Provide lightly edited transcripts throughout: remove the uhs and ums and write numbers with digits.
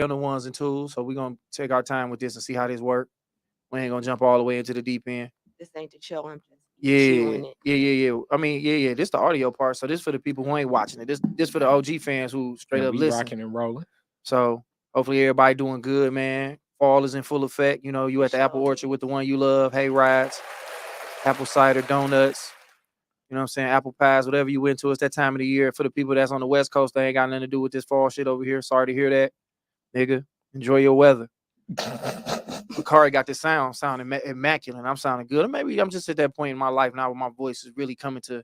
on the ones and twos, so we're gonna take our time with this and see how this works. We ain't gonna jump all the way into the deep end. This ain't the chill. I'm just Yeah, chewing it. yeah. I mean, yeah. This the audio part, so this for the people who ain't watching it. This for the OG fans who straight Yeah, up we listen. rocking and rolling. So hopefully everybody doing good, man. Fall is in full effect. You know, you at the apple orchard with the one you love. Hay rides, apple cider, donuts. You know what I'm saying? Apple pies, whatever you went to. It's that time of the year. For the people that's on the West Coast, they ain't got nothing to do with this fall shit over here. Sorry to hear that, nigga. Enjoy your weather. But Khary got this sounding immaculate. I'm sounding good. Or maybe I'm just at that point in my life now where my voice is really coming to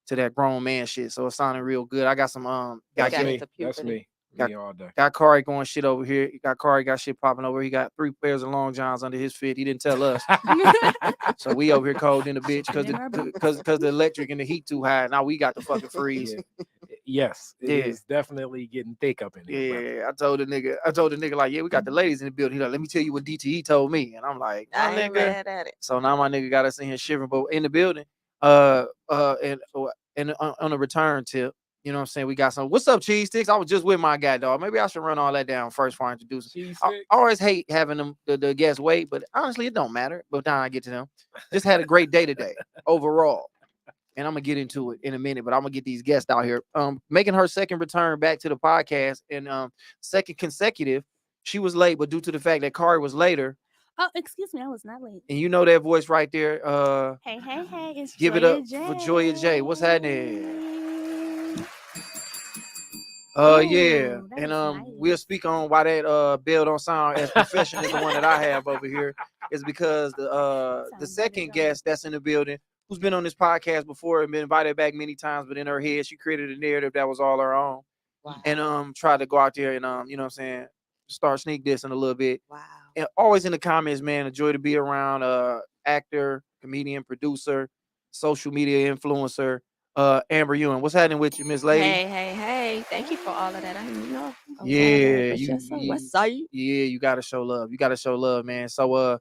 that grown man shit. So it's sounding real good. I got some That's me. That's me. Me all day. Got Khary going shit over here. Khary got shit popping over. He got 3 pairs of long johns under his fit. He didn't tell us. So we over here cold in the bitch because the electric and the heat too high. Now we got the fucking freeze. Yes, it is definitely getting thick up in here. Yeah, I told the nigga like, yeah, we got the ladies in the building. He like, let me tell you what DTE told me, and I'm like, I ain't mad at it. So now my nigga got us in here shivering, but in the building, and on a return tip. You know what I'm saying? We got some. What's up, cheese sticks? I was just with my guy, dog. Maybe I should run all that down first before I introduce him. I always hate having them the guests wait, but honestly, it don't matter. But now I get to them. Just had a great day today overall, and I'm gonna get into it in a minute. But I'm gonna get these guests out here. Making her second return back to the podcast, and second consecutive. She was late, but due to the fact that Khary was later. Oh, excuse me, I was not late. And you know that voice right there. Hey, it's give Joya it up J. for Joya J. What's happening? Yeah, and nice. We'll speak on why that bill don't sound as professional as the one that I have over here. Is because the second guest that's in the building, who's been on this podcast before and been invited back many times, but in her head she created a narrative that was all her own. Wow. And tried to go out there and you know what I'm saying, start sneak dissing a little bit. Wow. And always in the comments, man, a joy to be around. Actor, comedian, producer, social media influencer. Amber Ewing, what's happening with you, Miss Lady? Hey! Thank you for all of that. I didn't know. Yeah, West Side. Yeah, you gotta show love. You gotta show love, man. So,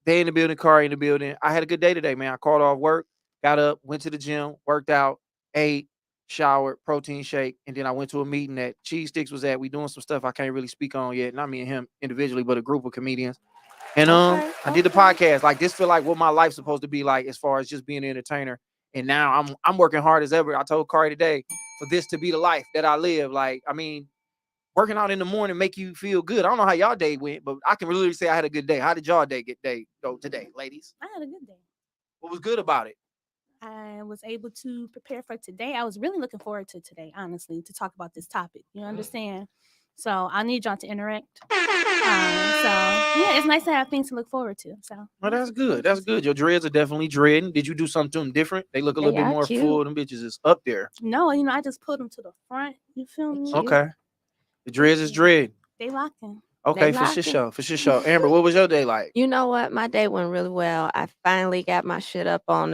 they in the building, Khary in the building. I had a good day today, man. I called off work, got up, went to the gym, worked out, ate, showered, protein shake, and then I went to a meeting that Cheese Sticks was at. We doing some stuff I can't really speak on yet. Not me and him individually, but a group of comedians. And I did the podcast. Like this, feel like what my life's supposed to be like as far as just being an entertainer. And now I'm working hard as ever. I told Khary today for this to be the life that I live. Like, I mean, working out in the morning make you feel good. I don't know how y'all day went, but I can really say I had a good day. How did y'all day go today, ladies? I had a good day. What was good about it? I was able to prepare for today. I was really looking forward to today, honestly, to talk about this topic. You understand? So I need y'all to interact. Yeah, it's nice to have things to look forward to. So well, that's good. That's good. Your dreads are definitely dreading. Did you do something different? They look a little bit more full. Them bitches is up there. No, I just put them to the front. You feel me? Okay. The dreads is dread. They locking. Okay, for sure. Amber, what was your day like? You know what? My day went really well. I finally got my shit up on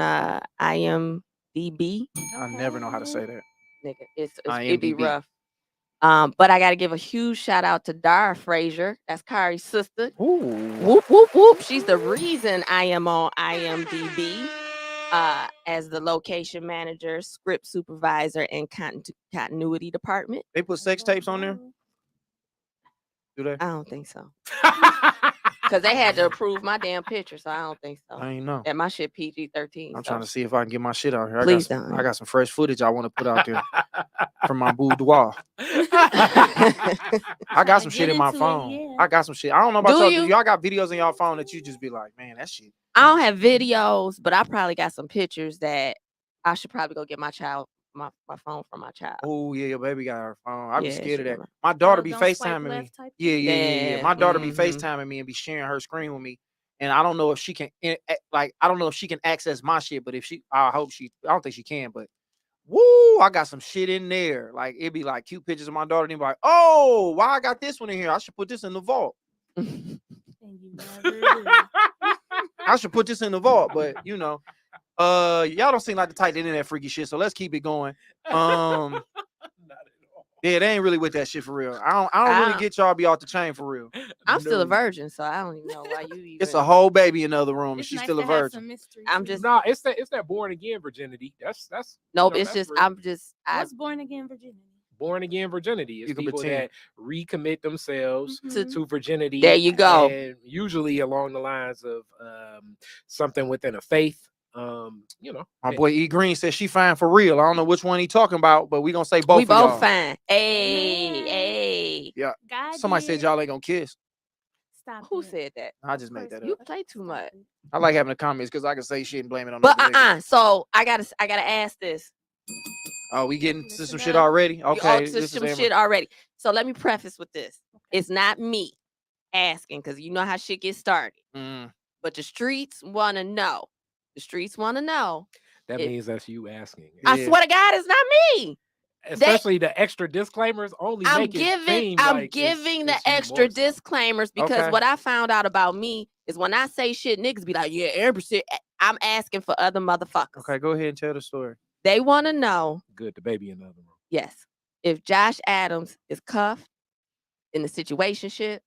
IMDb. I never know how to say that. Nigga, it be rough. But I got to give a huge shout out to Dara Frazier. That's Khary's sister. Ooh. Whoop, whoop, whoop. She's the reason I am on IMDb as the location manager, script supervisor, and continuity department. They put sex tapes on there? Do they? I don't think so. Because they had to approve my damn picture, so I don't think so. I ain't know. And my shit PG-13. I'm trying to see if I can get my shit out here. Please don't. I got some fresh footage I want to put out there from my boudoir. I got some shit in my phone. Yeah. I got some shit. I don't know about y'all. Y'all got videos in y'all phone that you just be like, man, that shit. I don't have videos, but I probably got some pictures that I should probably go get my phone from my child. Oh yeah, your baby got her phone. I be scared of that. My daughter be FaceTiming me. Yeah. My daughter be FaceTiming me and be sharing her screen with me. And I don't know if she can access my shit, but I don't think she can, but woo, I got some shit in there. Like it'd be like cute pictures of my daughter and be like, oh, why I got this one in here? I should put this in the vault. I should put this in the vault, but y'all don't seem like the type internet freaky shit, so let's keep it going. Yeah, they ain't really with that shit for real. I don't really get y'all be off the chain for real. I'm still a virgin, so I don't even know why you even. It's a whole baby in the other room, and she's still a virgin. I'm just it's that born again virginity. That's nope. It's just real. I'm just what's born again virginity. born again virginity. It's You can people pretend. that recommit themselves Mhm. to virginity. There you go. And usually along the lines of something within a faith. My boy E Green says she fine for real. I don't know which one he talking about, but we gonna say both We of both y'all. fine. Hey, Amen. hey. Yeah. God Somebody said did. y'all ain't gonna kiss. Stop. Who it. said that? I just Of made course that not. You up. play too Stop much. it. I like having the comments because I can say shit and blame it on But other niggas. so I gotta ask this. Oh, we getting to Listen some up. shit already? You all Okay, to this is some Amber. shit already. So let me preface with this. Okay. It's not me asking because you know how shit gets started. Mm. But the streets want to know. The streets want to know. That It- means that's you asking. Yeah. I swear to God, it's not me. Especially the extra disclaimers only I'm make it giving seem like giving the it's you extra more so. disclaimers because Okay. what I found out about me is when I say shit, niggas be like, yeah, Amber said, I'm asking for other motherfuckers. Okay, go ahead and tell the story. They want to know, Good, the baby in the other room. yes, if Josh Adams is cuffed in the situationship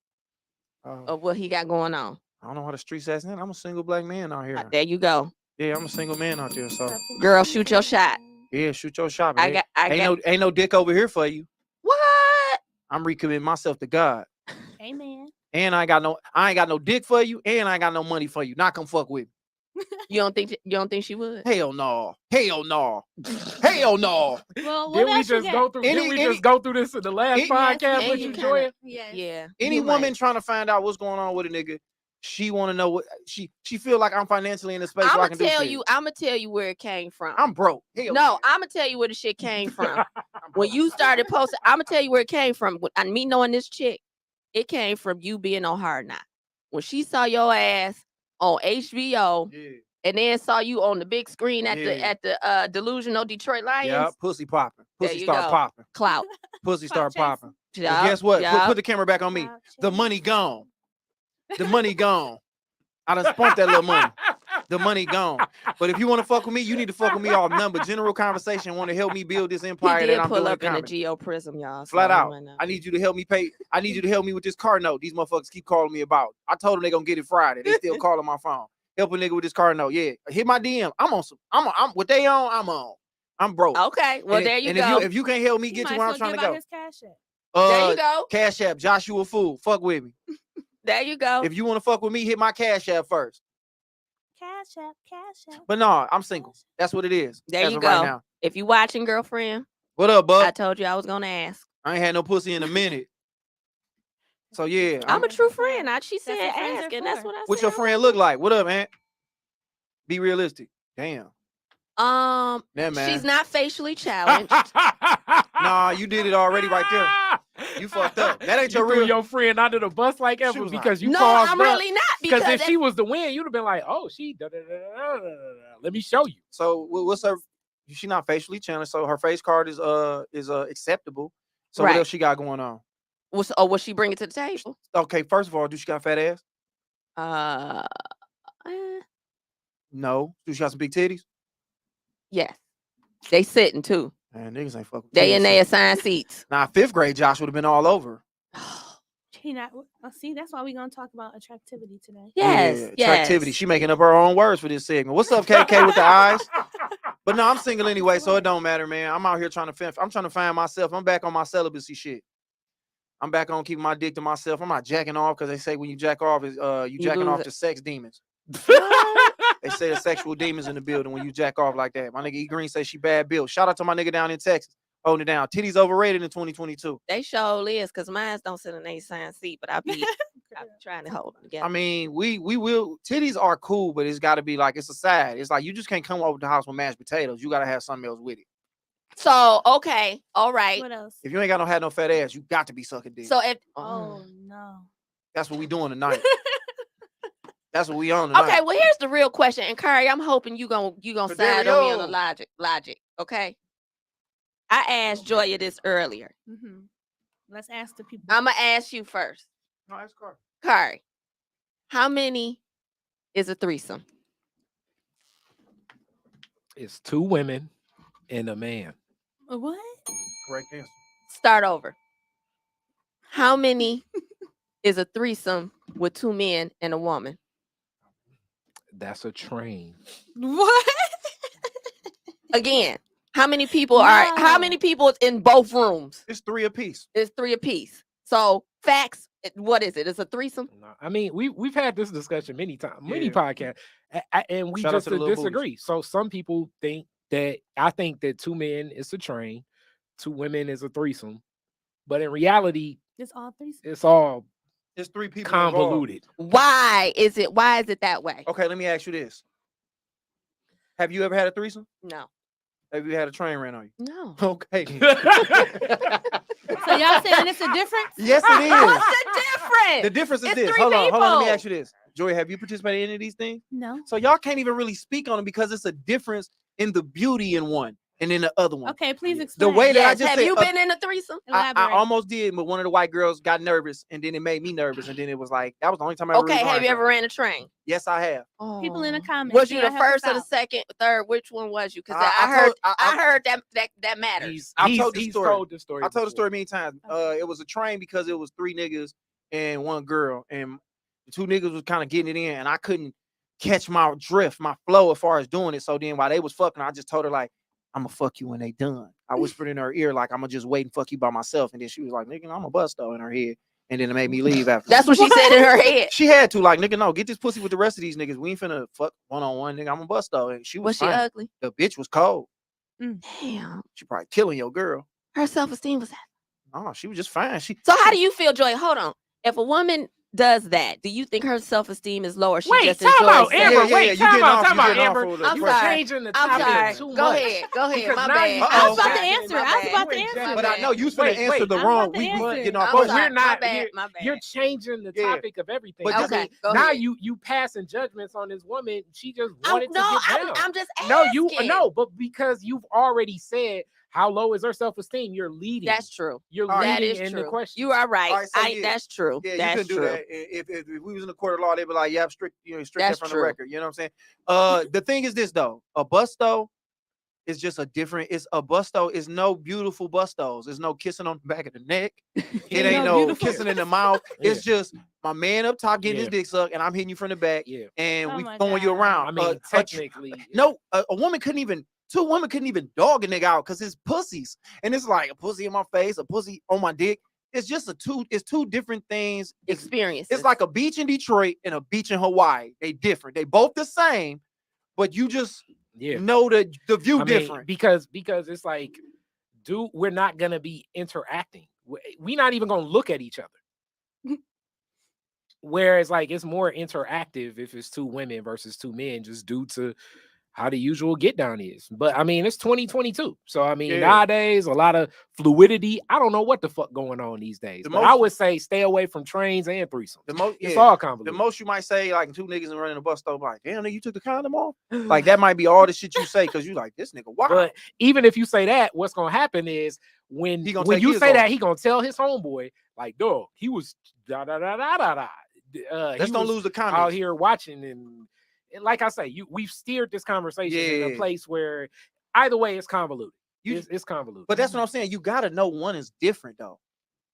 Oh, of what he got going on. I don't know how the streets ass in. I'm a single black man out here. There you go. Yeah, I'm a single man out there. So Stop it. Girl, shoot your shot. yeah, shoot your shot. I Man. got Ain't no dick over here for you. what? I'm recommitting myself to God. Amen. And I ain't got no dick for you, and I ain't got no money for you. Not come fuck with me. You don't think she would? Hell no. Hell no. Hell no. Well, what Didn't we else you just got? go through? Didn't we just go through this in the last Yes, podcast and with you you, kinda- Joya? Yes. Yeah. Any you woman right. trying to find out what's going on with a nigga, she want to know what she feel like I'm financially in a space where I I'm can gonna do tell shit. you. I'm gonna tell you where it came from. I'm broke. Hell No, yeah. I'm gonna tell you where the shit came from. I'm When broke. you started posting, I'm gonna tell you where it came from. Me knowing this chick, it came from you being on Hard Knock. When she saw your ass on HBO Yeah. and then saw you on the big screen at Yeah. the Delusional Detroit Lions, Yeah, pussy popping. There Pussy you start go. popping. clout. Pussy Clout start chasing. popping. Well, Yup, guess what? yup. Put the camera back on me. Clout The chasing. money gone. The money gone. I done spent that little money. The money gone. But if you want to fuck with me, you need to fuck with me off number. General conversation want to help me build this He empire did that I'm pull doing in up in a comedy. Geo Prism, y'all. Flat so you out. might know. I need you to help me pay. I need you to help me with this car note. These motherfuckers keep calling me about. I told them they gonna get it Friday. They still calling my phone. Help a nigga with this car note. Yeah. Hit my DM. I'm on some. I'm what they on, I'm on. I'm broke. Okay, well And there you and go. if you can't help me You get might to where I'm as well trying to give out go. his cash app. There you go. Cash App, Joshua Fool. Fuck with me. There you go. If you want to fuck with me, hit my Cash App first. Cash app. Cash app. But no, I'm single. That's what it is. There as you of right go. now. If you watching, girlfriend, What up, bub? I told you I was gonna ask. I ain't had no pussy in a minute. So yeah, I'm a That's true what friend. friends- She that's said what friends are ask, and that's for. what I what said. your friend look like? What up, man? Be realistic. Damn. Yeah, man. She's not facially challenged. Nah, you did it already right there. You fucked up. That ain't your You threw real. your friend under the bus like She ever was like, because you No, caused I'm her. really not Because because if she was the win, you'd have been like, "Oh, she let me show you." So what's her? She not facially challenged, so her face card is acceptable. So Right. what else she got going on? will she bring it to the table? Okay, first of all, do she got a fat ass? No. Do she got some big titties? Yes. They sitting too. Man, niggas ain't fucking. They in titties. their assigned seats. Nah, 5th grade Josh would have been all over. He not. See, that's why we're gonna talk about attractivity today. Yes, Yeah, attractivity. yes. She making up her own words for this segment. What's up, KK with the eyes? But no, I'm single anyway, so it don't matter, man. I'm out here trying to I'm trying to find myself. I'm back on my celibacy shit. I'm back on keeping my dick to myself. I'm not jacking off because they say when you jack off is you jacking lose off it. to sex demons. They say there's sexual demons in the building when you jack off like that. My nigga E Green say she bad built. Shout out to my nigga down in Texas. Holding it down. Titties overrated in 2022. They sure is because mine don't sit in a assigned seat, but I be trying to hold them together. I mean, we will. Titties are cool, but it's got to be like it's a side. It's like you just can't come over to the house with mashed potatoes. You got to have something else with it. So okay, all right. What else? If you ain't got no fat ass, you got to be sucking dick. So if Oh no. That's what we doing tonight. That's what we on tonight. okay, well here's the real question, and Khary, I'm hoping you gonna side on me on the Fidelio. logic. Okay. I asked Joya this earlier. Mm-hmm. Let's ask the people. I'm gonna ask you first, No, that's car. Khary. How many is a threesome? It's 2 women and a man. What? Correct answer. Start over. How many is a threesome with 2 men and a woman? That's a train. What? Again, How many people are? How many people is in both rooms? It's 3 apiece. It's 3 apiece. So facts. What is it? It's a threesome. No, I mean, we've had this discussion many times, many Yeah. podcasts, and we Shout out just to the little disagree. So some people think that I think that 2 men is a train, 2 women is a threesome, but in reality, It's all threesome. it's all It's 3 people convoluted. Why is it that way? Okay, let me ask you this. Have you ever had a threesome? No. Have you had a train ran on you? No. Okay. So y'all saying it's a difference? Yes, it is. What's the difference? The difference is It's this. 3 Hold on. Let me people. ask you this. Joy, have you participated in any of these things? No. So y'all can't even really speak on it because it's a difference in the beauty in one and in the other one. Okay, please The explain. way that I Yes. just Have said, you been in a threesome? I Elaborate. almost did, but one of the white girls got nervous, and then it made me nervous, and then it was like that was the only time I ever Okay. really Have ran you ever something. ran a train? Yes, I have. People in the Oh. comments. Was can you the y'all help us first or the out? second, third? Which one was you? Because I I told- heard that matters. I told the he's story. told the story. I told the before. story many times. Okay. It was a train because it was 3 niggas and 1 girl, and the 2 niggas was kind of getting it in, and I couldn't catch my drift, my flow as far as doing it. So then while they was fucking, I just told her like, "I'm gonna fuck you when they done." I whispered in her ear like, "I'm gonna just wait and fuck you by myself," and then she was like, "Nigga, I'm a busto," in her head, and then it made me leave after. That's what she said in her head. She had to like, "Nigga, no, get this pussy with the rest of these niggas. We ain't finna fuck one-on-one, nigga. I'm a busto," and she was Was she fine. ugly? The bitch was cold. Damn. She probably killing your girl. Her self-esteem was. Oh, she was just fine. So how do you feel, Joy? Hold on. If a woman does that, do you think her self-esteem is low, or she Wait, just time enjoys out, sex? Amber. Yeah, Wait, you time getting out, off- time you out, getting off Amber. of the I'm You're sorry. changing the I'm topic sorry. too Go much. ahead. Go ahead. Because My now bad. you- I was Uh-oh. about to answer. I was about to answer. But I know you finna Wait, answer wait, the I'm wrong. about to We answer. getting off I'm But question. sorry. we're not. My bad. You're, My bad. you're changing the Yeah. topic of everything. But I just- mean, Okay, go now ahead. you passing judgments on this woman. She just I'm, wanted no, to get down. I'm just asking. No, but because you've already said how low is her self-esteem, you're leading. That's true. You're All right. That leading is in the true. question. You are right. All right, so yeah. That's true. Yeah, you That's couldn't do true. that. If we was in the court of law, they'd be like, "Yeah, strict That's that from true. the record." You know what I'm saying? The thing is this though, a busto is just a different. It's a busto is no beautiful bustos. There's no kissing on the back of the neck. It ain't no no beautiful kissing in the mouth. Yeah. It's just my man up top getting his Yeah. dick sucked, and I'm hitting you from the back, Yeah. and Oh we my throwing you God. around. I mean, technically, No, a woman couldn't even. 2 women couldn't even dog a nigga out because it's pussies, and it's like a pussy in my face, a pussy on my dick. It's just it's 2 different things. Experiences. It's like a beach in Detroit and a beach in Hawaii. They different. They both the same, but you just yeah. know the view I mean, different. because it's like, we're not gonna be interacting. We're not even gonna look at each other. Whereas, like, it's more interactive if it's 2 women versus 2 men, just due to how the usual get down is. But I mean, it's 2022, so I mean, Yeah. nowadays a lot of fluidity. I don't know what the fuck going on these days, The but I most- would say stay away from trains and threesomes. The most, It's yeah, all the convoluted. most you might say, like 2 niggas and running a bus stop, like, "Damn, nigga, you took the condom off." Like that might be all the shit you say because you like this nigga. Wow. But even if you say that, what's gonna happen is when He gonna when take you his say off. that, he gonna tell his homeboy, like, dog, he was da da da da da da. Let's He don't was lose the out comments. here watching, and like I say, we've steered this conversation in a Yeah. place where either way it's convoluted. You- It's convoluted. But that's what I'm saying. You gotta know one is different though,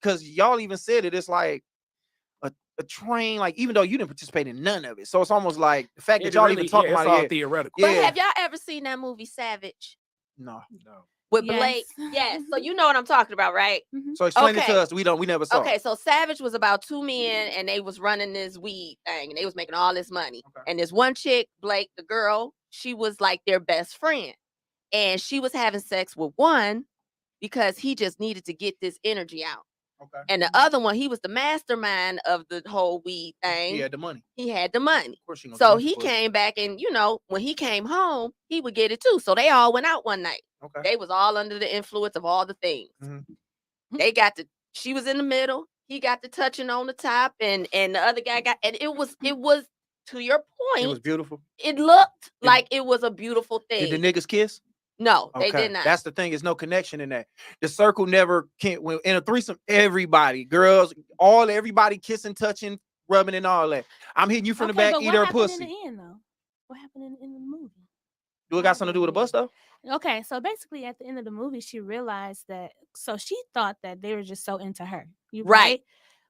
because y'all even said it. It's like a train. Like even though you didn't participate in none of it, so it's almost like the fact that y'all even talking it's about all it. Yeah, theoretical. But yeah. have y'all ever seen that movie Savage No. No. with Yes. Blake? Yes. So you know what I'm talking about, right? So explain it Okay. to us. We never saw. Okay, so Savage was about 2 men and they was running this weed thing and they was making all this money. Okay. And this one chick, Blake, the girl, she was like their best friend. And she was having sex with one because he just needed to get this energy out. Okay. And the other one, he was the mastermind of the whole weed thing. He had the money. He had the money. Of course, she gonna So get he the pussy. came back and, when he came home, he would get it too. So they all went out one night. Okay. They was all under the influence of all the things. Mhm. They got she was in the middle. He got the touching on the top, and the other guy got, and it was to your point. It was beautiful. It looked Did- like it was a beautiful thing. Did the niggas kiss? No, they did not. That's the thing. There's no connection in that. The circle never can. When in a threesome, everybody, girls, everybody kissing, touching, rubbing, and all that. I'm hitting you from the back, but eat what her happened pussy. in the end, though? What happened in the movie? Do it got something to do with a bus though? Okay, so basically at the end of the movie, she realized that, so she thought that they were just so into her. Right.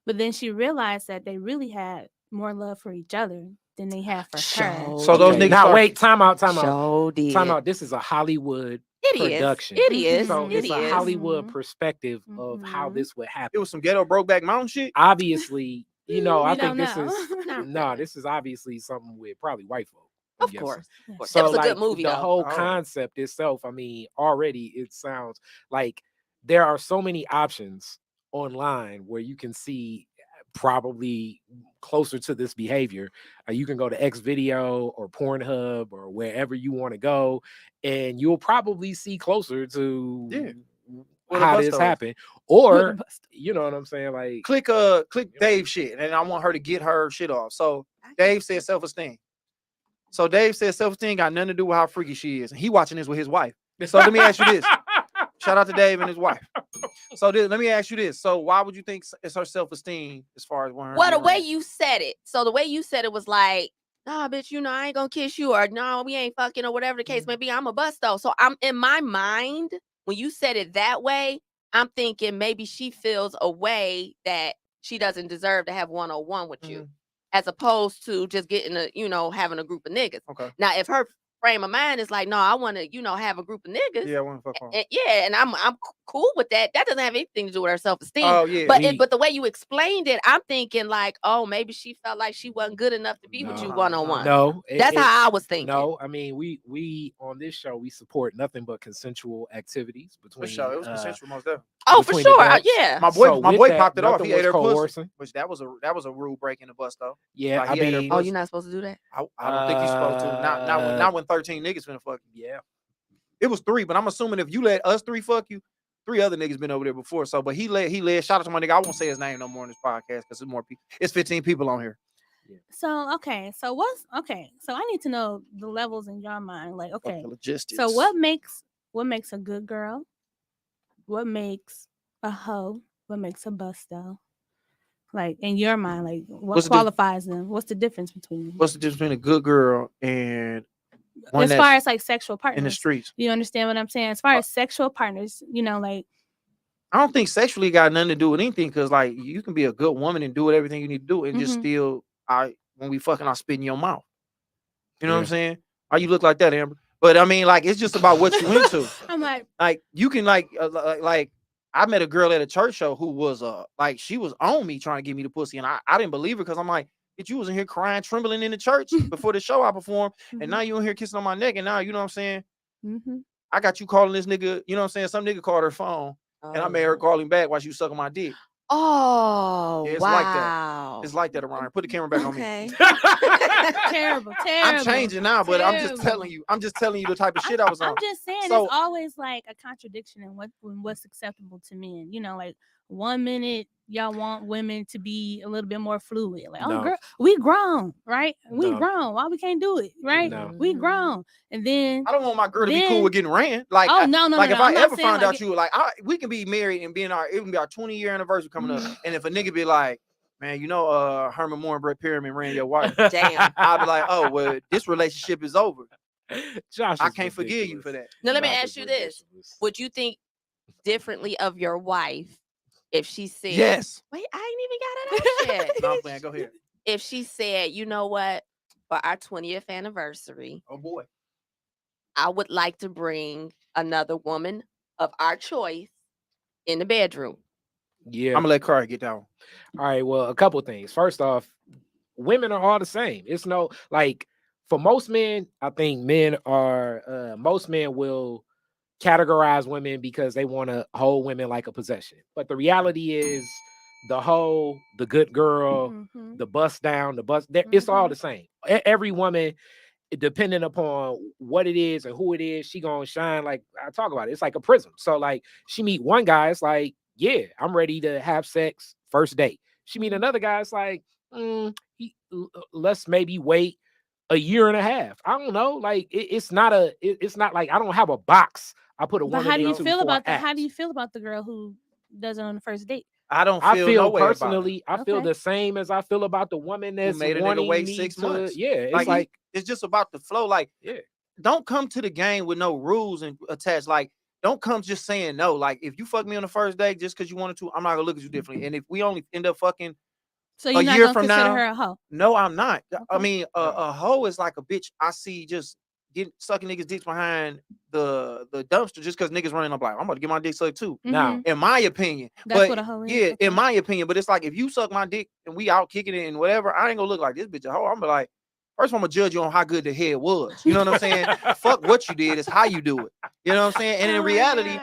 But then she realized that they really had more love for each other than they had for her. Show So those did. niggas Now start- wait, time out. Show did. Time out. This is a Hollywood production. It is. So It it's a is. Hollywood Mhm. perspective of how Mhm. this would It happen. was some ghetto Brokeback Mountain shit. Obviously, you know, I We think don't this know. is Not no, really. this is obviously something with probably white folk. I'm Of guessing. course. Yeah. Of course. So That was a like good movie the though. whole Oh. concept itself, I mean, already it sounds like there are so many options online where you can see probably closer to this behavior. You can go to X Video or Pornhub or wherever you want to go, and you'll probably see closer to Yeah. Where the how bus this stop is. happened. With the Or bus. you know what I'm saying? Like Click you know. Dave shit, and I want her to get her shit off. So Dave said self-esteem. So Dave said self-esteem got nothing to do with how freaky she is. And he watching this with his wife. So let me ask you this. Shout out to Dave and his wife. So let me ask you this. So why would you think it's her self-esteem as far as when her Well, the getting way around? you said it. So the way you said it was like, nah, bitch, you know, I ain't gonna kiss you, or no, we ain't fucking, or whatever the case may be. I'm a bust though. So I'm in my mind, when you said it that way, I'm thinking maybe she feels a way that she doesn't deserve to have one-on-one with you, as opposed to just getting having a group of niggas. Okay. Now, if her frame of mind is like, no, I want to, have a group of niggas. Yeah, I want to fuck on. And I'm cool with that. That doesn't have anything to do with her self-esteem. Oh yeah. But the way you explained it, I'm thinking like, oh, maybe she felt like she wasn't good enough to be with you No, one-on-one. No, That's how I was thinking. No, I mean we on this show we support nothing but consensual activities For between. sure. It was consensual most definitely. Oh, for between the sure. adults. Yeah. My boy, So my with boy that, popped it off. nothing He was ate her pussy, coercing. which that was a rule break in the bus though. Yeah, Like, I he ate her mean, Oh, pussy. you're not supposed to do that? I don't think he's supposed to. Not when 13 niggas finna fuck you. yeah. It was 3, but I'm assuming if you let us 3 fuck you, 3 other niggas been over there before. So, but he led. Shout out to my nigga. I won't say his name no more in this podcast because there's more people. It's 15 people on here. So okay, so so I need to know the levels in your mind. Like, Fuck okay, the logistics. so what makes a good girl? What makes a hoe? What makes a busto? Like in your mind, like what What's the diff- qualifies them? What's the difference between them? What's the difference between a good girl and one As far that's as like sexual in the partners, streets? you understand what I'm saying? As far as sexual partners, like I don't think sexually got nothing to do with anything because like you can be a good woman and do everything you need to do and just Mhm. still when we fucking I spit in your mouth. You know what I'm Yeah. saying? Why you look like that, Amber? But I mean, like it's just about what you into. I'm like, You can like I met a girl at a church show who was like she was on me trying to give me the pussy and I didn't believe her because I'm like, bitch, you was in here crying, trembling in the church before the show I performed, and now you in here kissing on my neck, and now you know what I'm saying? mhm. I got you calling this nigga, you know what I'm saying? Some nigga called her phone, and I made her call him back while she was sucking my dick. Oh, Yeah, it's wow. like that. It's like that around here. Put the camera back on me. Okay. Terrible. I'm changing now, but I'm just Terrible. telling you. I'm just telling you the type of shit I was on. I'm just saying So- it's always like a contradiction in what's acceptable to men. Like 1 minute y'all want women to be a little bit more fluid. Like, oh No. girl, we grown, right? We No. grown. Why we can't do it, right? No. We grown. And then I don't want my girl to be Then- cool with getting ran. Like, oh no, like if no, I I'm not ever saying find like out it- you like, we can be married and it can be our 20-year anniversary coming up. And if a nigga be like, man, Herman Moore and Brett Perriman ran your wife, Damn. I'll be like, oh well, this relationship is over. Josh, I is can't forgive you ridiculous. for that. Now let me Josh ask is you this: ridiculous. would you think differently of your wife if she said, Yes. "Wait, I ain't even got it out yet." No, I'm playing. Go ahead. If she said, "You know what? For our 20th anniversary, Oh boy. I would like to bring another woman of our choice in the bedroom." Yeah. I'm gonna let Khary get that one. All right. Well, a couple things. First off, women are all the same. It's no like for most men, I think most men will categorize women because they want to hold women like a possession. But the reality is the hoe, the good girl, Mhm. the bust down, it's all the same. Every woman, depending upon what it is and who it is, she gonna shine. Like I talk about it, it's like a prism. So like she meet one guy, it's like, yeah, I'm ready to have sex first date. She meet another guy, it's like, let's maybe wait a year and a half. I don't know. Like it's not like I don't have a box. I put a But one. how do you and a two feel for about that? apps. How do you feel about the girl who does it on the first date? I don't I feel feel no way about it. personally, I feel Okay. the same as I feel about the woman Who that's made a nigga wanting wait me 6 to. months. Yeah, it's like it's just about the flow. Like, yeah. don't come to the game with no rules and attached. Like, don't come just saying no. Like, if you fuck me on the first date just because you wanted to, I'm not gonna look at you differently. And if we only end up fucking, So you're a not year gonna from consider now- her a hoe? no, I'm not. I Okay. mean, a hoe is like a bitch I see just sucking niggas' dicks behind the dumpster just because niggas running up like, I'm about to get my dick sucked too. Now, In my opinion. That's but what a hoe is. yeah, Okay. in my opinion. But it's like if you suck my dick and we out kicking it and whatever, I ain't gonna look like this bitch a hoe. I'm gonna be like, first I'm gonna judge you on how good the head was. You know what I'm saying? Fuck what you did, it's how you do it. You know what I'm saying? And in reality,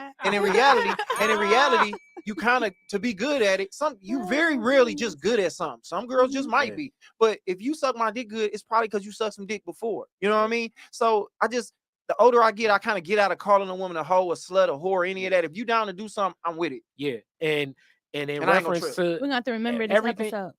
you kind of, to be good at it, you very rarely just good at something. Some girls just might be. But if you suck my dick good, it's probably because you sucked some dick before. You know what I mean? So the older I get, I kind of get out of calling a woman a hoe, a slut, a whore, any of that. If you down to do something, I'm with it. Yeah. And in And I ain't gonna reference trip. to We're gonna have to remember this everything. episode.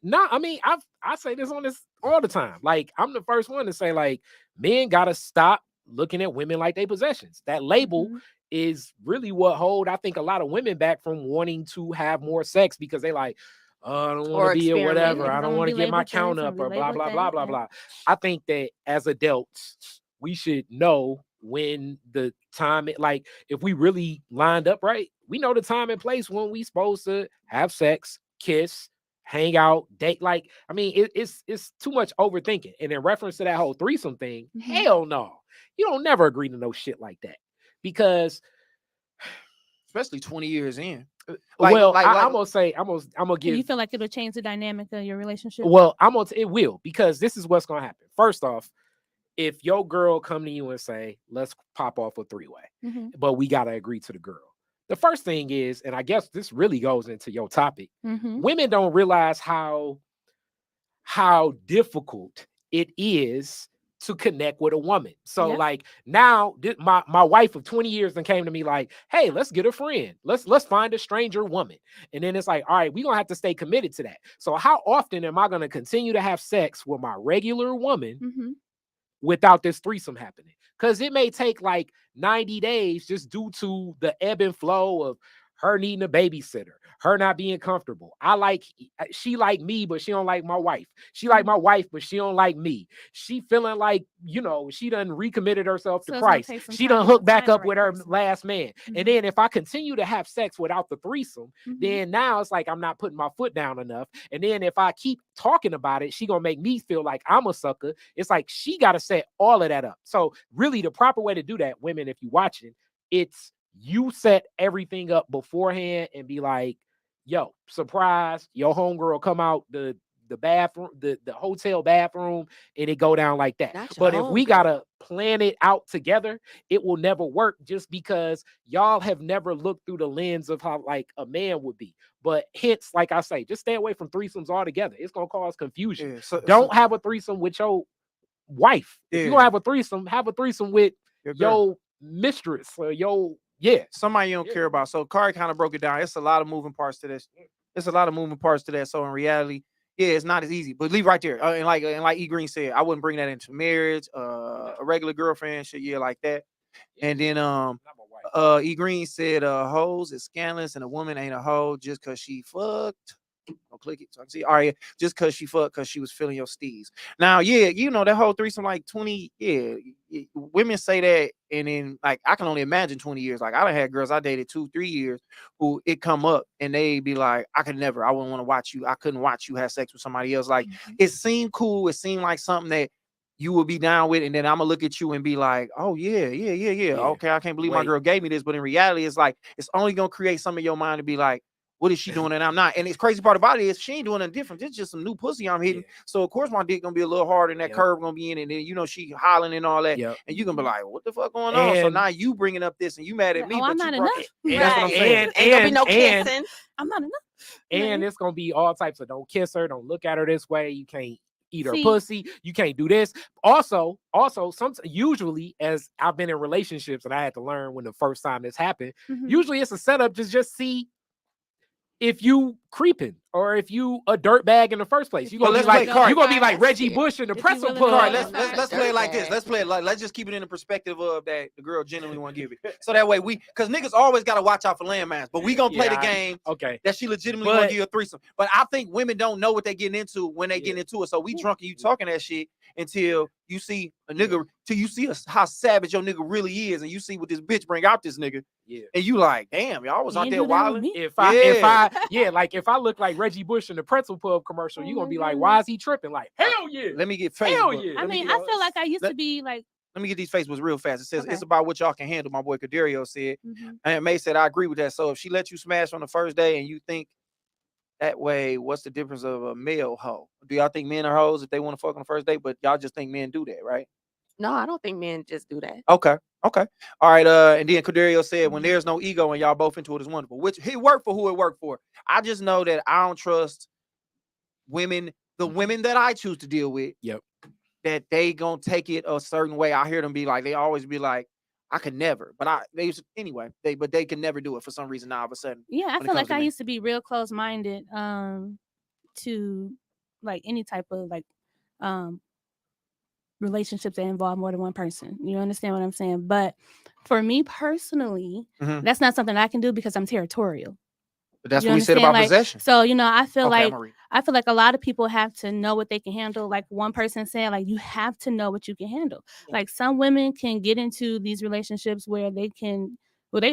No, I mean, I say this on this all the time. Like, I'm the first one to say, like, men gotta stop looking at women like they possessions. That label is really what hold, I think, a lot of women back from wanting to have more sex because they like, I don't want to be or whatever. I don't want to get my count up or blah, blah, blah, blah, blah. I think that as adults, we should know when the time, like, if we really lined up right, we know the time and place when we supposed to have sex, kiss, hang out, date. Like, I mean, it's too much overthinking. And in reference to that whole threesome thing, hell no. You don't never agree to no shit like that. Because especially 20 years in. I'm gonna give. You feel like it'll change the dynamic of your relationship? Well, it will, because this is what's gonna happen. First off, if your girl come to you and say, let's pop off a three-way, but we gotta agree to the girl. The first thing is, and I guess this really goes into your topic, women don't realize how difficult it is to connect with a woman. So like now my wife of 20 years then came to me like, hey, let's get a friend. Let's find a stranger woman. And then it's like, all right, we're gonna have to stay committed to that. So how often am I gonna continue to have sex with my regular woman without this threesome happening? Because it may take like 90 days just due to the ebb and flow of her needing a babysitter, her not being comfortable. She like me, but she don't like my wife. She like my wife, but she don't like me. She feeling like, she done recommitted herself to Christ. She done hooked back up with her last man. And then if I continue to have sex without the threesome, then now it's like I'm not putting my foot down enough. And then if I keep talking about it, she gonna make me feel like I'm a sucker. It's like she gotta set all of that up. So really the proper way to do that, women, if you watching, it's you set everything up beforehand and be like, yo, surprise, your homegirl come out the bathroom, the hotel bathroom, and it go down like that. But if we gotta plan it out together, it will never work, just because y'all have never looked through the lens of how like a man would be. But hence, like I say, just stay away from threesomes altogether. It's gonna cause confusion. Don't have a threesome with your wife. If you're gonna have a threesome with your mistress or your somebody you don't care about. So Khary kind of broke it down. It's a lot of moving parts to this. It's a lot of moving parts to that. So in reality, it's not as easy. But leave right there. And like E Green said, I wouldn't bring that into marriage, a regular girlfriend shit, like that. And then E Green said hoes is scandalous and a woman ain't a hoe just because she fucked. I'll click it so I can see. All right, just because she fucked because she was feeling your steez. Now, that whole threesome, like 20, women say that, and then like I can only imagine 20 years. Like I done had girls I dated 2-3 years who it come up and they be like, I wouldn't want to watch you. I couldn't watch you have sex with somebody else. Like it seemed cool. It seemed like something that you would be down with, and then I'm gonna look at you and be like, oh yeah. Okay, I can't believe my girl gave me this. But in reality, it's like it's only gonna create some of your mind to be like, what is she doing and I'm not? And it's crazy part about it is she ain't doing nothing different. It's just some new pussy I'm hitting. So of course my dick gonna be a little harder and that curve gonna be in it. And then she hollering and all that. And you gonna be like, what the fuck going on? So now you bringing up this and you mad at me. I'm not enough. That's what I'm saying. Ain't gonna be no kissing. I'm not enough. And it's gonna be all types of don't kiss her, don't look at her this way. You can't eat her pussy. You can't do this. Also, usually, as I've been in relationships and I had to learn when the first time this happened, usually it's a setup to just see if you creeping or if you a dirtbag in the first place. You're gonna be like Reggie Bush in the pretzel pub. Let's play it like this. Let's just keep it in the perspective of that the girl genuinely want to give it. So that way because niggas always gotta watch out for landmines. But we gonna play the game that she legitimately want to give you a threesome. But I think women don't know what they getting into when they get into it. So we drunk and you talking that shit until you see a nigga, till you see how savage your nigga really is, and you see what this bitch bring out this nigga. And you like, damn, y'all was out there wilding. If I look like Reggie Bush in the pretzel pub commercial, you gonna be like, why is he tripping? Like, hell yeah. Let me get hell yeah. I mean, I feel like I used to be like Let me get these Facebooks real fast. It says Okay. it's about what y'all can handle. My boy Kadario said, Mhm. and May said I agree with that. So if she lets you smash on the first day and you think that way, what's the difference of a male hoe? Do y'all think men are hoes if they want to fuck on the first date? But y'all just think men do that, right? No, I don't think men just do that. Okay. Okay. All right. And then Kadario said, when Mhm. there's no ego and y'all both into it is wonderful. Which he worked for who it worked for. I just know that I don't trust women, the women that I choose to deal with. Yep. That they gonna take it a certain way. I hear them be like, they always be like, I could never. But they can never do it for some reason now all of a sudden. Yeah, I when it feel comes like to I men. used to be real close minded to like any type of like um relationships that involve more than one person. You understand what I'm saying? But for me personally, Mhm. that's not something I can do because I'm territorial. But that's You what we said understand? about Like, possession. so I feel Okay, I'm like gonna read. a lot of people have to know what they can handle. Like one person said, like you have to know what you can handle. Yeah. Like some women can get into these relationships where they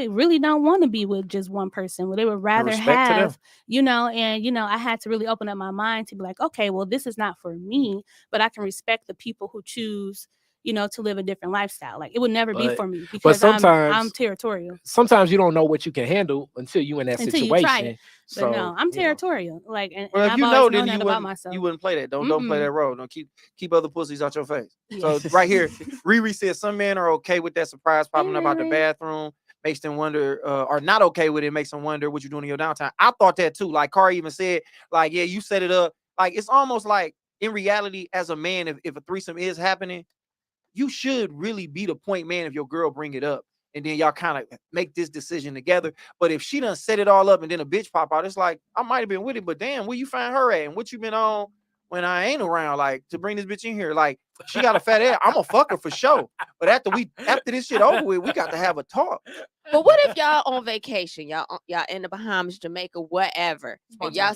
really don't want to be with just one person. Where they would rather respect to them. have, I had to really open up my mind to be like, okay, well, this is not for me, but I can respect the people who choose, to live a different lifestyle. Like it would never be But- for me But because I'm sometimes territorial sometimes you don't know what you can handle until you in that until you situation. try it. But So no, I'm you know. territorial. Like, and Well, if I've you always know, known then that about myself. you wouldn't play that. Don't play Mm-mm. that role. Don't keep other pussies out your face. Yeah. So right here, Riri says some men are okay with that surprise popping up out the Riri. bathroom, makes them wonder, or not okay with it, makes them wonder what you're doing in your downtime. I thought that too. Like Khary even said, like, yeah, you set it up. Like it's almost like in reality, as a man, if a threesome is happening, you should really be the point man if your girl bring it up. And then y'all kind of make this decision together. But if she done set it all up and then a bitch pop out, it's like, I might have been with it, but damn, where you find her at? And what you been on when I ain't around? Like, to bring this bitch in here. Like, she got a fat ass. I'm a fuck her for sure. But after this shit over with, we got to have a talk. But what if y'all on vacation? Y'all in the Bahamas, Jamaica, whatever. And y'all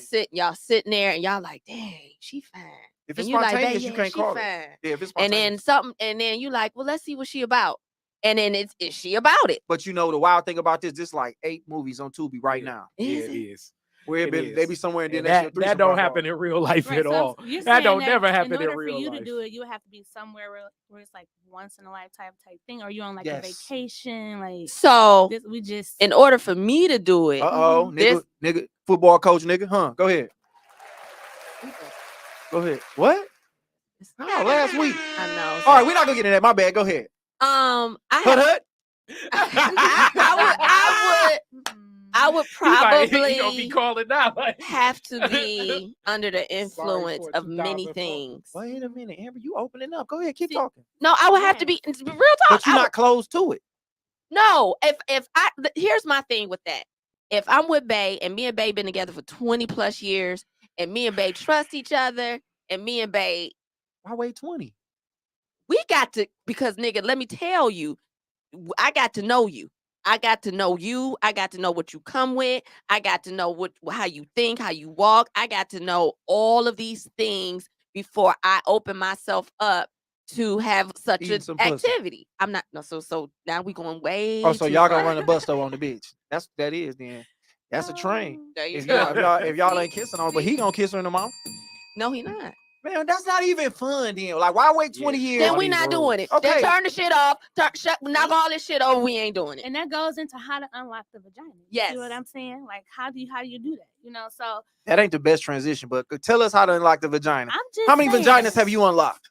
sitting there and y'all like, dang, she fine. If And it's you like, spontaneous, babe, you yeah, can't she call fine. it. Yeah, if it's And spontaneous. then you like, well, let's see what she about. And then is she about it? But you know the wild thing about this like 8 movies on Tubi right now. Yeah, Is it it? is. Where It they is. be somewhere and then And that shit that don't happen in real life Right, at so all. you're That saying don't that never happen in in order real for you life. to do it, you would have to be somewhere where it's like once in a lifetime type thing, or you on like a Yes. vacation, like So we just in order for me to do it, Uh-oh, nigga, football coach, nigga. Huh? Go ahead. Go ahead. What? Oh, last week. I know. All right, we're not gonna get into that. My bad. Go ahead. I Hut have, hut. I would He like, probably he gonna be calling out. Like, have to be under the influence for of many 2004. things. Wait a minute, Amber. You opening up. Go ahead, keep See, talking. No, I would have to be real talk. But you're not close to it. No, here's my thing with that. If I'm with Bae and me and Bae been together for 20 plus years, and me and Bae trust each other, and me and Bae, Why wait 20? we got to, because nigga, let me tell you, I got to know you. I got to know you. I got to know what you come with. I got to know how you think, how you walk. I got to know all of these things before I open myself up to have such Eating an some pussy. activity. I'm not so now we going way. Oh, so too y'all gonna far. run a bus stop on the beach. That is then. That's a train. There you If go. y'all ain't kissing on, but he gonna kiss her in the mouth. No, he not. Man, that's not even fun then. Like, why wait 20 years? Then all we these not rules. doing it. Okay. Then turn the shit off. Knock all this shit over. We ain't doing it. and that goes into how to unlock the vagina. You Yes. see what I'm saying? Like how do you do that? So That ain't the best transition, but tell us how to unlock the vagina. I'm just How many saying, vaginas have you unlocked?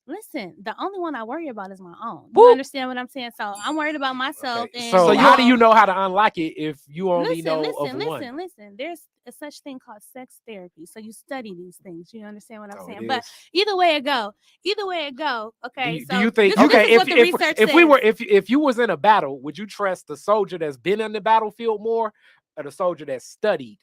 Listen, the only one I worry about is my own. Woo. You understand what I'm saying? So I'm worried about myself. Okay, And so So how do you know how to unlock it if you only know of one? Listen. There's a such thing called sex therapy. So you study these things. You understand what I'm Oh, saying? it But is. either way it go. Okay. Do you think this okay is what the research if says. we were if you was in a battle, would you trust the soldier that's been on the battlefield more or the soldier that's studied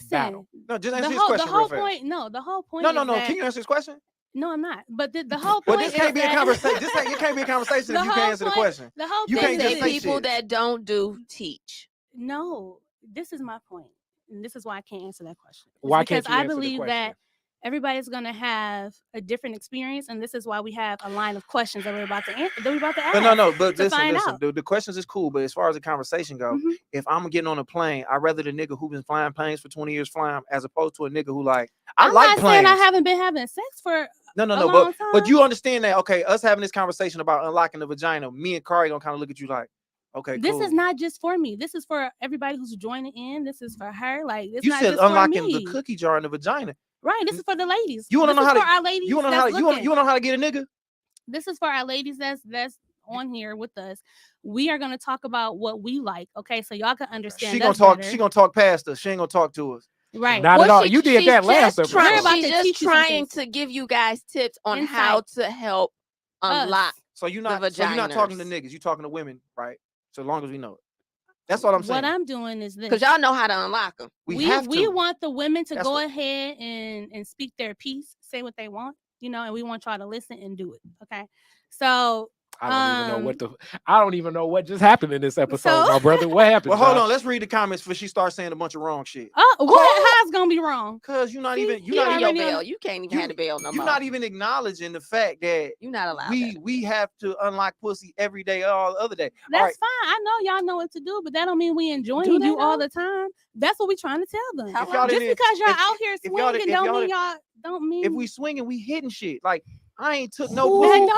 battle? Listen, No, just the answer his whole question real fast. point. No, the whole point. No. is that- Can you answer his question? No, I'm not. But the whole point. Well, this can't is be a that- conversation. It can't be a conversation The if you whole can't answer the point- question. The whole You thing can't They just say say people shit. that don't do teach. No, this is my point, and this is why I can't answer that question. It's Why can't because you I answer the believe that question? everybody's gonna have a different experience, and this is why we have a line of questions that we're about to answer. But no. But to find listen. out. The questions is cool, but as far as the conversation go, Mhm. if I'm getting on a plane, I'd rather the nigga who been flying planes for 20 years flying as opposed to a nigga who like I I'm like not planes. saying I haven't been having sex for No, a long but time. you understand that, okay, us having this conversation about unlocking the vagina, me and Khary gonna kind of look at you like, okay, This cool. is not just for me. This is for everybody who's joining in. This is for her. Like, it's You not said just for unlocking me. the cookie jar in the vagina. Right. This is for the ladies. You wanna This know is how for to our ladies. you wanna know that's how to, looking. you wanna know how to get a nigga? This is for our ladies that's on here with us. We are gonna talk about what we like. Okay, so y'all can understand. She gonna us talk. better. She gonna talk past us. She ain't gonna talk to us. Right. Not at all. You did she's that last just trying, We're about episode. to She's just teach you some trying things. to give you guys tips on how Insight. to help unlock. Us. So you're not. So you're not talking to niggas. You talking to women, right? So long as we know it. That's what I'm saying. What I'm doing is this. Because y'all know how to unlock them. we have to. We want the women to That's go what- ahead and speak their piece, say what they want, and we want y'all to listen and do it. Okay. So I don't even know what just happened in this episode, my brother. What happened? Well, hold Josh? on. Let's read the comments before she starts saying a bunch of wrong shit. how's gonna be wrong? Cause you're not See, even. You're You not need even. your bail. You can't even have the bail no You're more. not even acknowledging the fact that You're not allowed. we have to unlock pussy every day, all other day. That's All right. fine. I know y'all know what to do, but that don't mean we enjoying Do they you all know? the time. That's what we trying to tell them. Tell If y'all Just didn't- because y'all if- out here if y'all swinging did- if y'all don't mean If we swinging, we hitting shit. Like I ain't took no Who pussy.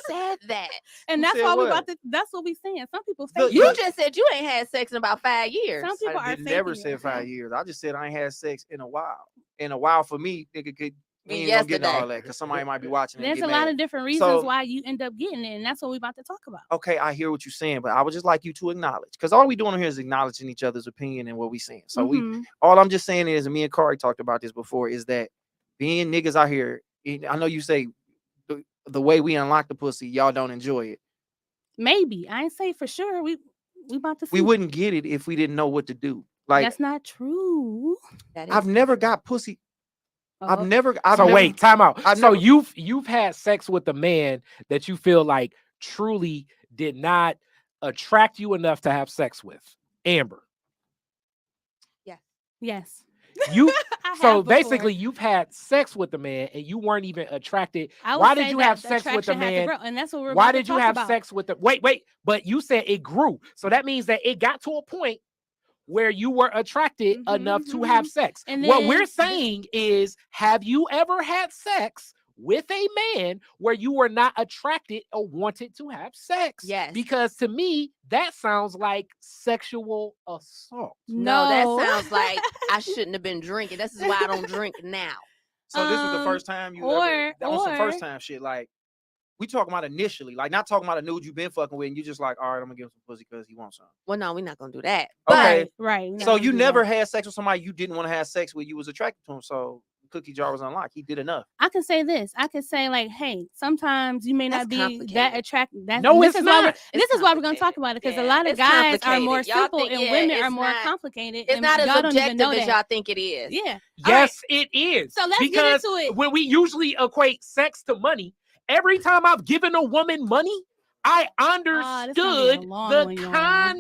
said that. and Who that's said why we what? about to. That's what we saying. Some people The- fake You it. just said you ain't had sex in about 5 years. Some people I are never faking said it, 5 okay? years. I just said I ain't had sex in a while. In a while for me, nigga could. We Be ain't gonna get into yesterday. all that because somebody might be watching. There's and a get lot mad. of different reasons So- why you end up getting it, and that's what we about to talk about. Okay, I hear what you're saying, but I would just like you to acknowledge, because all we doing here is acknowledging each other's opinion and what we saying. So Mhm. all I'm just saying is, and me and Khary talked about this before, is that being niggas out here, I know you say the way we unlock the pussy, y'all don't enjoy it. Maybe I ain't say for sure. We about to see. We wouldn't get it if we didn't know what to do. Like That's not true. That I've is never got pussy. I've Oh, never. Wait, time out. I've So never- you've had sex with a man that you feel like truly did not attract you enough to have sex with, Amber. yes. You I so have before. basically you've had sex with a man and you weren't even attracted. I would Why say did you that have the sex with the attraction had to man? grow, and that's what we're Why about to did you talk have about. sex with the wait, but you said it grew. So that means that it got to a point where you were attracted enough to have sex. And What then we're saying is, have you ever had sex with a man where you were not attracted or wanted to have sex? Yes. Because to me, that sounds like sexual assault. no, that sounds like I shouldn't have been drinking. This is why I don't drink now. So this was the first time you ever on some first time shit. Like we talking about initially, like not talking about a dude you've been fucking with, and you just like, all right, I'm gonna give him some pussy because he wants some. Well, no, we're not gonna do that. Okay. right. So you never had sex with somebody you didn't want to have sex with. You was attracted to him, so the cookie jar was unlocked. He did enough. I can say this. I can say like, hey, sometimes you may That's not be that complicated. attracted. No, this it's is why not. this is why we're gonna talk about it, because a lot of it's guys are more complicated. Y'all simple think- and yeah, women are it's more not- complicated. It's and not as y'all don't even objective know as that. y'all think it is. Yeah. All right. Yes, it is. So let's get because into it. when we usually equate sex to money, every time I've given a woman money, I this gonna be a understood long the one, y'all.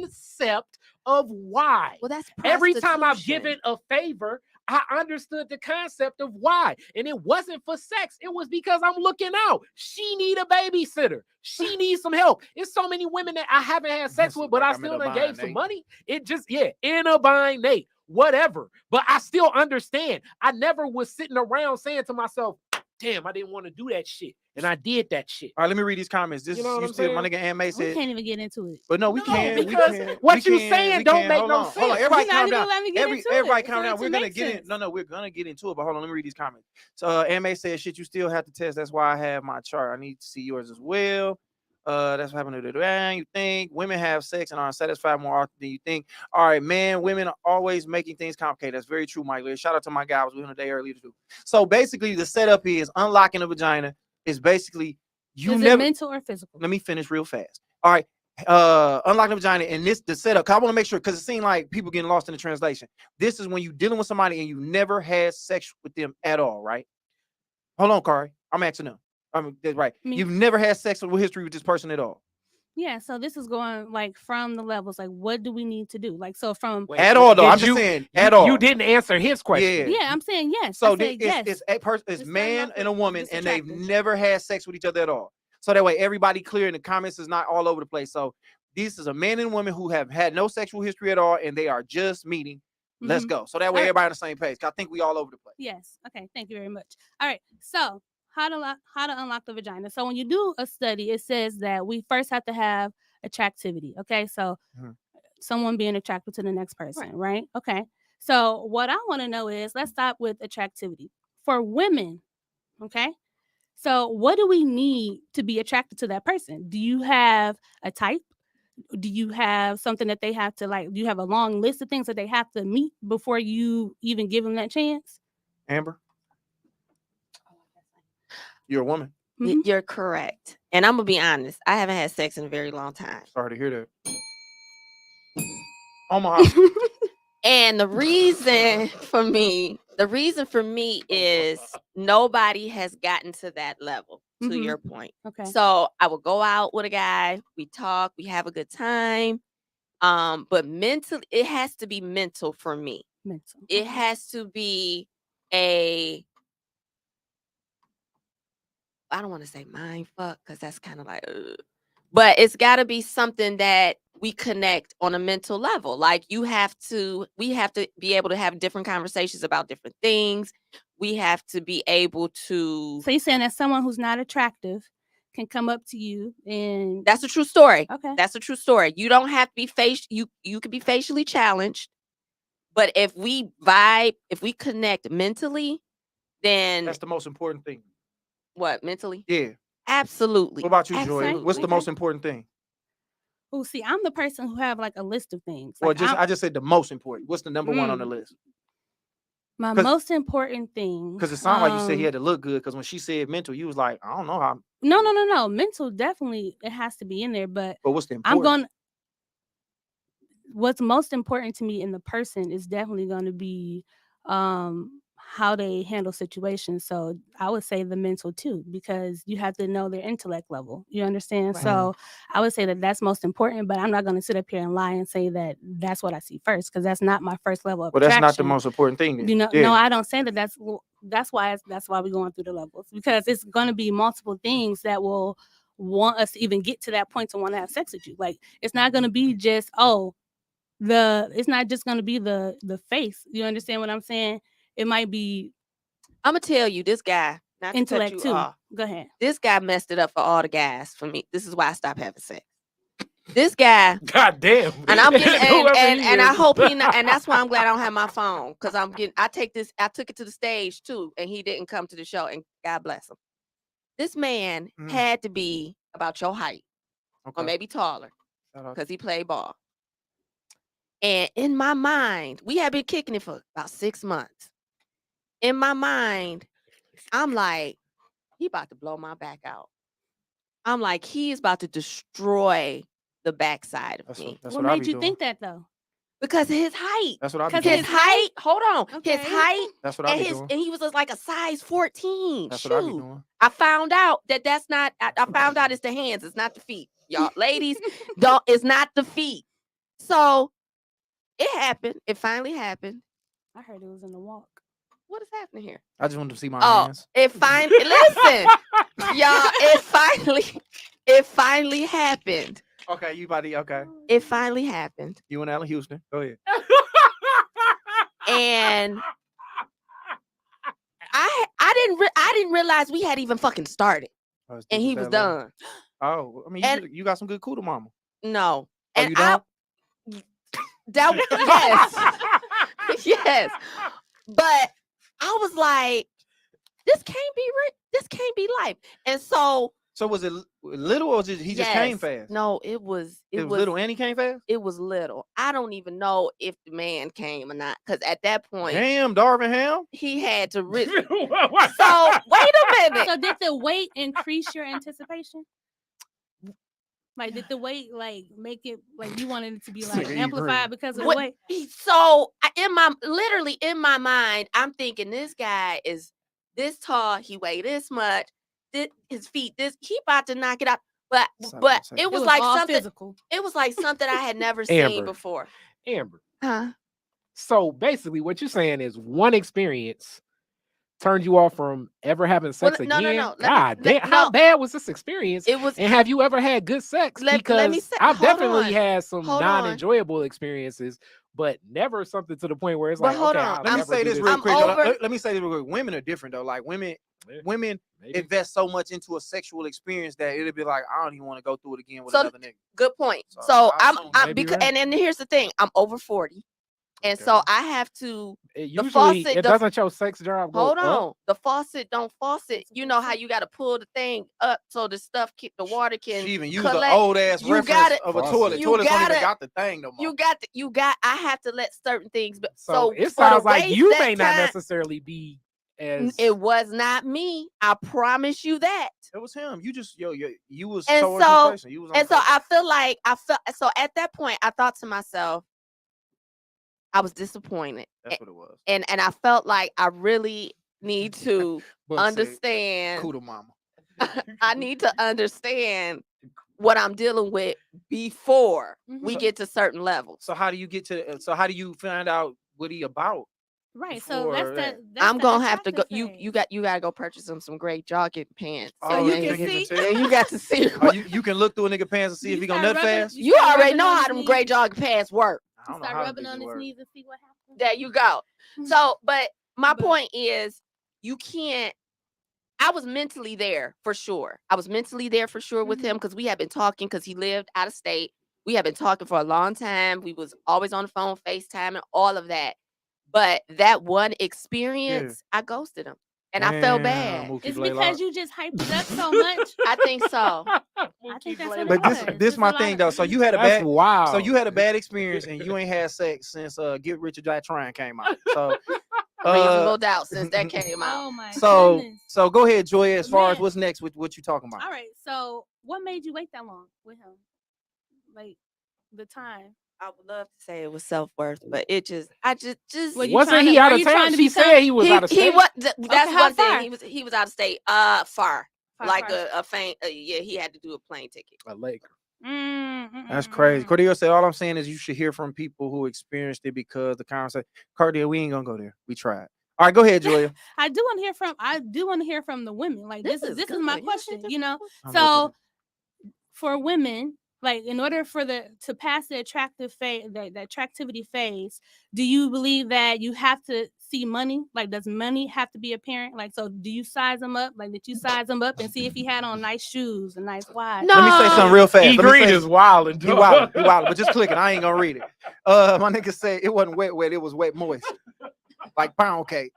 concept of why. Well, that's Every time I've prostitution. given a favor, I understood the concept of why. And it wasn't for sex. It was because I'm looking out. She need a babysitter. She needs some help. It's so many women that I haven't had sex with, but Like I I'm in still a done bind, gave some Nate. money. It just, in a bind, Nate, whatever. But I still understand. I never was sitting around saying to myself, damn, I didn't want to do that shit. And I did that shit. All right, let me read these comments. This You know what I'm still my saying? nigga Anne May We said, can't even get into it. but no, we No, can. We because can. what we you can, saying we don't can. make Hold no on, Hold on, sense. everybody You're not calm even down. letting me get into Everybody it calm for it down. to We're gonna make get in. sense. No, we're gonna get into it. But hold on, let me read these comments. So Anne May said, shit, you still have to test. That's why I have my chart. I need to see yours as well. That's what happened to the you think women have sex and are unsatisfied more often than you think. All right, man, women are always making things complicated. That's very true, Mike. Shout out to my guy. I was with him a day earlier too. So basically, the setup is unlocking the vagina is basically you Is it never. mental or physical? Let me finish real fast. All right. Unlocking the vagina and the setup. Cause I want to make sure, because it seemed like people getting lost in the translation. This is when you're dealing with somebody and you never had sex with them at all, right? Hold on, Khary. I'm asking them. That's right. Me. You've never had sexual history with this person at all. Yeah, so this is going like from the levels, like what do we need to do? Like so from Wait, At all, though. did I'm just you- saying, You, at all. you didn't answer his question. yeah, I'm saying yes. So I said it's, yes. it's a person, it's Just man starting off and a with woman, just and they've attractive. never had sex with each other at all. So that way, everybody clear and the comments is not all over the place. So this is a man and woman who have had no sexual history at all, and they are just meeting. Let's Mhm. go. So that way, All right. everybody on the same page. 'Cause I think we all over the place. Yes. Okay. Thank you very much. All right. So how to unlock the vagina. So when you do a study, it says that we first have to have attractivity. Okay, so someone being attracted to the next person, right? Okay. So what I want to know is, let's stop with attractivity for women. Okay. So what do we need to be attracted to that person? Do you have a type? Do you have something that they have to like? Do you have a long list of things that they have to meet before you even give them that chance? Amber, you're a woman. You're correct. And I'm gonna be honest. I haven't had sex in a very long time. Sorry to hear that. Omaha. And the reason for me is nobody has gotten to that level, to your point. Okay. So I would go out with a guy, we talk, we have a good time. But mentally, it has to be mental for me. Mental. It has to be I don't want to say mind fuck, because that's kind of like, but it's got to be something that we connect on a mental level. Like we have to be able to have different conversations about different things. We have to be able to. So you're saying that someone who's not attractive can come up to you and That's a true story. Okay. That's a true story. You don't have to be you could be facially challenged, but if we vibe, if we connect mentally, then That's the most important thing. what, mentally? Yeah. Absolutely. What about you, Joya? Absolutely. What's the most important thing? Oh, see, I'm the person who have like a list of things. Well, Like, I just said the most important. What's the number one on the list? My most important thing. Because it sounded like you said he had to look good. Because when she said mental, you was like, I don't know how. No. Mental, definitely, it has to be in there. But what's the important? What's most important to me in the person is definitely going to be how they handle situations. So I would say the mental too, because you have to know their intellect level. You understand? Right. So I would say that that's most important, but I'm not going to sit up here and lie and say that that's what I see first, because that's not my first level of attraction. That's not the most important thing. Then. You know, no, I don't say that. That's why we're going through the levels, because it's going to be multiple things that will want us to even get to that point to want to have sex with you. Like, it's not going to be just it's not just going to be the face. You understand what I'm saying? It might be. I'm gonna tell you, this guy, not intellect to cut too. you off. Go ahead. This guy messed it up for all the guys. For me, this is why I stopped having sex. This guy, God damn, and I'm getting, and I hope he not, and that's why I'm glad I don't have my phone, because I took it to the stage too, and he didn't come to the show, and God bless him. This man had to be about your height, or maybe taller, because he played ball. And in my mind, we had been kicking it for about 6 months. In my mind, I'm like, he about to blow my back out. I'm like, he is about to destroy the backside of me. What made you think that though? Because of his height. That's what I be doing. His height. Hold on. Okay. His height. That's what I be doing. And he was like a size 14. That's what I be doing. I found out that's not. I found out it's the hands. It's not the feet. Y'all, ladies, it's not the feet. So it happened. It finally happened. I heard it was in the walk. What is happening here? I just wanted to see my hands. It finally. Listen, y'all. It finally happened. Okay, you buddy. Okay. It finally happened. You and Allen Houston. Go ahead. And I didn't realize we had even fucking started. And he was done. Oh, I mean, you got some good cootie mama. No. Oh, and you don't? Yes. But I was like, this can't be life. And so was it little, or was it he just came fast? No, it was little and he came fast? It was little. I don't even know if the man came or not, because at that point, damn, Darvin Ham, he had to So wait a minute. So did the weight increase your anticipation? Like, did the weight make it like you wanted it to be like amplified because of the weight? So literally in my mind, I'm thinking this guy is this tall, he weighed this much, his feet, he about to knock it out. But it was like something physical. It was like something I had never seen before. Amber. Huh? So basically what you're saying is one experience turned you off from ever having sex again? No. God damn, how bad was this experience? It was. And have you ever had good sex? Because I've definitely had some non-enjoyable experiences, but never something to the point where it's But like, hold okay, on, I'll Let me never say do this real I'm quick. though. over- Let me say this real quick. Women are different though. Like women Yeah, women maybe. invest so much into a sexual experience that it'll be like, I don't even want to go through it again with So- another nigga. Good point. So, So I I'm assume maybe because right. and then here's the thing. I'm over 40. And Okay. so I have to Usually, faucet- it doesn't your sex drive go hold up? on. The faucet don't faucet. That's a You good know how point. you got to pull the thing up so the stuff the water can She even used the collect. old ass You reference gotta- of a Faucet. toilet. You Toilets don't even gotta- got the thing no more. I have to let certain things but So it for the sounds like race you that may not time, necessarily be as. it was not me. I promise you that. It was him. You just you was And towards so- the person. You was on And so purpose. I feel like so at that point I thought to myself, I was disappointed. That's what it was. And I felt like I really need to Buck said, understand. "Cool to mama." I need to understand what I'm dealing with before we Mhm. get to certain levels. So how do you get to? So how do you find out what he about? Right. So that's before the. that. That's I'm the gonna have to go. attractive You phase. gotta go purchase him some great jogging pants. Oh, so you then can you see. and you got to see. Oh, you can look through a nigga pants and see if You he gonna start nut rubbing- fast. You start already rubbing know on how his them knees. great jogging pants work. I don't know Start how to rubbing do on this his work. knees and see what happens. There you go. Mhm. So, but my But- point is, you can't. I was mentally there for sure. I was mentally there for sure with him because we had been talking because he lived out of state. We had been talking for a long time. We was always on the phone, FaceTime, and all of that. But that one experience, I ghosted him, and I felt bad. Mookie It's Blaylock. because you just hyped it up so much. I think so. I think that's what it But was. this There's my a lot thing of- though. So you had a That's bad wild. so you had a bad experience and you ain't had sex since Get Rich or Die Trying came out. So Reasonable doubt since that came out. Oh my so goodness. so go ahead, Joya. As far as Man. what's next with what you talking about? All right. So what made you wait that long with him? Like the time. I would love to say it was self-worth, but it just I just Well, you Wasn't trying he to- out were of you town? trying to She be said he was out of state. he was that's Okay, how one thing. far? He was out of state. Far. Far, Like far. a faint yeah, he had to do a plane ticket. A Laker. That's crazy. Cordelia said, all I'm saying is you should hear from people who experienced it because the conversation. Cordelia, we ain't gonna go there. We tried. All right, go ahead, Julia. I do want to hear from the women. Like this is good. my You question, should you know. I'm So for women, like in order for to pass the attractive phase, the attractivity phase, do you believe that you have to see money? Like, does money have to be apparent? Like, so do you size them up? Like, did you size him up and see if he had on nice shoes and nice watch? No. Let me say something real fast. E Let me Green say- is wild and He wild, but just click it. I ain't gonna read it. My nigga said it wasn't wet, it was wet moist, like pound cake.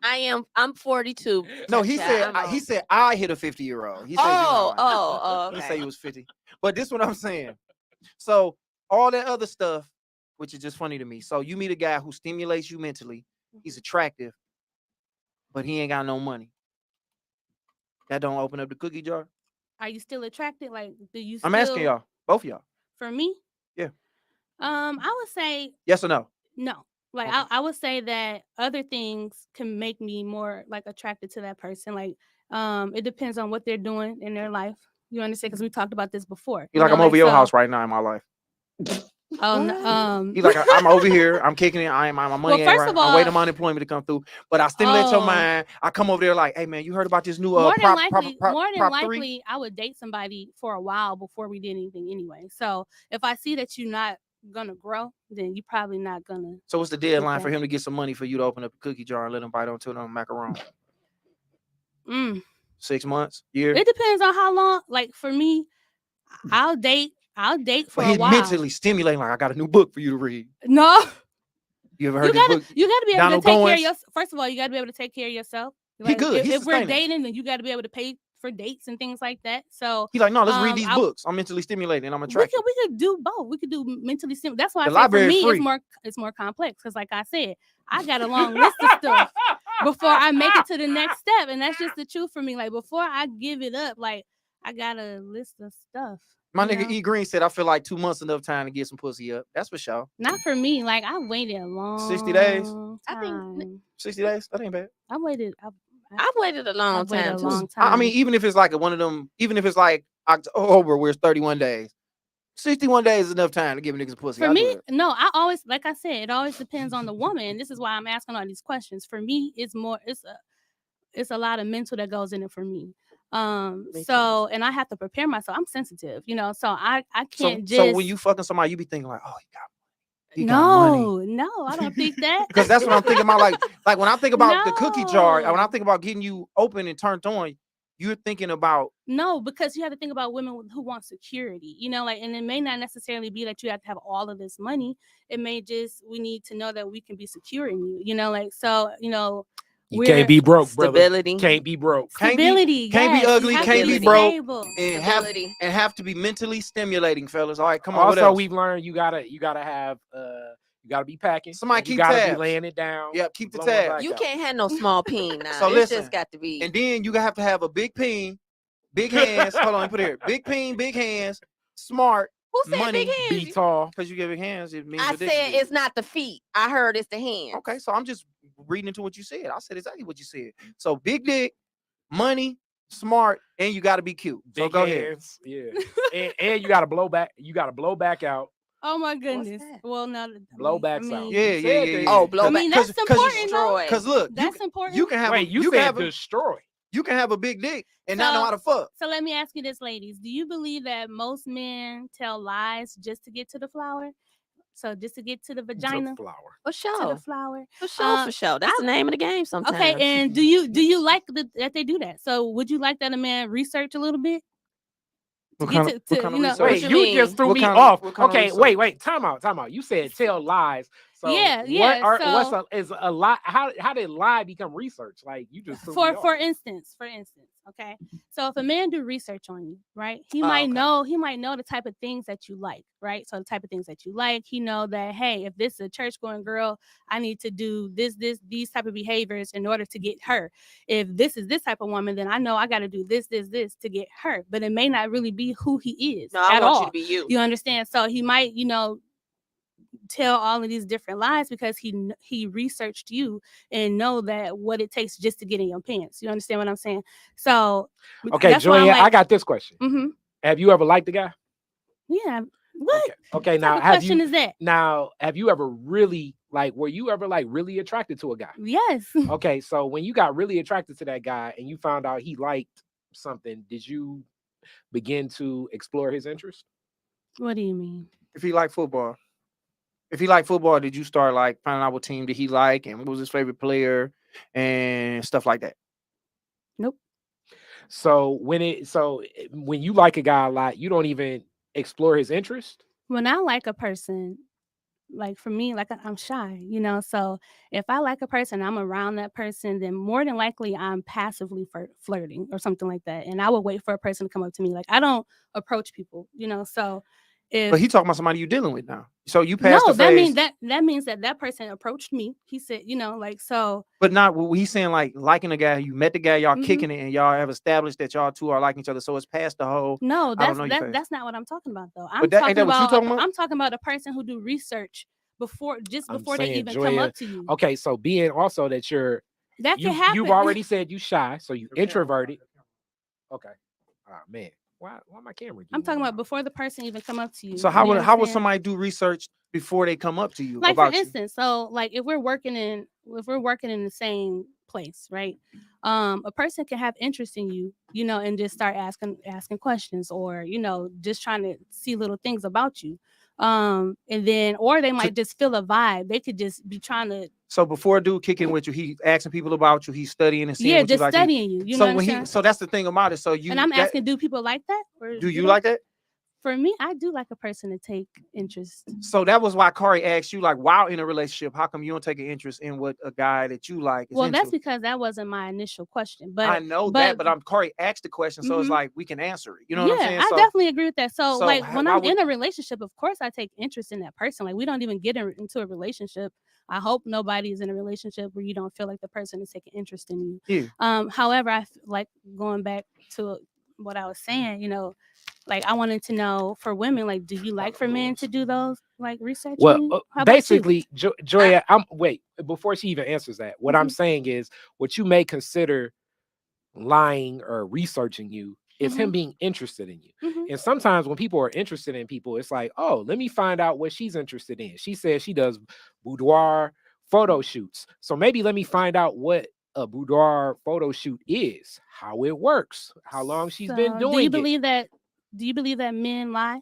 I'm 42. No, he Child, I know. said I hit a 50-year-old. He said Oh, He okay. said he was 50. But this what I'm saying. So all that other stuff, which is just funny to me. So you meet a guy who stimulates you mentally. He's attractive, but he ain't got no money. That don't open up the cookie jar. Are you still attracted? Like, do you? I'm asking still- y'all, both of y'all. For me, Yeah. I would say Yes or no? no. Like Okay. I would say that other things can make me more like attracted to that person. Like it depends on what they're doing in their life. You understand? Because we talked about this before. He like, know, I'm over your so- house right now in my life. Oh, What? He like, I'm over here. I'm kicking it. My money Well, ain't first right. of I'm waiting all- on my unemployment to come through. But I stimulate your Oh. mind. I come over there like, hey man, you heard about this new more than prop likely, Prop 3? I would date somebody for a while before we did anything anyway. So if I see that you're not gonna grow, then you're probably not gonna. So what's the deadline Okay. for him to get some money for you to open up a cookie jar and let him bite onto them macaron? 6 months, year. It depends on how long. Like for me, I'll date for But a he's while. mentally stimulating. Like, I got a new book for you to read. No, You ever you heard this gotta book? be able Donald to take care of Goins? your. First of all, you gotta be able to take care of yourself. He good. He's If we're sustaining. dating, then you gotta be able to pay for dates and things like that. So He's like, no, let's read these I- books. I'm mentally stimulating and I'm we attracted. could do both. We could do mentally stimulating. That's why The I say for library is me free. it's more complex because like I said, I got a long list of stuff before I make it to the next step, and that's just the truth for me. Like before I give it up, like I got a list of stuff. My you nigga know? E Green said, I feel like 2 months enough time to get some pussy up. That's for sure. Not for me. Like I waited a long 60 days? I think- time. 60 days? That ain't bad. I waited. I've waited a long I've waited time a too. long time. I mean, even if it's like one of them, even if it's like October where it's 31 days, 61 days is enough time to give a nigga some pussy. For I'll do me, it. no, I always, like I said, it always depends on the woman. This is why I'm asking all these questions. For me, it's a lot of mental that goes in it for me. Makes So and I have to prepare myself. I'm sensitive, so I So can't so just when you fucking somebody, you be thinking like, oh, he got money. no, I don't think that. Because that's what I'm thinking about. Like when I think about the cookie jar, when I No. think about getting you open and turned on, you're thinking about No, because you have to think about women who want security, and it may not necessarily be that you have to have all of this money. It may just, we need to know that we can be secure in you, You can't be broke, brother. Stability. Can't be broke. stability. can't be yes, ugly, you have can't to be Stability. broke, stable. and Stability. have to be mentally stimulating, fellas. All right, come on. What Also, else? we've learned you gotta have you gotta be packing. Somebody and you keep gotta tabs. be laying it down. Yep, keep the blowing tabs. black You out. can't have no small peen now. So It's listen, just got to be. And then you have to have a big peen, big hands. Hold on, let me put it here. Big peen, big hands, smart, Who said money. big hands? Be tall. Because you get big hands, it means I your dick said is big. it's not the feet. I heard it's the hands. Okay, so I'm just reading into what you said. I said exactly what you said. So big dick, money, smart, and you got to be cute. So Big go ahead. hands. Yeah. and you gotta blow back. You gotta blow back out. Oh my goodness. that? Well, no, Blowbacks out. Yeah, You yeah, said yeah, that. yeah. Oh, blow I mean, back. that's important. though. Destroy. Because look, That's important. you can have Wait, a, you can said have a, destroy. you can have a big dick and not know So- how to fuck. So let me ask you this, ladies. Do you believe that most men tell lies just to get to the flower? So just to get to the vagina, Flower. For to sure. the flower. For sure. For sure. That's the name of the game sometimes. Okay, and do you like that they do that? So would you like that a man research a little bit? To What get kind of- to, what kind of you know, research? Wait, you you mean? just threw What me kind of- off. what kind of Okay, research? wait. Time out. You said tell lies. So Yeah, is a lie? How did lie become research? Like you just threw me off. for instance, okay. So if a man do research on you, right, he Oh, might okay. know the type of things that you like, right? So the type of things that you like, he know that, hey, if this is a church going girl, I need to do these type of behaviors in order to get her. If this is this type of woman, then I know I got to do this to get her. But it may not really be who he is No, I at want all. you to be you. You understand? So he might, tell all of these different lies because he researched you and know that what it takes just to get in your pants. You understand what I'm saying? So Okay, that's why I'm Joya, like, I got this question. mm-hmm, Have you ever liked the guy? yeah. What? Okay. What Now, type of have question you is that? have you ever really were you ever really attracted to a guy? Yes. Okay, so when you got really attracted to that guy and you found out he liked something, did you begin to explore his interest? What do you mean? If he like football, did you start like finding out what team did he like and what was his favorite player and stuff like that? Nope. So when you like a guy a lot, you don't even explore his interest? When I like a person, like for me, like I'm shy, so if I like a person, I'm around that person, then more than likely I'm passively flirting or something like that. And I would wait for a person to come up to me. Like I don't approach people, so if But he talking about somebody you dealing with now. So you passed no, the that phase. means that person approached me. He said, so But not he's saying like liking a guy. You met the guy, y'all Mhm. kicking it, and y'all have established that y'all two are liking each other. So it's past the whole. no, I don't know your face. that's not what I'm talking about though. I'm But ain't that what you talking about? I'm talking about a person who do research before they saying, even come Joya, up to you. Okay, so being also that That can happen. you've already said you shy, so you introverted. Okay. Oh man. Why my camera? I'm talking about before the person even come up to you. So how You would understand? somebody do research before they come up to you Like about for instance, so like if we're working in the same place, right? A person can have interest in you, and just start asking questions, or just trying to see little things about you. And then, or they might just feel a vibe. They could just be trying to. So before a dude kicking with you, he asking people about you, he's studying and seeing Yeah, what you just like. studying you. You know So what when I'm he, saying? so that's the thing about it. So you And I'm asking, do people like that? Or do you they- like that? For me, I do like a person to take interest. So that was why Khary asked you, like, while in a relationship, how come you don't take an interest in what a guy that you like is Well, into? that's because that wasn't my initial question. But I know that, but I'm Khary asked the question, so it's Mhm. like we can answer it. You know what I'm saying? I So, definitely agree with that. So like when why I'm would- in a relationship, of course I take interest in that person. Like we don't even get into a relationship. I hope nobody is in a relationship where you don't feel like the person is taking interest in you. Yeah. However, like going back to what I was saying, like I wanted to know for women, like, do you like for men to do those like research? on you? Well, How about you? basically, Joya, wait, before she even answers that, what I'm saying is what you may consider lying or researching you is him being interested in you. Mhm. And sometimes when people are interested in people, it's like, oh, let me find out what she's interested in. She says she does boudoir photo shoots. So maybe let me find out what a boudoir photo shoot is, how it works, how long she's been So, doing do you it. believe that? Do you believe that men lie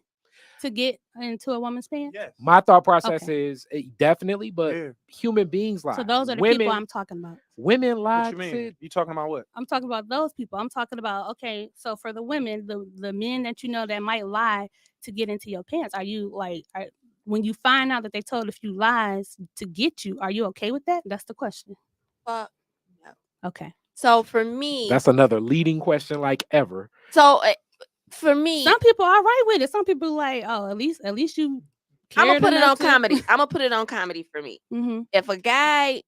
to get into a woman's pants? Yes. My thought process Okay. is definitely, but Yeah. human beings lie. So those are the women, people I'm talking about. women lie. What you mean? You talking about what? I'm talking about those people. I'm talking about, okay, so for the women, the men that you know that might lie to get into your pants, are you like, when you find out that they told a few lies to get you, are you okay with that? That's the question. Fuck no. Okay. So for me, That's another leading question like ever. so for me, Some people are right with it. Some people like, oh, at least you I'm gonna cared put it enough on to- comedy. I'm gonna put it on comedy for me. Mhm. If a guy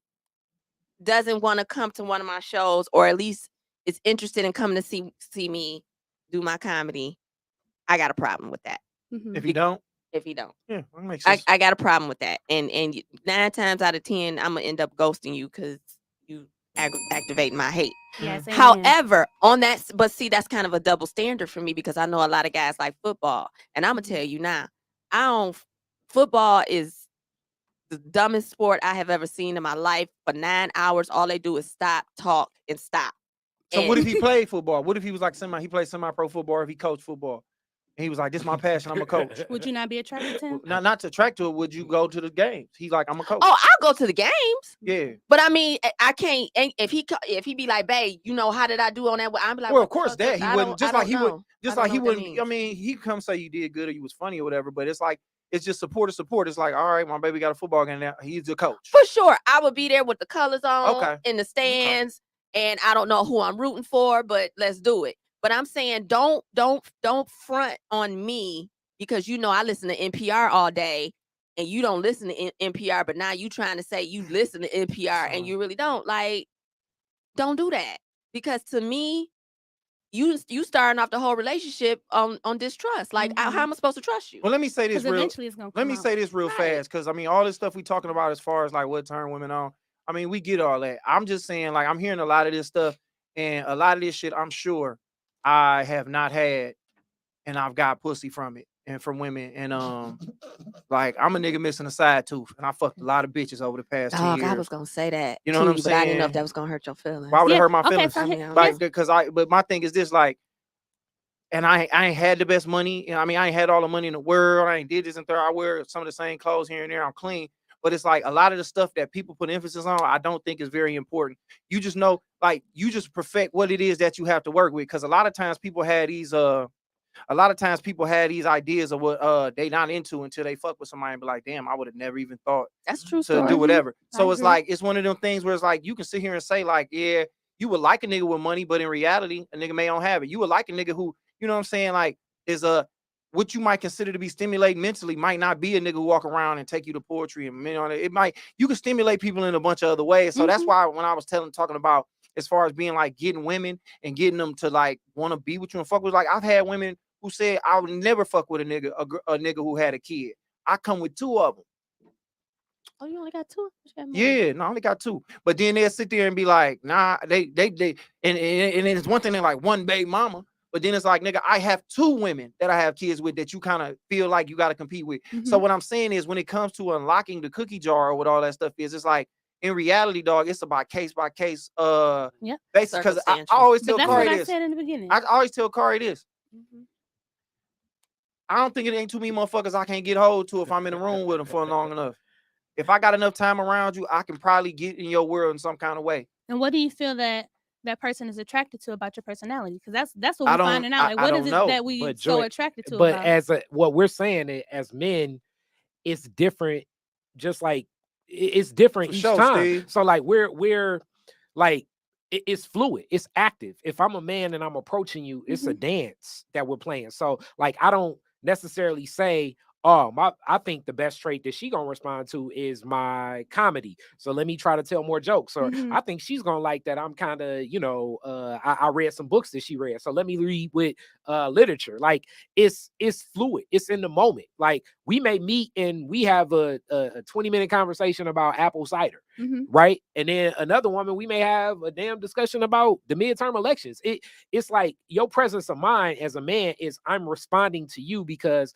doesn't want to come to one of my shows, or at least is interested in coming to see me do my comedy, I got a problem with that. Mhm. If you don't, If he don't, yeah, that makes sense. I got a problem with that. And 9 times out of 10, I'm gonna end up ghosting you because you activate my hate. Yes. amen. However, on that, but see, that's kind of a double standard for me because I know a lot of guys like football, and I'm gonna tell you now, I don't. Football is the dumbest sport I have ever seen in my life. For 9 hours, all they do is stop, talk, and stop. So what And if he played football? What if he was like he played semi-pro football, or if he coached football? And he was like, this is my passion, I'm a coach. Would you not be attracted to him? Not to attract to it, would you go to the games? He's like, I'm a coach. oh, I'll go to the games, Yeah. but I mean, I can't. And if he be like, "Babe, you know, how did I do on that?" I'm like, Well, "What of the course fuck that is- he I wouldn't. don't- Just I like he don't would. know. Just I like don't he know what that wouldn't. I means. mean, he come say you did good or you was funny or whatever. But it's like it's just support. It's like, all right, my baby got a football game now. He's the coach. For sure, I would be there with the colors on Okay. in the stands, and I don't know who I'm rooting for, but let's do it. But I'm saying, don't front on me because you know I listen to NPR all day, and you don't listen to NPR. But now you trying to say you listen to NPR and you really don't. Like, don't do that because to me, you starting off the whole relationship on distrust. Like, how am I supposed to trust you? Well, let me say this Because real. eventually it's gonna Let come me out. say this real Right. fast, because I mean, all this stuff we talking about as far as like what turn women on. I mean, we get all that. I'm just saying, like, I'm hearing a lot of this stuff, and a lot of this shit, I'm sure I have not had, and I've got pussy from it and from women, and like I'm a nigga missing a side tooth, and I fucked a lot of bitches over the past 10 Dog, years. I was gonna say that. You know what I'm but I didn't know if saying? that was gonna hurt your feelings. Why would it Yeah, hurt my okay, feelings? so I he- mean, Like, because but my thing is this, like, and I ain't had the best money. I mean, I ain't had all the money in the world. I ain't did this and third. I wear some of the same clothes here and there. I'm clean. But it's like a lot of the stuff that people put emphasis on, I don't think is very important. You just know, like, you just perfect what it is that you have to work with. Because a lot of times people had these ideas of what they not into until they fuck with somebody and be like, damn, I would have never even thought that's true to story. do whatever. I So it's agree. like it's one of them things where it's like you can sit here and say, like, yeah, you would like a nigga with money, but in reality, a nigga may don't have it. You would like a nigga who, you know what I'm saying, like, is what you might consider to be stimulating mentally might not be a nigga who walk around and take you to poetry, and you know, it might, you can stimulate people in a bunch of other ways. So that's why when I was talking about as far as being like getting women and getting them to like want to be with you and fuck with, like, I've had women who said I would never fuck with a nigga who had a kid. I come with 2 of them. Oh, you only got 2? You got more. Yeah, no, I only got 2. But then they'll sit there and be like, nah, they and it's one thing, they're like one baby mama, but then it's like, nigga, I have 2 women that I have kids with that you kind of feel like you got to compete with. So what I'm saying is, when it comes to unlocking the cookie jar or what all that stuff is, it's like, in reality, dog, it's about case by case Yeah. basis. Because I Circumstantial. always But tell that's what Khary I this. said in the beginning. I always tell Khary this. Mhm. I don't think it ain't too many motherfuckers I can't get hold to if I'm in the room with them for long enough. If I got enough time around you, I can probably get in your world in some kind of way. And what do you feel that person is attracted to about your personality? Because that's what I we're don't- finding out. I- Like, I what don't is it know, that we but so Joy- attracted to But about? what we're saying as men, it's different. Just like it's different For each sure, time. Steve. So like we're like it's fluid. It's active. If I'm a man and I'm approaching you, it's a dance that we're playing. So like I don't necessarily say, oh, I think the best trait that she gonna respond to is my comedy. So let me try to tell more jokes. Or Mhm. I think she's gonna like that I'm kind of, I read some books that she read. So let me read with literature. Like it's fluid. It's in the moment. Like we may meet and we have a 20-minute conversation about apple cider. Mhm. Right. And then another woman, we may have a damn discussion about the midterm elections. It's like your presence of mind as a man is I'm responding to you because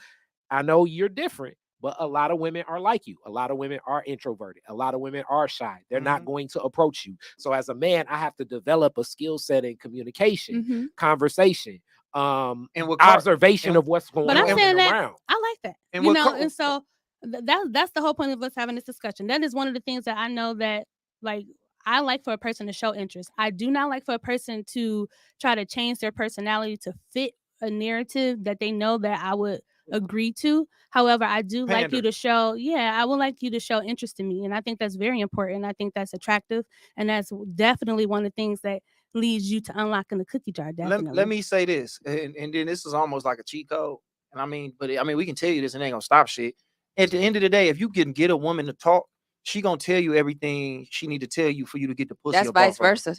I know you're different, But a lot of women are like you. A lot of women are introverted. A lot of women are shy. They're not going to approach you. So as a man, I have to develop a skill set in communication, conversation, And with observation of what's going But on I'm saying that around. I like that. And you what know, co- and so that's the whole point of us having this discussion. That is one of the things that I know that like I like for a person to show interest. I do not like for a person to try to change their personality to fit a narrative that they know that I would agree to. However, I do like you Pander. to show, I would like you to show interest in me. And I think that's very important. I think that's attractive. And that's definitely one of the things that leads you to unlocking the cookie jar. Definitely. Let me say this, and then this is almost like a cheat code. And I mean, we can tell you this and it ain't gonna stop shit. At the end of the day, if you can get a woman to talk, she gonna tell you everything she need to tell you for you to get the pussy. That's up off vice of her. versa.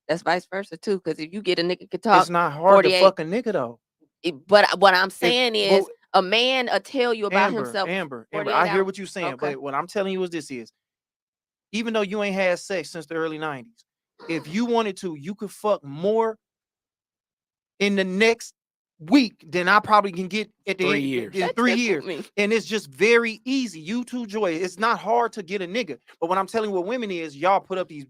That's vice versa too. Because if you get a nigga could talk, It's not hard to 48 fuck a nigga though. But what I'm saying is, but- a man will tell you about himself. Amber, 48 I hear hours. what you're saying, Okay. but what I'm telling you is this is, even though you ain't had sex since the early 90s, if you wanted to, you could fuck more in the next week than I probably can get at the 3 end years. in That 3 tickled years. me. And it's just very easy. You too, Joya. It's not hard to get a nigga. But what I'm telling you, what women is, y'all put up these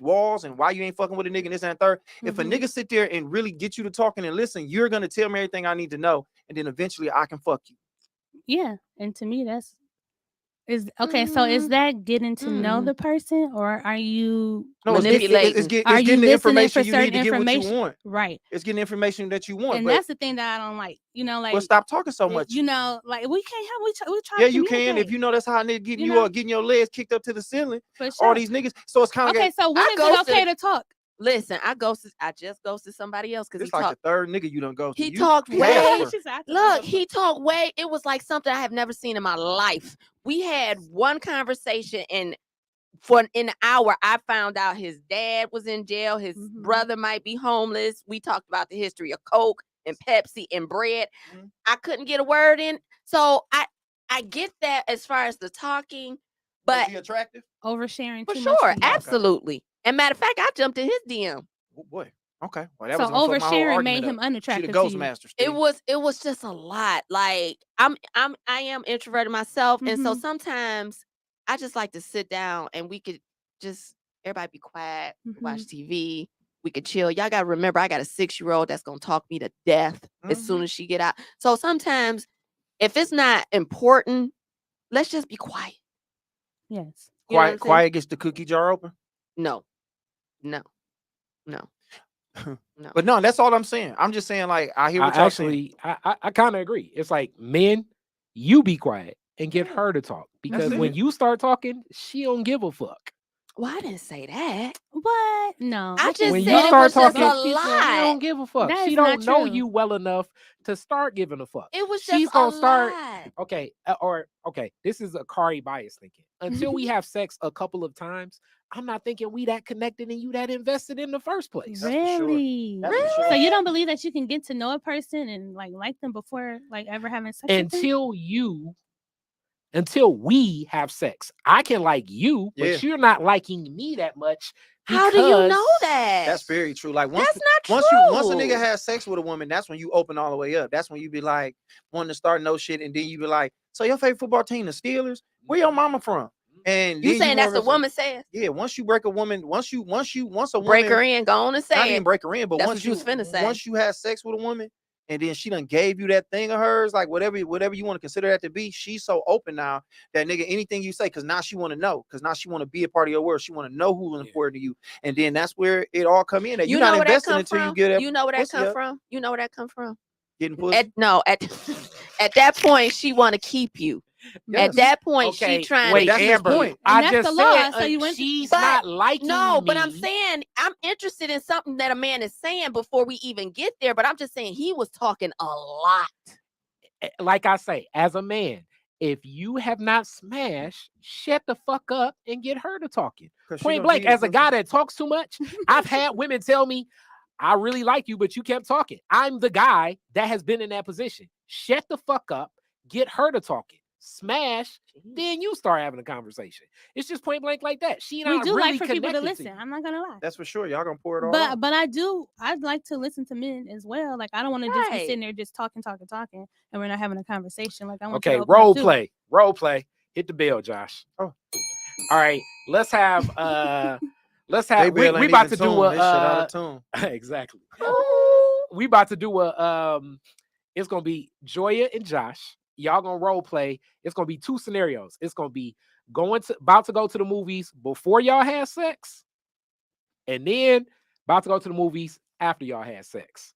walls and why you ain't fucking with a nigga and this and that, third. If a nigga sit there and really get you to talking and listen, you're gonna tell me everything I need to know, and then eventually I can fuck you. Yeah, and to me that's okay. So is that getting to know the person, or are you No, it's Manipulating. it's Are you getting the listening information for you need certain to get what you information? want. Right? It's getting the information that you want. And But that's the thing that I don't like. You know, like well, stop talking so much. You know, like we can't have we try. Yeah, to you can. If communicate, you know that's how a nigga getting You you know? up, getting your legs kicked up to the ceiling. for sure. All these niggas. So it's kind of Okay, so when I is go it okay to- to talk? Listen, I just ghosted somebody else because it's he like talked. the third nigga you done go to. He You talked way. Casper. She said, I thought Look, it was- he talked way. It was like something I have never seen in my life. We had one conversation, and for an hour, I found out his dad was in jail. His brother might be homeless. We talked about the history of Coke and Pepsi and bread. I couldn't get a word in. So I get that as far as the talking, but Was he attractive? oversharing for too sure, much. absolutely. And matter of fact, I jumped in his DM. Oh boy. Okay. Well, that So was gonna fuck my whole oversharing argument made him up. She unattractive the to ghost you. master. It was just a lot. Like I am introverted myself, and so sometimes I just like to sit down and we could just everybody be quiet, watch TV. We could chill. Y'all gotta remember, I got a 6-year-old that's gonna talk me to death as soon as she get out. So sometimes, if it's not important, let's just be quiet. Yes. You know what I'm saying? Quiet gets the cookie jar open. No. But no, that's all I'm saying. I'm just saying, like, I hear what y'all saying. I kind of agree. It's like, men, you be quiet and get her to talk, because when it. you start talking, she don't give a fuck. Well, I didn't say that. What? No. I just When said you it start was just talking, a she lot. don't give a fuck. That She is don't not know true. you well enough to start giving a fuck. It was She's just gonna a start. lot. Okay, this is a Khary bias thinking. Until we have sex a couple of times, I'm not thinking we that connected and you that invested in the first place. That's for sure. Really? That's for sure. So you don't believe that you can get to know a person and like them before like ever having sex with them? Until we have sex. I can like you, Yeah. but you're not liking me that much. How do you know because- that? That's very true. Like once, That's not once a true. nigga has sex with a woman, that's when you open all the way up. That's when you be like wanting to start no shit, and then you be like, so your favorite football team, the Steelers? Where your mama from? And You then saying that's wanna the woman says? Yeah, once you break a woman, once a Break woman, her in, go on and not say even it. break her in, but That's once what you was finna say. once you have sex with a woman, and then she done gave you that thing of hers, like whatever you want to consider that to be, she's so open now that nigga, anything you say, because now she want to know, because now she want to be a part of your world. She want to know who's important to you, and then that's where it all come in. That You you're know not where that investing come until you from? get that. You know where that pussy come up. from? You know where that come from? Getting pussy. At that point, she want to keep you. Yes. At that point, Okay, she trying wait, to that's keep his Amber, point. you. And I that's just the law, said so you went to- she's But- not liking No, me. but I'm saying I'm interested in something that a man is saying before we even get there. But I'm just saying he was talking a lot. Like I say, as a man, if you have not smashed, shut the fuck up and get her to talking. 'Cause she Point gonna blank, give you as a pussy. guy that talks too much, I've had women tell me, I really like you, but you kept talking. I'm the guy that has been in that position. Shut the fuck up, get her to talking. smash, then you start having a conversation. It's just point blank like that. She and We I do really like for people to connected listen. I'm not gonna lie. That's for sure. Y'all gonna pour it all out. But I'd like to listen to men as well. Like I don't want to just be Right. sitting there just talking, and we're not having a conversation. Like I want Okay, you to open up role too. play. Hit the bell, Josh. Oh. All right. Let's have They we ain't about even to do tuned. This shit out a of tune. exactly. We about to do a it's gonna be Joya and Josh. Y'all gonna role play. It's gonna be two scenarios. It's gonna be about to go to the movies before y'all had sex, and then about to go to the movies after y'all had sex.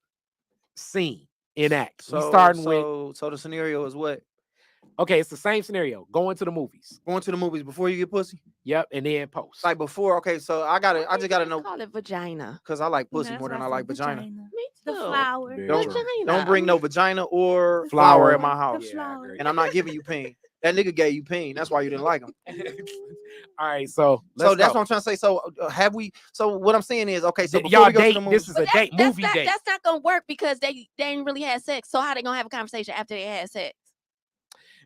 Scene, enact. We starting with So the scenario is what? okay, it's the same scenario. Going to the movies. Going to the movies before you get pussy? Yep, and then post. Like before, okay, so I just gotta know Call it vagina. because I like Yeah, pussy that's more what than I said, like vagina. Me The too. flower. Very Don't- true. Vagina. Don't bring no vagina or Flower. flower in my The house. Yeah, I flower. agree. And I'm not giving you pain. That nigga gave you pain. That's why you didn't like him. All right, so So that's go. what I'm trying to say. So have we? So what I'm saying is, okay. So before Y'all we go to date. the movies, This is a date, movie date. That's not gonna work because they ain't really had sex. So how they gonna have a conversation after they had sex?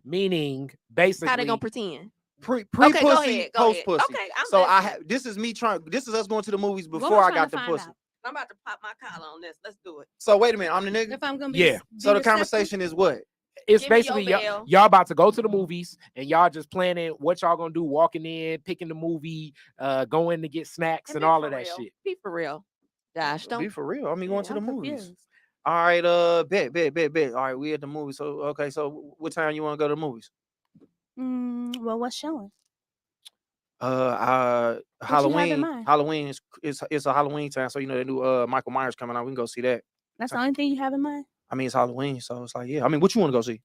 Meaning, basically, How they gonna pretend? pre Okay, go pussy, ahead. post pussy. Okay, I'm So I listening. this is me trying. This is us going to the movies What before I'm I trying got to the find pussy. out. I'm about to pop my collar on this. Let's do it. So wait a minute, I'm the nigga. If I'm gonna be Yeah. So the receptive. conversation is what? it's Give me your basically bell. y'all about to go to the movies and y'all just planning what y'all gonna do, walking in, picking the movie, going to get snacks and be all for of that real. shit. Be for real, Josh. Be Don't. for real. I mean, going to the I'm movies. confused. All right, bet. All right, we at the movies. So okay, so what time you want to go to the movies? Well, what's showing? What you have in Halloween. mind? Halloween is it's a Halloween time, so you know they do Michael Myers coming out. We can go see that. That's the only thing you have in mind. I mean, it's Halloween, so it's like, yeah. I mean, what you want to go see?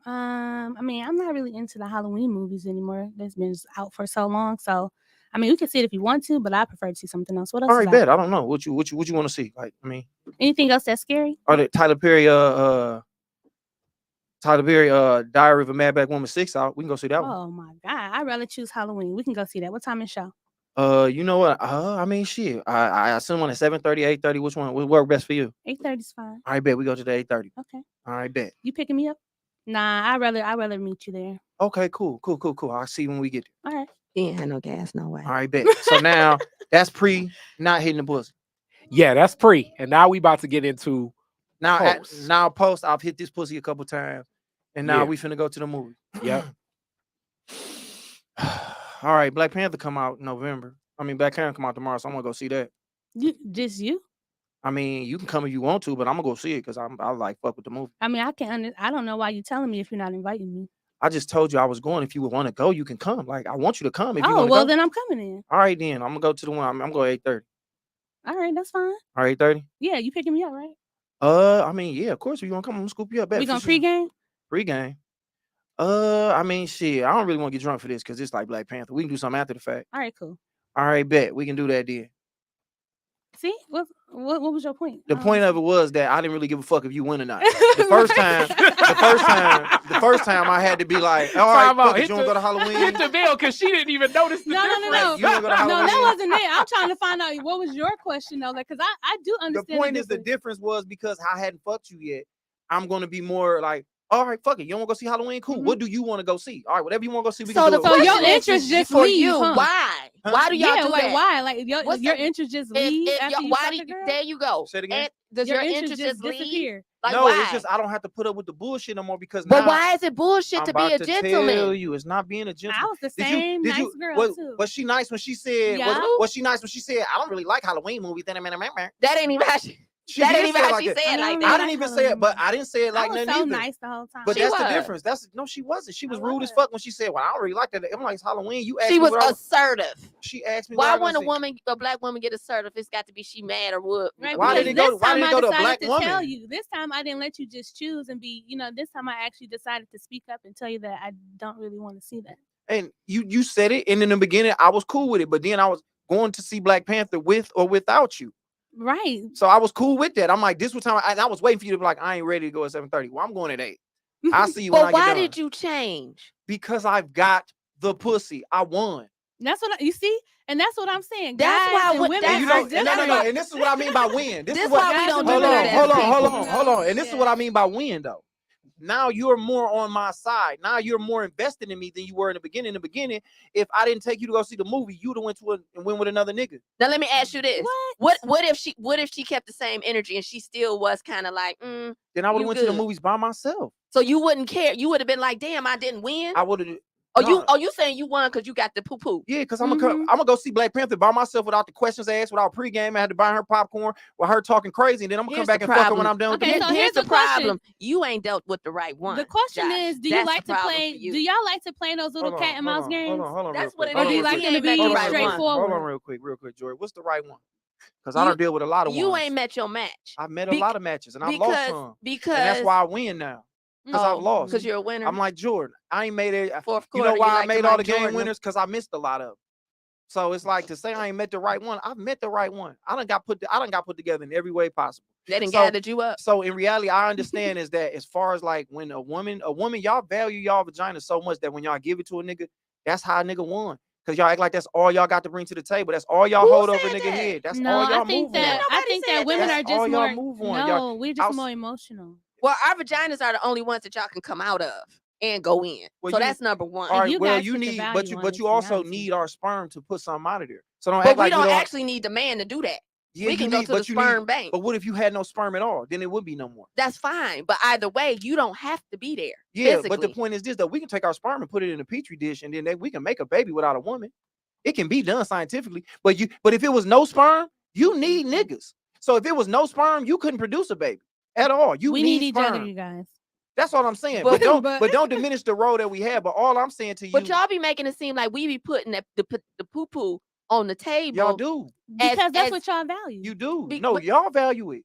I mean, I'm not really into the Halloween movies anymore. That's been out for so long. So, I mean, we can see it if you want to, but I prefer to see something else. What else? All is right, out? bet. I don't know what you want to see. Like, I mean, Anything else that's scary? or the Tyler Perry Diary of a Mad Black Woman 6 out. We can go see that one. Oh my God, I'd rather choose Halloween. We can go see that. What time is show? You know what? I mean, shit. I assume on at 7:30, 8:30. Which one would work best for you? 8:30 is fine. All right, bet. We go to the 8:30. Okay. All right, bet. You picking me up? Nah, I'd rather meet you there. Okay, cool. I'll see you when we get there. All right. He ain't had no gas, no way. All right, bet. So now that's pre not hitting the pussy. Yeah, that's pre. And now we about to get into Now Post. now post. I've hit this pussy a couple times, and now Yeah. we finna go to the movie. yep. All right, Black Panther come out in November. I mean, Black Panther come out tomorrow, so I'm gonna go see that. Just you? I mean, you can come if you want to, but I'm gonna go see it because I like fuck with the movie. I mean, I don't know why you're telling me if you're not inviting me. I just told you I was going. If you would want to go, you can come. Like I want you to come. If you Oh, want to well, go. then I'm coming in. All right, then I'm gonna go to the one. I'm going 8:30. All right, that's fine. All right, 8:30. Yeah, you picking me up, right? I mean, yeah, of course. If you want to come, I'm gonna scoop you up. Bet, We for gonna sure. pregame? Pregame. I mean, shit. I don't really want to get drunk for this because it's like Black Panther. We can do something after the fact. All right, cool. All right, bet. We can do that then. See, what was your point? The point of it was that I didn't really give a fuck if you win or not. The first time I had to be like, all right, fuck it, you want to go to Halloween? Hit the bell because she didn't even notice the No. difference. You wanna go to No, Halloween? that wasn't it. I'm trying to find out what was your question though, like, cause I do The understand. point is the difference was because I hadn't fucked you yet. I'm gonna be more like, all right, fuck it. You don't want to go see Halloween? Cool. What do you want to go see? All right, whatever you want to go see, we So can the do it. So your question is interest just for leave, you. huh? Why? Huh? Why do y'all yeah, do like that? why? Like What's your the- interest just If- leave if after y'all- you why fuck do a you, girl? there you go. Say it again? And does your interest just leave? disappear? Like No, why? it's just I don't have to put up with the bullshit no more because But now why is it bullshit I'm to be about a to tell gentleman? you, it's not being a gentleman. I was the same nice girl too. Was she nice when she said? Yeah. Was she nice when she said? I don't really like Halloween movies. That ain't even how she. She That did ain't even say it how like she that. said like I I that. didn't even say it, but I didn't say it like I was nothing so either. nice the whole time. But She that's the was. difference. No, she wasn't. She was I rude as was. fuck when she said, "Well, I don't really like that." I'm like, it's Halloween. You asked She me was what I was- assertive. She asked me. Why what I when was a black woman get assertive, it's got to be she mad or what? Right, Why because did it go- this why time did it I go to a decided black to tell woman? you. This time I didn't let you just choose and be, this time I actually decided to speak up and tell you that I don't really want to see that. And you said it, and in the beginning, I was cool with it, but then I was going to see Black Panther with or without you. Right. So I was cool with that. I'm like, this was time. I was waiting for you to be like, I ain't ready to go at 7:30. Well, I'm going at 8. I'll see you when I But get why done. did you change? Because I've got the pussy. I won. That's what you see, and that's what I'm saying. That's Guys why and what- women that's- And you are know, different. no. And this is what I mean by win. This This is what. why we guys don't and do Hold women on, that are as hold on, people. hold on. And this is what I mean by win, though. now you're more on my side. Now you're more invested in me than you were in the beginning. In the beginning, if I didn't take you to go see the movie, you'd have went with another nigga. Now let me ask you this: what if she kept the same energy and she still was kind of like, then I would have went to the movies by myself. So you wouldn't care. You would have been like, damn, I didn't win. I would have. You saying you won because you got the poo poo? Yeah, because I'm gonna go see Black Panther by myself without the questions asked, without pregame. I had to buy her popcorn with her talking crazy, and then I'm gonna come back and fuck her when I'm done. Okay, so here's the problem: you ain't dealt with the right one. The question is, do you like to play? Do y'all like to play those little cat and mouse games? Hold on. That's what it is. Or do you like to be straightforward? Hold on, real quick, Joy. What's the right one? Because I don't deal with a lot of ones. You ain't met your match. I've met a lot of matches, and I've lost some. And that's why I win now. Because I've lost. Because you're a winner. I'm like Jordan. I ain't made it. Fourth quarter, you know why I made all the game winners? Because I missed a lot of them. So it's like to say I ain't met the right one. I've met the right one. I done got put together in every way possible. They done gathered you up. So in reality, I understand is that as far as like when a woman, y'all value y'all vagina so much that when y'all give it to a nigga, that's how a nigga won. Because y'all act like that's all y'all got to bring to the table. That's all y'all hold over nigga head. That's all y'all move on. I think that women are just more. Move on. No, we're just more emotional. Well, our vaginas are the only ones that y'all can come out of and go in. Well, so that's number one. All right, well, you need, but you also need our sperm to put something out of there. So don't act like we don't actually need the man to do that. Yeah, we can go to the sperm bank. But what if you had no sperm at all? Then it would be no more. That's fine. But either way, you don't have to be there. Yeah, physically. But the point is this, though. We can take our sperm and put it in a petri dish, and then we can make a baby without a woman. It can be done scientifically. But if it was no sperm, you need niggas. So if it was no sperm, you couldn't produce a baby at all. We need each sperm. other, you guys. That's all I'm saying. But don't diminish the role that we have. But all I'm saying to you. But y'all be making it seem like we be putting the poo poo on the table. Y'all do. Because that's what y'all value. You do. No, y'all value it.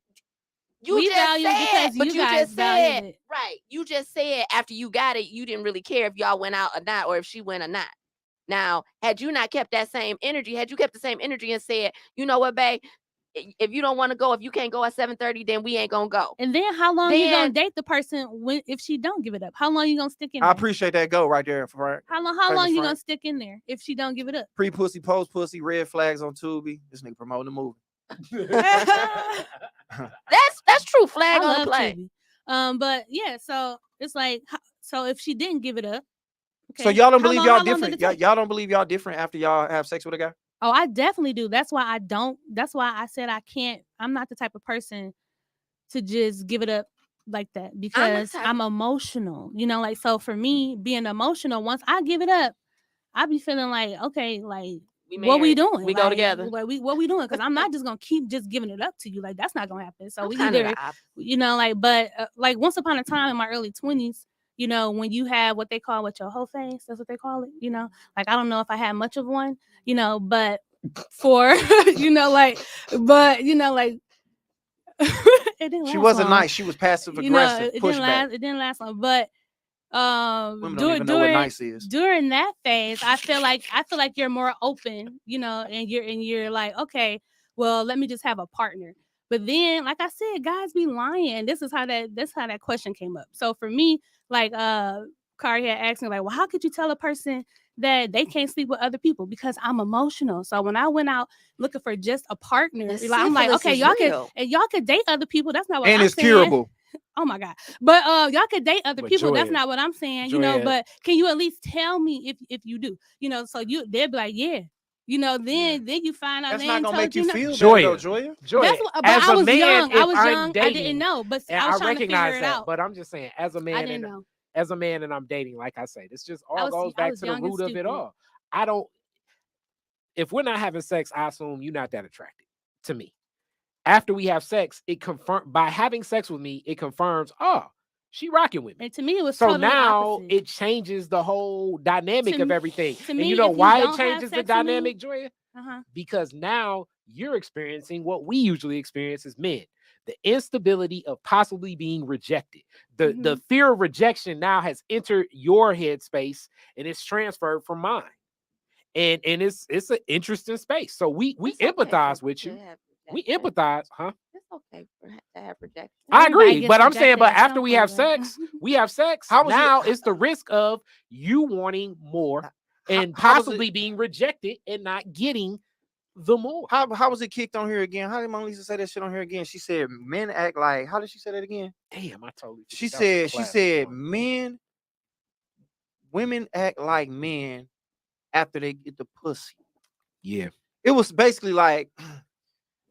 We value it because you guys value it. Right. You just said after you got it, you didn't really care if y'all went out or not, or if she went or not. Now, had you not kept that same energy, had you kept the same energy and said, you know what, babe, if you don't want to go, if you can't go at 7:30, then we ain't gonna go. And then how long you gonna date the person if she don't give it up? How long you gonna stick in there? I appreciate that go right there, Frank. How long you gonna stick in there if she don't give it up? Pre-pussy, post-pussy, red flags on Tubi. This nigga promoting the movie. That's true. Flag on the play. But yeah, so it's like, so if she didn't give it up. Okay. So y'all don't believe y'all different? Y'all don't believe y'all different after y'all have sex with a guy? Oh, I definitely do. That's why I said I can't. I'm not the type of person to just give it up like that because I'm emotional. You know, like, so for me, being emotional, once I give it up, I be feeling like, okay, like, what we doing? We go together. What we doing? Because I'm not just gonna keep just giving it up to you. Like, that's not gonna happen. So we either, you know, like, but like once upon a time in my early 20s, you know, when you have what they call your whole face, that's what they call it. You know, like, I don't know if I had much of one, you know, but for you know, like, but you know, like, it didn't last she wasn't long. Nice. She was passive aggressive. You know, it didn't last long, but. Women don't even know what nice is. During that phase, I feel like you're more open, you know, and you're like, okay, well, let me just have a partner. But then, like I said, guys be lying. This is how that question came up. So for me, like Khary had asked me, like, well, how could you tell a person that they can't sleep with other people? Because I'm emotional. So when I went out looking for just a partner, I'm like, okay, y'all could date other people. That's not what I'm saying. And it's curable. Oh my God. But y'all could date other people. Joya, that's not what I'm saying, you know, but can you at least tell me if you do? You know, so they'll be like, yeah. You know, then you find out that's they not ain't gonna told make you feel Joya. Joya. But I was young. I didn't know. But I was trying to figure it out. But I'm just saying, as a man, I didn't know. As a man and I'm dating, like I say, this just all goes back to the root of it all. If we're not having sex, I assume you're not that attracted to me. After we have sex, by having sex with me, it confirms, oh, she rocking with me. And to me, it was so totally now opposite. It changes the whole dynamic of everything. To and me, you know why it changes the dynamic, Joya? Because now you're experiencing what we usually experience as men. The instability of possibly being rejected. The fear of rejection now has entered your headspace and it's transferred from mine. And it's an interesting space. So we empathize with you. We empathize, huh? It's okay to have rejection. I agree, but I'm saying, but after we have sex, now it's the risk of you wanting more and possibly being rejected and not getting the more. How was it kicked on here again? How did Mona Lisa say that shit on here again? She said men act like. How did she say that again? Damn, I totally. She forgot. That was a said classic one. women act like men after they get the pussy. Yeah. It was basically like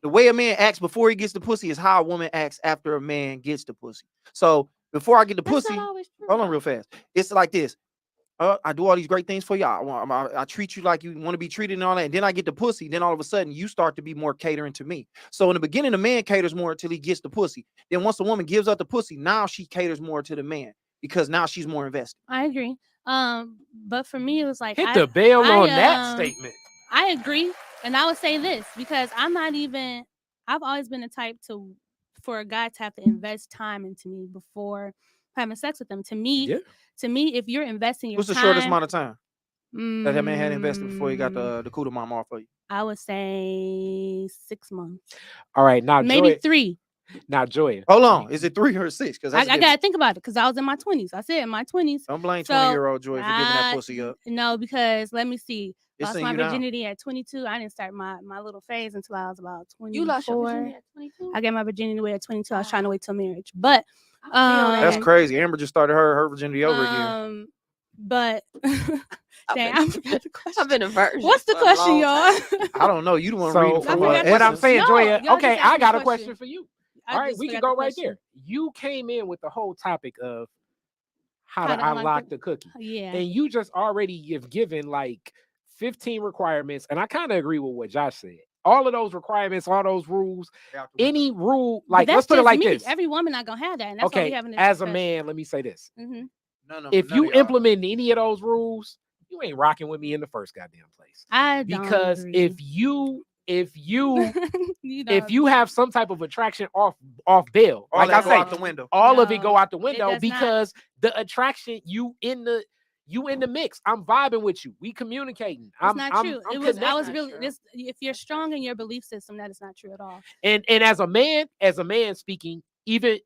the way a man acts before he gets the pussy is how a woman acts after a man gets the pussy. So before I get the That's pussy, not always true. hold on real fast. It's like this. I do all these great things for you. I treat you like you want to be treated and all that. And then I get the pussy. Then all of a sudden you start to be more catering to me. So in the beginning, the man caters more until he gets the pussy. Then once the woman gives up the pussy, now she caters more to the man because now she's more invested. I agree. But for me, it was like Hit the bell on that statement. I agree, and I would say this because I'm not even. I've always been the type for a guy to have to invest time into me before having sex with them. To me, if you're investing your What's the time, shortest amount of time that man had invested before he got the cooter mom off for you? I would say 6 months. All right, now maybe Joya, 3. Now Joya, hold on, is it 3 or 6? Because I gotta think about it because I was in my 20s. I said in my 20s. Don't blame 20-year-old Joy for giving that pussy up. No, because let me see. It's Lost my virginity at 22. I didn't start my little phase until I was about 24. You lost your virginity at 22? I got my virginity away at 22. I was trying to wait till marriage. But that's crazy. Amber just started her virginity over again. But dang, I forgot the question. I've been a virgin. What's the question, y'all? I don't know. You the one reading from what I'm saying, Joya. y'all Okay, just asked I me got a a question for you. All right, we can go right there. You came in with the whole topic of how to unlock the cookie. Yeah. And you just already have given like 15 requirements. And I kind of agree with what Josh said. All of those requirements, all those rules, any rule, like let's put it like this. Every woman not gonna have that. And that's why we having this as discussion. a man, let me say this. Mm-hmm. If you implement any of those rules, you ain't rocking with me in the first goddamn place. I don't because agree. if you if you have some type of attraction off bail, all like I say, out the window. All of it go out the window because the attraction you in the mix. I'm vibing with you. We communicating. It's not true. I was really this. If you're strong in your belief system, that is not true at all. And as a man speaking, even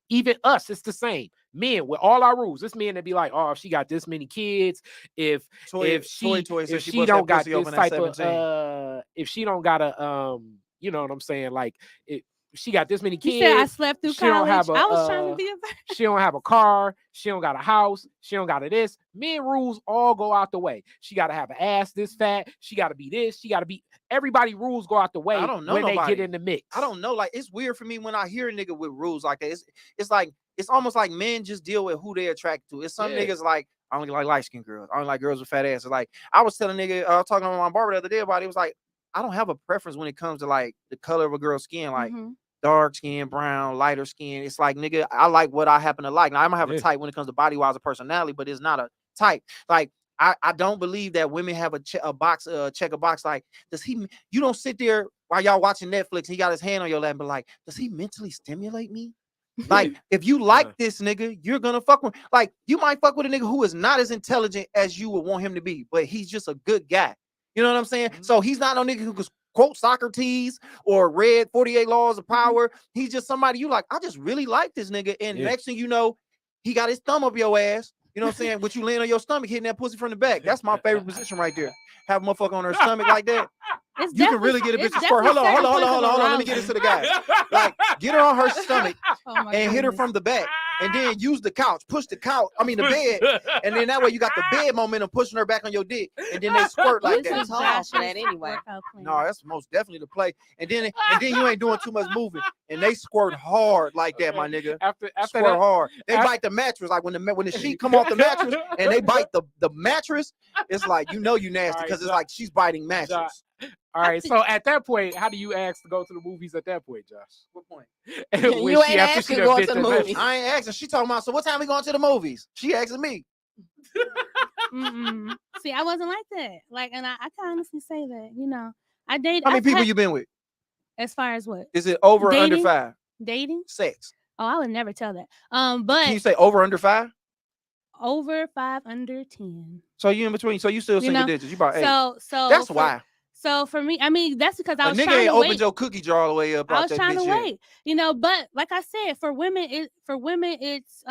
us, it's the same. Men with all our rules. This man that be like, oh, if she got this many kids, if she don't got this type of if she don't got a you know what I'm saying, like if she got this many kids. You said I slept through college. I was trying to be a virgin. She don't have a car. She don't got a house. She don't got a this. Men rules all go out the way. She got to have an ass this fat. She got to be this. She got to be. Everybody rules go out the way. I don't know when they get in the mix. I don't know. Like it's weird for me when I hear a nigga with rules like that. It's like it's almost like men just deal with who they attract to. It's some niggas like I only like light skinned girls. I only like girls with fat asses. Like I was telling a nigga, talking to my barber the other day about it. It was like I don't have a preference when it comes to like the color of a girl's skin. Like. Dark skin, brown, lighter skin. It's like, nigga, I like what I happen to like. Now, I might have a type when it comes to body wise or personality, but it's not a type. Like, I don't believe that women have check a box. Like, you don't sit there while y'all watching Netflix and he got his hand on your lap and be like, does he mentally stimulate me? Like, if you like this nigga, you're gonna fuck with. Like, you might fuck with a nigga who is not as intelligent as you would want him to be, but he's just a good guy. You know what I'm saying? So he's not no nigga who could quote Socrates or read 48 Laws of Power. He's just somebody you like. I just really like this nigga. And next thing you know, he got his thumb up your ass. You know what I'm saying? With you laying on your stomach, hitting that pussy from the back. That's my favorite position right there. Have a motherfucker on her stomach like that. You can really get a bitch to squirt. Hold on. Let me get into the guy. Like, get her on her stomach and hit her from the back. And then use the couch, push the bed, and then that way you got the bed momentum pushing her back on your dick, and then they squirt like that. For that anyway. No, that's most definitely the play. And then you ain't doing too much moving, and they squirt hard like that, my nigga. After squirt that, hard. They bite the mattress like when the sheet come off the mattress, and they bite the mattress. It's like you nasty because it's like she's biting mattress. All right, so at that point, how do you ask to go to the movies at that point, Josh? What point? You ain't asking to go to the movies. I ain't asking. She talking about, so what time we going to the movies? She asking me. See, I wasn't like that. Like, and I can honestly say that, you know, I dated. How many people you been with? As far as what? Is it over or under 5? Dating? Sex. Oh, I would never tell that. But can you say over under 5? Over 5, under 10. So you in between. So you still single digits. You about 8. So that's why. So for me, I mean, that's because I was trying to wait. A nigga ain't opened your cookie jar all the way up. I was trying to wait, you know. But like I said, for women, it's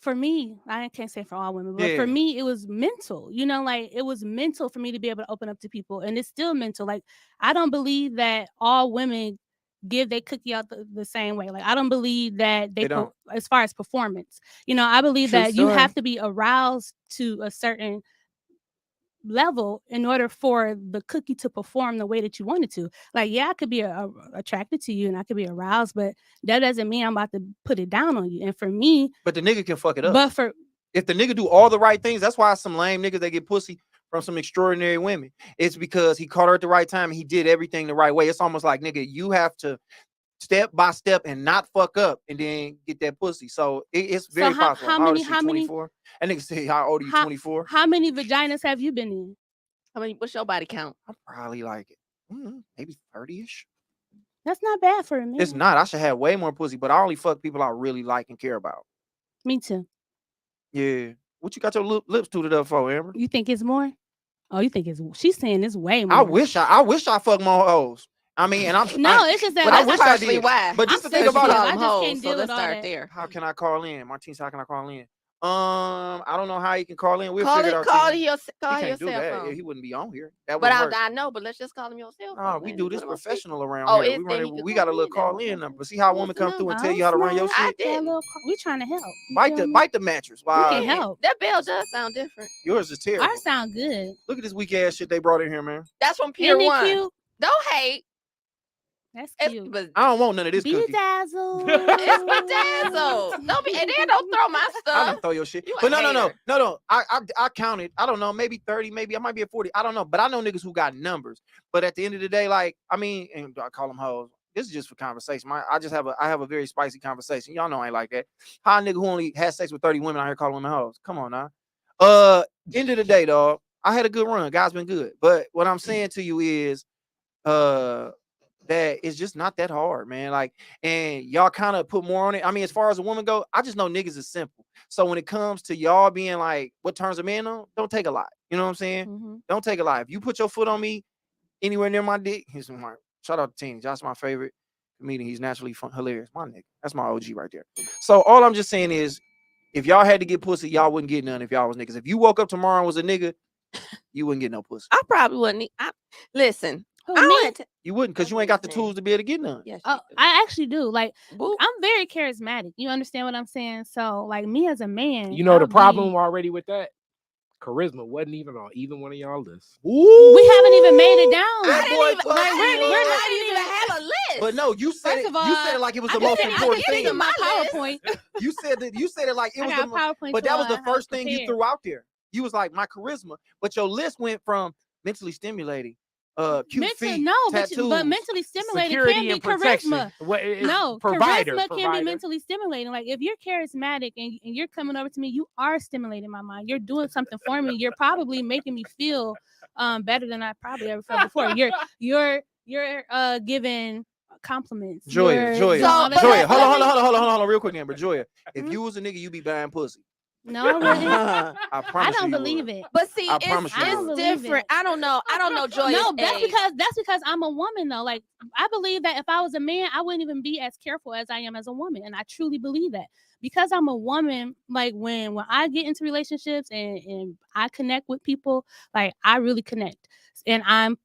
for me, I can't say for all women, but for Yeah. me, it was mental. You know, like it was mental for me to be able to open up to people, and it's still mental. Like I don't believe that all women give their cookie out the same way. Like I don't believe that They don't. as far as performance. You know, I believe True that you story. have to be aroused to a certain level in order for the cookie to perform the way that you want it to. Like, yeah, I could be attracted to you and I could be aroused, but that doesn't mean I'm about to put it down on you. And for me, But the nigga can fuck it up. but for If the nigga do all the right things, that's why some lame niggas they get pussy from some extraordinary women. It's because he caught her at the right time and he did everything the right way. It's almost like, nigga, you have to step by step and not fuck up and then get that pussy. So it's very possible. how many 24? That nigga say, how old are you? 24? How many vaginas have you been in? I mean, what's your body count? I'm probably like maybe 30-ish. That's not bad for a man. It's not. I should have way more pussy, but I only fuck people I really like and care about. Me too. Yeah. What you got your lips tooted up for, Amber? You think it's more? Oh, you think it's? She's saying it's way more. I wish I fuck more hoes. I mean, and I'm it's just that Well, I that's wish I partially did. why. But just I'm to think saying about she it, call I them just hoes, can't so deal let's with all start that. there. how can I call in? Martins, how can I call in? I don't know how you can call in. We'll Call figure it, it out. call He your can't do cell that. phone. He wouldn't be on here. That But wouldn't work. I know, but let's just call him your cell phone. Nah, we then. do Put this him on speaker. professional around Oh, here. it's then he We can got a call little in. call in number. See how a woman come through and tell you how to run your I shit? didn't. We trying to help. You Bite feel me? the mattress. We Wow. can help. That bell does sound different. Yours is terrible. Ours sound good. Look at this weak ass shit they brought in here, man. That's from Pier Isn't it 1. cute? Don't hate. That's It's, cute. but I don't want none of this cookie. Bedazzled. it's bedazzled. Don't be, and then don't throw my I stuff. didn't throw your shit. You a But no. hater. I counted. I don't know, maybe 30, maybe I might be at 40. I don't know. But I know niggas who got numbers. But at the end of the day, like, I mean, and I call them hoes. This is just for conversation. I have a very spicy conversation. Y'all know I ain't like that. How a nigga who only has sex with 30 women out here calling women hoes? Come on now. End of the day, dog. I had a good run. God's been good. But what I'm saying to you is, that it's just not that hard, man. Like, and y'all kind of put more on it. I mean, as far as a woman go, I just know niggas is simple. So when it comes to y'all being like, what turns a man on? Don't take a lot. You know what I'm saying? Mm-hmm. Don't take a lot. If you put your foot on me anywhere near my dick, here's my shout out to Teen. Josh, my favorite comedian. He's naturally fun, hilarious. My nigga. That's my OG right there. So all I'm just saying is, if y'all had to get pussy, y'all wouldn't get none if y'all was niggas. If you woke up tomorrow and was a nigga, you wouldn't get no pussy. I probably wouldn't. Listen. Who, I me? don't have to, You wouldn't, because you ain't got the tools to be able to get none. yes, Oh, you do. I actually do. Like, Boop. I'm very charismatic. You understand what I'm saying? So, like, me as a man, You know I the would problem be- already with that? Charisma wasn't even on either one of y'all lists. We haven't even made it down. I didn't boy, even, fuck like, you. we're not not even have a list. But no, you said First it. of all, You said it like it was I the most didn't important get thing. into my list. PowerPoint. You said it like it I was got the a PowerPoint. but that was the so I first thing you prepared. threw out there. You was like my charisma, but your list went from mentally stimulating, cute feet, tattoos. but mentally stimulating Security can be and protection. charisma. No, Charisma can be mentally stimulating. Like if you're charismatic and you're coming over to me, you are stimulating my mind. You're doing something for me. You're probably making me feel better than I probably ever felt before. You're giving compliments. Joya, So, but Joya. let- Hold on, real quick, Amber. Joya, if Mhm. you was a nigga, you be buying pussy. No, I wouldn't. I I promise don't you believe would. it. But see, I promise you it's would. different. I don't know Joya's No, that's age. because I'm a woman though. Like I believe that if I was a man, I wouldn't even be as careful as I am as a woman, and I truly believe that because I'm a woman. Like when I get into relationships and I connect with people, like I really connect, and I'm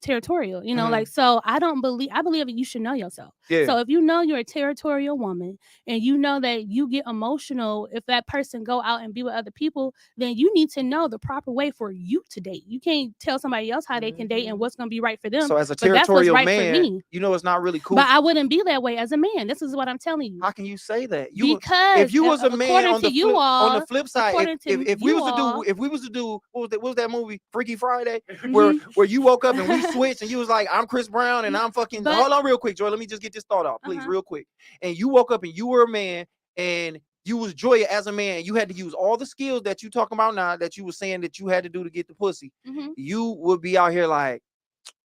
territorial. You know, Mhm. like so I believe that you should know yourself. Yeah. So if you know you're a territorial woman and you know that you get emotional if that person go out and be with other people, then you need to know the proper way for you to date. You can't tell somebody else how they can date and what's going to be right for them. So as a but that's what's territorial right for man, me. you know it's not really cool. But I wouldn't be that way as a man. This is what I'm telling you. How can you say that? You Because if you was a man according on to the you flip, all, on the flip side, according to if we you was to all- do what was that movie Freaky Friday Mhm. where you woke up and we switched and you was like, I'm Chris Brown and I'm fucking But- hold on real quick, Joy. Let me just get this thought out, please, Uh-huh. real quick. And you woke up and you were a man and you was Joya as a man. You had to use all the skills that you talking about now that you were saying that you had to do to get the pussy. Mhm. You would be out here like,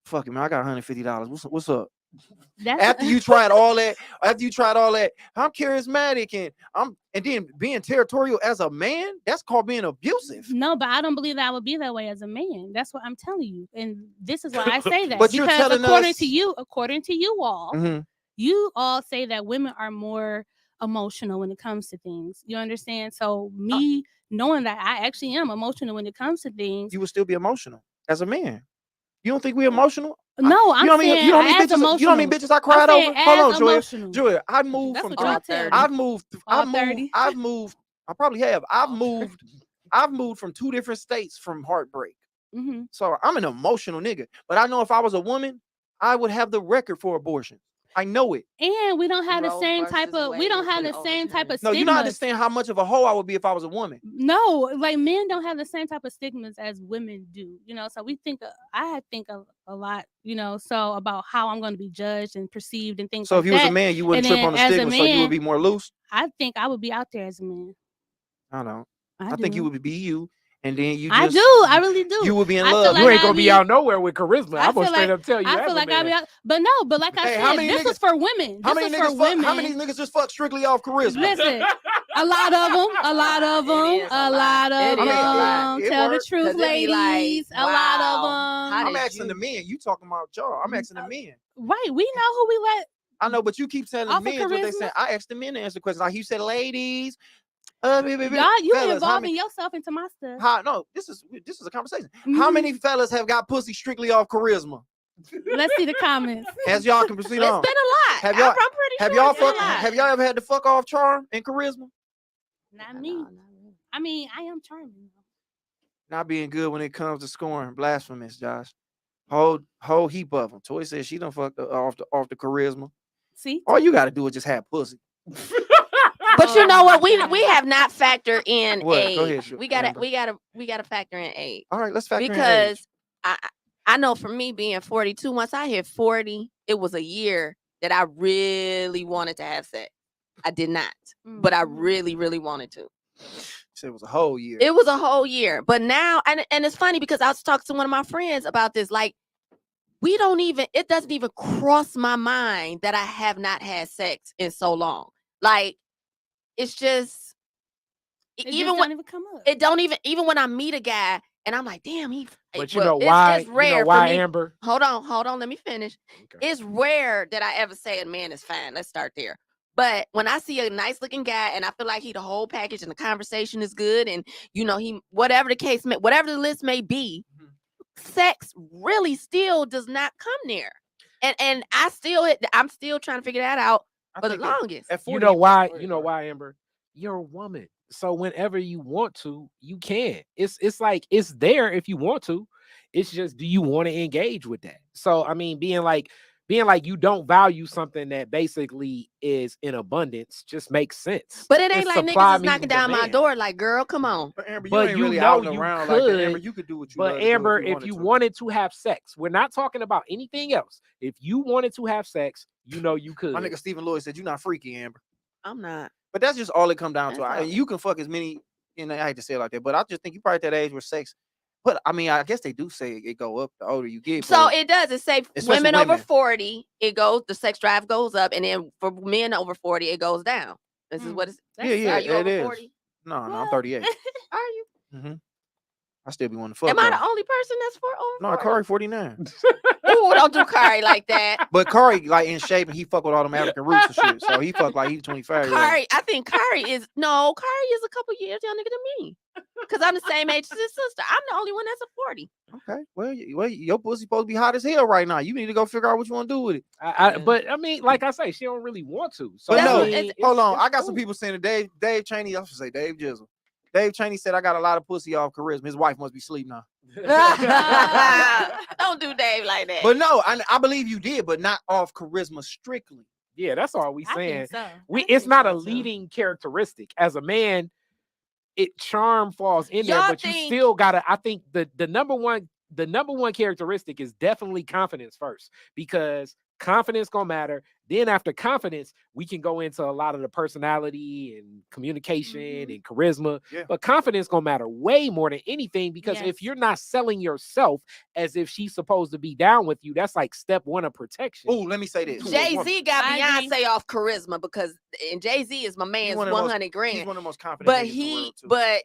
fuck it, man. I got $150. What's up? That's After you tried all that, I'm charismatic and then being territorial as a man, that's called being abusive. No, but I don't believe that I would be that way as a man. That's what I'm telling you, and this is why I say that. But you're because telling according us- to you all, Mhm. you all say that women are more emotional when it comes to things. You understand? So me knowing that I actually am emotional when it comes to things. You would still be emotional as a man. You don't think we're emotional? No, I'm you know what I mean? saying You know what I mean, as bitches? emotional. You know what I mean, bitches I cried I'm over? saying Hold on, as Joya. emotional. Joya, I've moved That's from what y'all tell me. I've moved. All 30. I've moved. I probably have. I've moved from 2 different states from heartbreak. Mm-hmm. So I'm an emotional nigga. But I know if I was a woman, I would have the record for abortion. I know it. And we don't have the Roe same versus type of. We Wade don't has have been the same type of No, stigmas. you don't understand how much of a hoe I would be if I was a woman. No, like men don't have the same type of stigmas as women do. You know, so we think. I think a lot. You know, so about how I'm going to be judged and perceived and things. So like if you was that. a man, you wouldn't And trip on the then as a stigma, so you would man- be more loose. I think I would be out there as a man. I don't. I think you do. would be you, and then you I just. do. I really do. You would be in I feel love. like You ain't I'd gonna be be- out nowhere with charisma. I I'm gonna feel straight like- up tell you. I as feel a like I'll man. be out. But no, but like I Hey, said, how many this niggas- is for women. How This many is for niggas fuck? women. How many niggas just fuck strictly off charisma? Listen, a lot of them. A lot of It them. is A a lot lot. of It is a lot. them. It Tell the works. truth, 'Cause it be like, ladies. A lot of wow, them. how I'm did asking you- the men. You talking about y'all? I'm asking the men. Right, we know who we let. I know, but you keep telling Off of men what they charisma? saying. I asked the men to answer questions. Like you said, ladies. Y'all, you fellas, how involving many, yourself into my stuff. no, this is a conversation. How Mhm. many fellas have got pussy strictly off charisma? Let's see the comments. As y'all can proceed It's been a on. lot. Have y'all- I'm pretty Have sure y'all it's been a fuck? lot. Have y'all ever had to fuck off charm and charisma? Not me. No, not really. I mean, I am charming. Not being good when it comes to scoring. Blasphemous, Josh. Whole heap of them. Toy says she done fucked off the charisma. See? All you got to do is just have pussy. But you know what? Oh, We have not factored in What? age. Go ahead, Shu- we gotta Amber. we gotta factor in age. All right, let's factor in age. Because I know for me being 42, once I hit 40, it was a year that I really wanted to have sex. I did not, but I really, really wanted to. Said it was a whole year. It was a whole year. But now, and it's funny because I was talking to one of my friends about this. Like, it doesn't even cross my mind that I have not had sex in so long. Like, it's just, It even just when don't even come up. it don't even when I meet a guy and I'm like, damn, But you know why? It's rare you know why, for me. Amber? Hold on, let me finish. Okay. It's rare that I ever say a man is fine. Let's start there. But when I see a nice looking guy and I feel like he the whole package and the conversation is good and he whatever the list may be, sex really still does not come near. And I'm still trying to figure that out I for the think longest. at 40, You know why? go ahead, You know go ahead. why, Amber? You're a woman. So whenever you want to, you can. It's like it's there if you want to. It's just, do you want to engage with that? So I mean, being like you don't value something that basically is in abundance just makes sense. But it ain't It's like supply niggas is knocking meeting down my demand. door like, girl, come on. But Amber, you But ain't you really know out and you around like that. Amber, could, you could do what you But love to do Amber, if if you to. wanted to have sex, we're not talking about anything else. If you wanted to have sex, you know you could. My nigga Stephen Lloyd said you're not freaky, Amber. I'm not. But that's just all it come down to. That's all. You can fuck as many, I hate to say it like that, but I just think you probably at that age where sex. But I mean, I guess they do say it go up the older you get. So but it does. It say especially women over women. 40, the sex drive goes up, and then for men over 40, it goes down. This is what it's. Yeah, Are you it over is. 40? No, I'm What? 38. Are you? I still be wanting to fuck. Am I though. the only person that's over No, 40? Khary 49. Ooh, don't do Khary like that. But Khary like in shape and he fuck with all them African roots and shit. So he fuck like he's 25 years old. Khary, I think Khary is a couple years younger than me. Because I'm the same age as his sister. I'm the only one that's a 40. Okay. Well, your pussy supposed to be hot as hell right now. You need to go figure out what you want to do with it. But I mean, like I say, she don't really want to. So But I no, mean, hold on. it's I got some cool. people saying that Dave Chaney, I should say Dave Jizzle. Dave Chaney said I got a lot of pussy off charisma. His wife must be asleep now. Don't do Dave like that. But no, I believe you did, but not off charisma strictly. Yeah, that's all we I saying. think so. It's not a leading characteristic. As a man, charm falls in there, Y'all but you think- still gotta. I think the number one characteristic is definitely confidence first, because confidence gonna matter. Then after confidence, we can go into a lot of the personality and communication and charisma. Yeah. But confidence gonna matter way more than anything, because Yes. if you're not selling yourself as if she's supposed to be down with you, that's like step one of protection. Oh, let me say this. Jay-Z got I agree. Beyonce off charisma and Jay-Z is my man's one of the most- 100 He's grand. one of the most confident But niggas in the world, too. but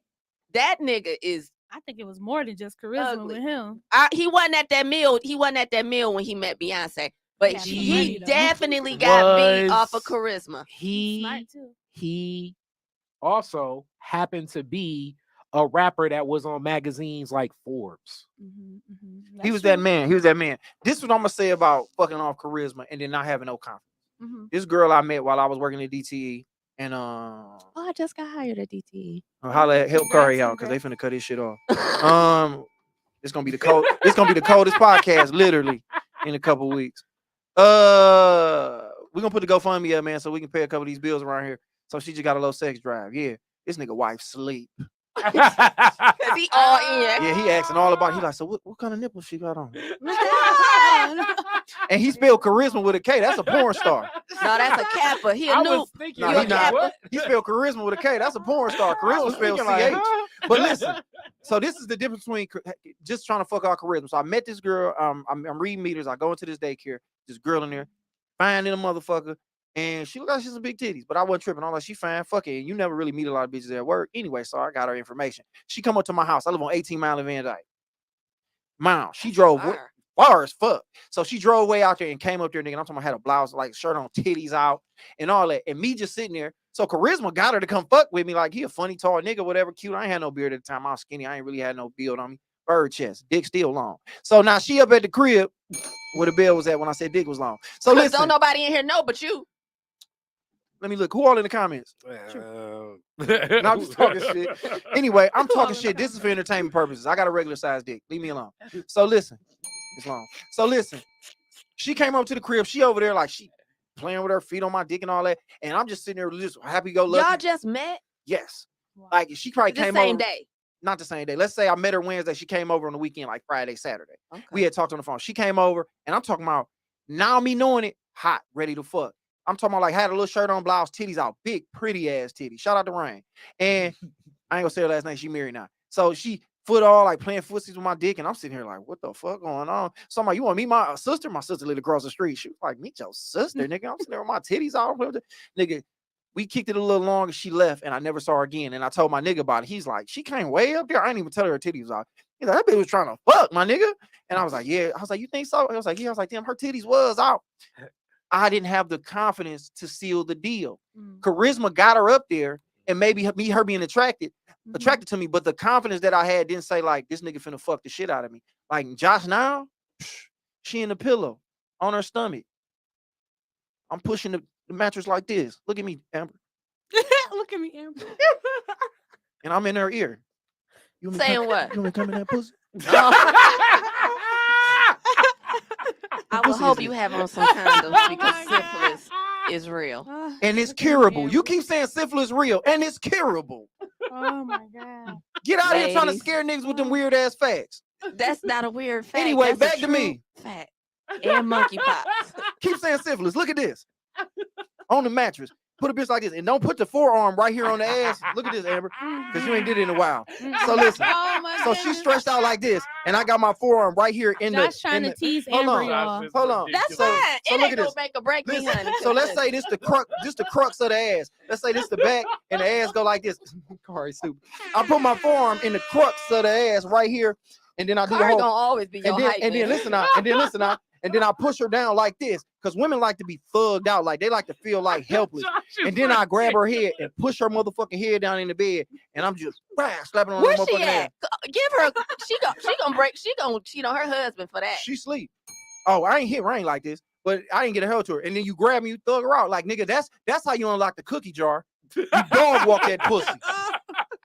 that nigga is I think it was more than just charisma Ugly. with him. he wasn't at that meal. He wasn't at that meal when he met Beyonce. But Yeah, he money, though. definitely got beat Was- off of charisma. He Smart too. he also happened to be a rapper that was on magazines like Forbes. He was that man. He was that man. This is what I'm gonna say about fucking off charisma and then not having no confidence. This girl I met while I was working at DTE, and Oh, I just got hired at DTE. holla at help Khary out because they finna cut his shit off. It's gonna be the cold. It's gonna be the coldest podcast literally in a couple weeks. We're gonna put the GoFundMe up, man, so we can pay a couple of these bills around here. So she just got a low sex drive. Yeah, this nigga wife sleep. Cause he all in. Yeah, he asking all about. He like, so what kind of nipples she got on? And he spelled charisma with a K. That's a porn star. No, that's a Kappa. He a I new. was thinking, No, You he a not. Kappa? He spelled charisma with a K. That's a porn star. I Charisma was spelled thinking like, CH. But listen, so this is the difference between just trying to fuck our charisma. So I met this girl. I'm reading meters. I go into this daycare. This girl in there, fine in a motherfucker, and she look like she's some big titties. But I wasn't tripping. I'm like, she fine. Fuck it. You never really meet a lot of bitches at work anyway. So I got her information. She come up to my house. I live on 18 Mile in Van Dyke. Mile. She drove far as fuck. So she drove way out there and came up there, nigga. And I'm talking about had a blouse, like shirt on, titties out, and all that. And me just sitting there. So charisma got her to come fuck with me, like he a funny tall nigga, whatever, cute. I ain't had no beard at the time. I was skinny. I ain't really had no build on me. Bird chest, dick still long. So now she up at the crib where the bell was at when I said dick was long. So listen, Don't nobody in here know but you. let me look. Who all in the comments? No, I'm just talking shit. Anyway, I'm talking shit. This is for entertainment purposes. I got a regular size dick. Leave me alone. So listen, it's long. So listen, she came up to the crib. She over there like she playing with her feet on my dick and all that. And I'm just sitting there just happy go lucky. Y'all just met Yes. Like she probably the came same over. day. Not the same day. Let's say I met her Wednesday. She came over on the weekend, like Friday, Saturday. Okay. We had talked on the phone. She came over, and I'm talking about now me knowing it, hot, ready to fuck. I'm talking about like had a little shirt on, blouse, titties out, big, pretty ass titties. Shout out to Rain. And I ain't gonna say her last name. She married now. So she foot all like playing footsies with my dick, and I'm sitting here like, what the fuck going on? So I'm like, you want to meet my sister? My sister lived across the street. She was like, meet your sister, nigga. I'm sitting there with my titties out, nigga. We kicked it a little longer. She left, and I never saw her again. And I told my nigga about it. He's like, she came way up there. I didn't even tell her titties was out. He's like, that bitch was trying to fuck, my nigga. And I was like, yeah. I was like, you think so? I was like, yeah. I was like, damn, her titties was out. I didn't have the confidence to seal the deal. Charisma got her up there, and maybe her being attracted to me. But the confidence that I had didn't say like, this nigga finna fuck the shit out of me. Like Josh now, she in the pillow on her stomach. I'm pushing the mattress like this. Look at me, Amber. Look at me, Amber. And I'm in her ear. You want me Saying what? You want me to come in that pussy? I would hope you have on some condoms because syphilis is real. And it's curable. You keep saying syphilis real, and it's curable. Oh my God. Get out of here trying to Ladies. scare niggas with them weird ass facts. That's not a weird fact. Anyway, That's a back to true me. Fact. And monkeypox. Keep saying syphilis. Look at this. On the mattress. Put a bitch like this. And don't put the forearm right here on the ass. Look at this, Amber. Because you ain't did it in a while. So listen. Oh my So she stretched out like this. And I got my forearm right here in Josh the. trying to tease hold Amber, on. y'all. Hold on. That's So- fine. so It look ain't at gonna this. make or break me, Listen, honey. so let's say this the crux of the ass. Let's say this the back and the ass go like this. Khary stupid. I put my forearm in the crux of the ass right here, and then I do the Khary whole. gonna always be your And then, height. and then man. listen out, and then I push her down like this, because women like to be thugged out, like they like to feel like helpless. And then I grab her head and push her motherfucking head down in the bed, and I'm just slapping on her Where's motherfucking she ass. at? Give her. She gonna cheat on her husband for that. She sleep. Oh, I ain't hit Rain like this, but I didn't get a hell to her. And then you grab me, you thug her out. Like, nigga, that's how you unlock the cookie jar. You dog walk that pussy.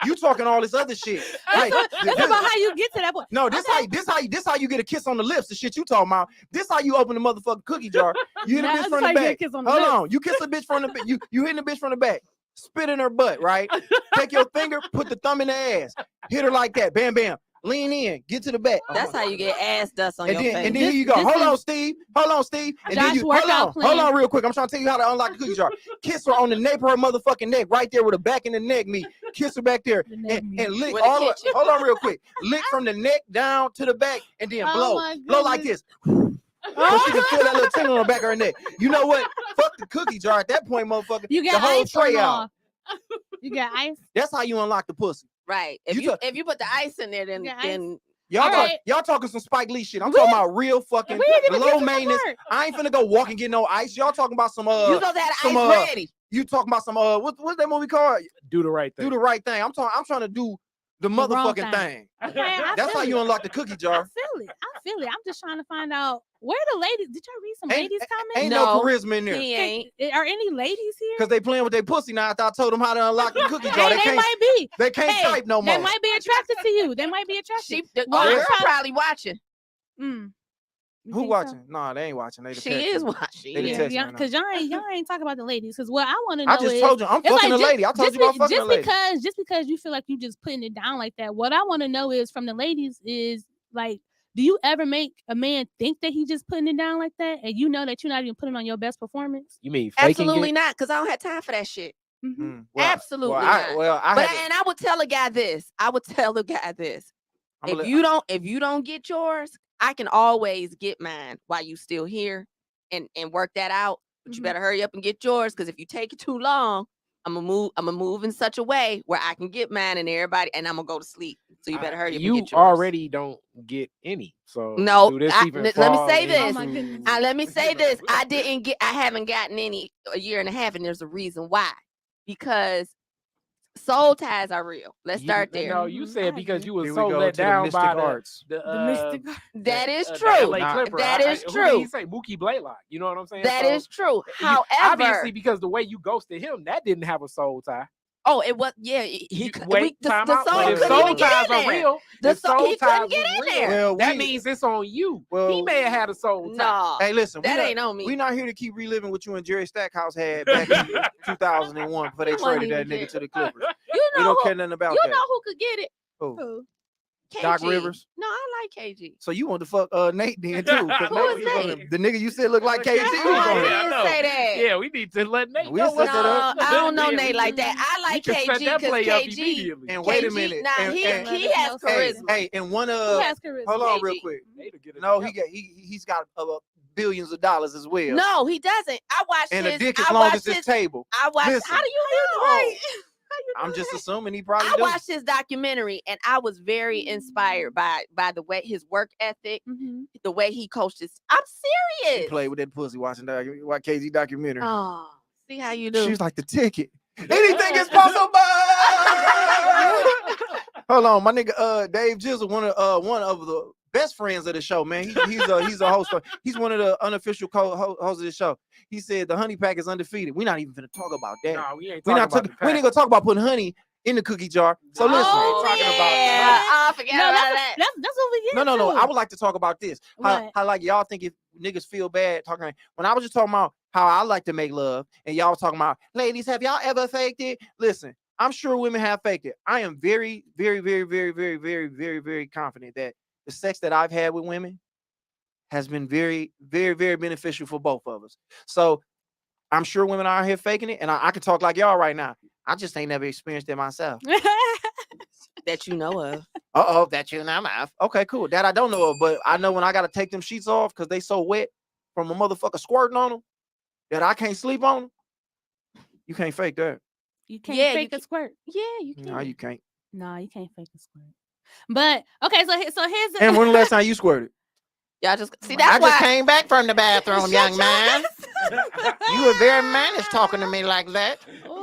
You talking all this other shit. Like, That's about how you get to that point. no, this how you get a kiss on the lips. The shit you talking about. This how you open the motherfucking cookie jar. You hit a Nah, bitch that's from how the you get a back. kiss on the Hold lips. on. You kiss a bitch from the back. You hitting the bitch from the back. Spit in her butt, right? Take your finger, put the thumb in the ass. Hit her like that. Bam, bam. Lean in. Get to the back. That's how you get ass dust on your face. And then here you go. This Hold on, is- Steve. Hold on, Steve. And then Josh you workout hold plan. on real quick. I'm trying to tell you how to unlock the cookie jar. Kiss her on the nape of her motherfucking neck, right there with the back and the neck meat. Kiss her back there The neck and, meat. and lick With a all the, kitchen. hold on real quick. Lick from the neck down to the back and then Oh blow. my Blow like this. So she can feel that little tingle on the back of her neck. You know what? Fuck the cookie jar at that point, motherfucker. You the got whole ice or tray no? out. You got ice? That's how you unlock the pussy. Right. If You you talk- if you put the ice in there, then Yeah, ice. then Y'all, All right. y'all talking some Spike Lee shit. I'm We- talking about real fucking We didn't even low get to that maintenance. part. I ain't finna go walk and get no ice. Y'all talking about some you supposed to have the some, ice ready. You talking about some what's that movie called? Do the right thing. Do the right thing. I'm trying to do the wrong motherfucking thing. thing. Okay, I That's how feel you it. unlock the cookie I jar. feel it. I'm just trying to find out where the ladies. Did y'all read some Ain't, ladies comments? ain't No, no charisma in there. He ain't. Are any ladies here? Because they playing with their pussy now after I told them how to unlock the cookie jar. Hey, they can't, might be. they can't Hey, type no more. They might be attracted to you. They might be attracted. She, Well, the I'm girl trying- probably watching. You Who think watching? Nah, they ain't watching. They the She text is me. watching. They the Yeah. text Yeah, right now. because y'all ain't talking about the ladies. Because what I want to know I just is, told you I'm it's fucking like a lady. I told you about fucking a lady. just because you feel like you just putting it down like that. What I want to know is from the ladies is like, do you ever make a man think that he just putting it down like that, and you know that you're not even putting on your best performance? You mean faking Absolutely it? not, because I don't have time for that shit. Mm-hmm. Absolutely well, not. I But had to- and I would tell a guy this. I would tell the guy this. I'm gonna If you don't get yours, I can always get mine while you still here and work that out. But you Mhm. better hurry up and get yours, because if you take it too long, I'm gonna move in such a way where I can get mine and everybody, and I'm gonna go to sleep. So you better hurry up and You get yours. already don't get any. So No, do this let even me fall say this. Oh my goodness. Let me say this. I haven't gotten any a year and a half, and there's a reason why. Because soul ties are real. Let's start there. No, you Mhm, said I because agree. you was Here we so go let to the down mystic by arts. the The mystic. That is the true. LA Nah, Clipper. That is Who did true. he say? Mookie Blaylock. You know what I'm saying? That So, is true. obviously, However, because the way you ghosted him, that didn't have a soul tie. oh, it was Wait, the time soul out. But if couldn't soul even get ties in are there. real, The if soul- soul he ties couldn't get was in real, there. Well, that we- means it's on you. Well, He may have had a soul tie. No, Hey, listen, that we ain't on me. We're not here to keep reliving what you and Jerry Stackhouse had back in 2001 before they It wasn't traded that even nigga to the Clippers. You We know don't who, care nothing about you that. know who could get it? Who? Who? KG. Doc Rivers? No, I like KG. So you want to fuck Nate then too? 'Cause Who Nate is was on Nate? the nigga you said looked like KG. Oh, was on I it. yeah, I didn't know. say that. Yeah, we need to let Nate We'll know set what's that up. No, I don't know Yeah, Nate like that. I like we can set KG that because play up KG. immediately. And wait a KG, minute. Nah, and, he and- has hey, charisma. hey, and one Who has charisma? hold on real KG. quick. Nate'll get it No, together. he's got billions of dollars as well. No, he doesn't. I watched and his. a dick as I long watched as this his. table. I watched. Listen. How do you know? Right. I'm just assuming he probably I do. watched his documentary, and I was very inspired by the way his work ethic, Mhm. the way he coaches. I'm She serious. played with that pussy watching KZ documentary. Oh, see how you do. She's like the ticket. Anything is possible. Hold on, my nigga Dave Jizzle, one of the best friends of the show, man. He's a host. He's one of the unofficial hosts of the show. He said the honey pack is undefeated. We're not even gonna talk about that. No, we ain't we talking not about talking. the We ain't gonna talk about putting honey in the cookie jar. So No. listen. Oh, talking about yeah. that. I forgot No, about that's, that. that's what we get. No. I would like to talk about this. What? How like y'all think if niggas feel bad talking. When I was just talking about how I like to make love, and y'all talking about, ladies, have y'all ever faked it? Listen, I'm sure women have faked it. I am very, very, very, very, very, very, very, very confident that the sex that I've had with women has been very, very, very beneficial for both of us. So I'm sure women are out here faking it, and I can talk like y'all right now. I just ain't never experienced it myself. That you know of. That you know of. Okay, cool. That I don't know of, but I know when I gotta take them sheets off because they so wet from a motherfucker squirting on them that I can't sleep on them. You can't fake that. You can't Yeah, fake you a squirt. Yeah, you can. No, you can't. No, you can't fake a squirt. But okay, so here's the And when the last time you squirted? Y'all just see that's why came back from the bathroom, Shut your ass. You were very mannish talking to me like that.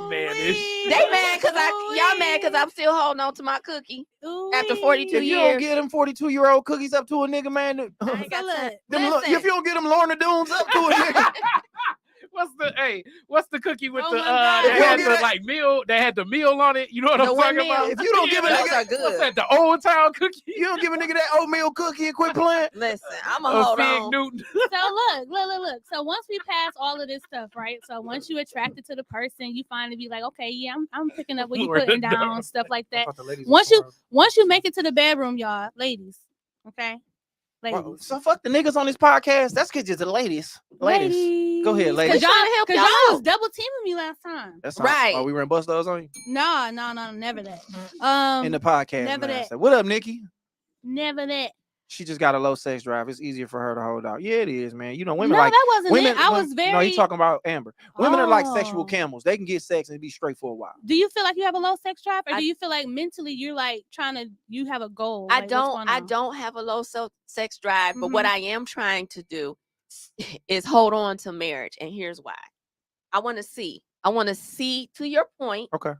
Mannish. they mad because y'all mad because I'm still holding on to my cookie after 42 If you don't years. get them 42-year-old cookies up to a nigga, man, I ain't got time. if you don't get them Lorna Doones up to a nigga, What's the cookie with Oh the my God. that If you had don't the get it- like meal that had the meal on it? You know what I'm The talking one about? meal. if you don't give a Those nigga, are good. What's that? The Old Town cookie? you don't give a nigga that oatmeal cookie and quit playing. Listen, I'm gonna hold Fig on. Newton. So look. So once we pass all of this stuff, right? So once you attracted to the person, you finally be like, okay, yeah, I'm picking up what you Lord, putting no. down, stuff like that. Once you make it to the bedroom, y'all, ladies, okay, ladies, So fuck the niggas on this podcast. That's because you're the ladies. Ladies. Go ahead, ladies. Cause y'all, trying to help cause y'all y'all was out. double teaming me last time. That's Right. Oh, we ran bust those on you No, never that. in the podcast. never man. that. So, what up, Nikki? Never that. She just got a low sex drive. It's easier for her to hold out. Yeah, it is, man. You know, women No, like that wasn't women. it. I was very. No, he's talking about Amber. Women are like sexual Oh. camels. They can get sex and be straight for a while. Do you feel like you have a low sex drive, or I- do you feel like mentally you're like you have a goal? I Like, what's don't. going I on? don't have a low sex drive, but Mm-hmm. what I am trying to do is hold on to marriage, and here's why. I want to see. I want to see, to your point, Okay.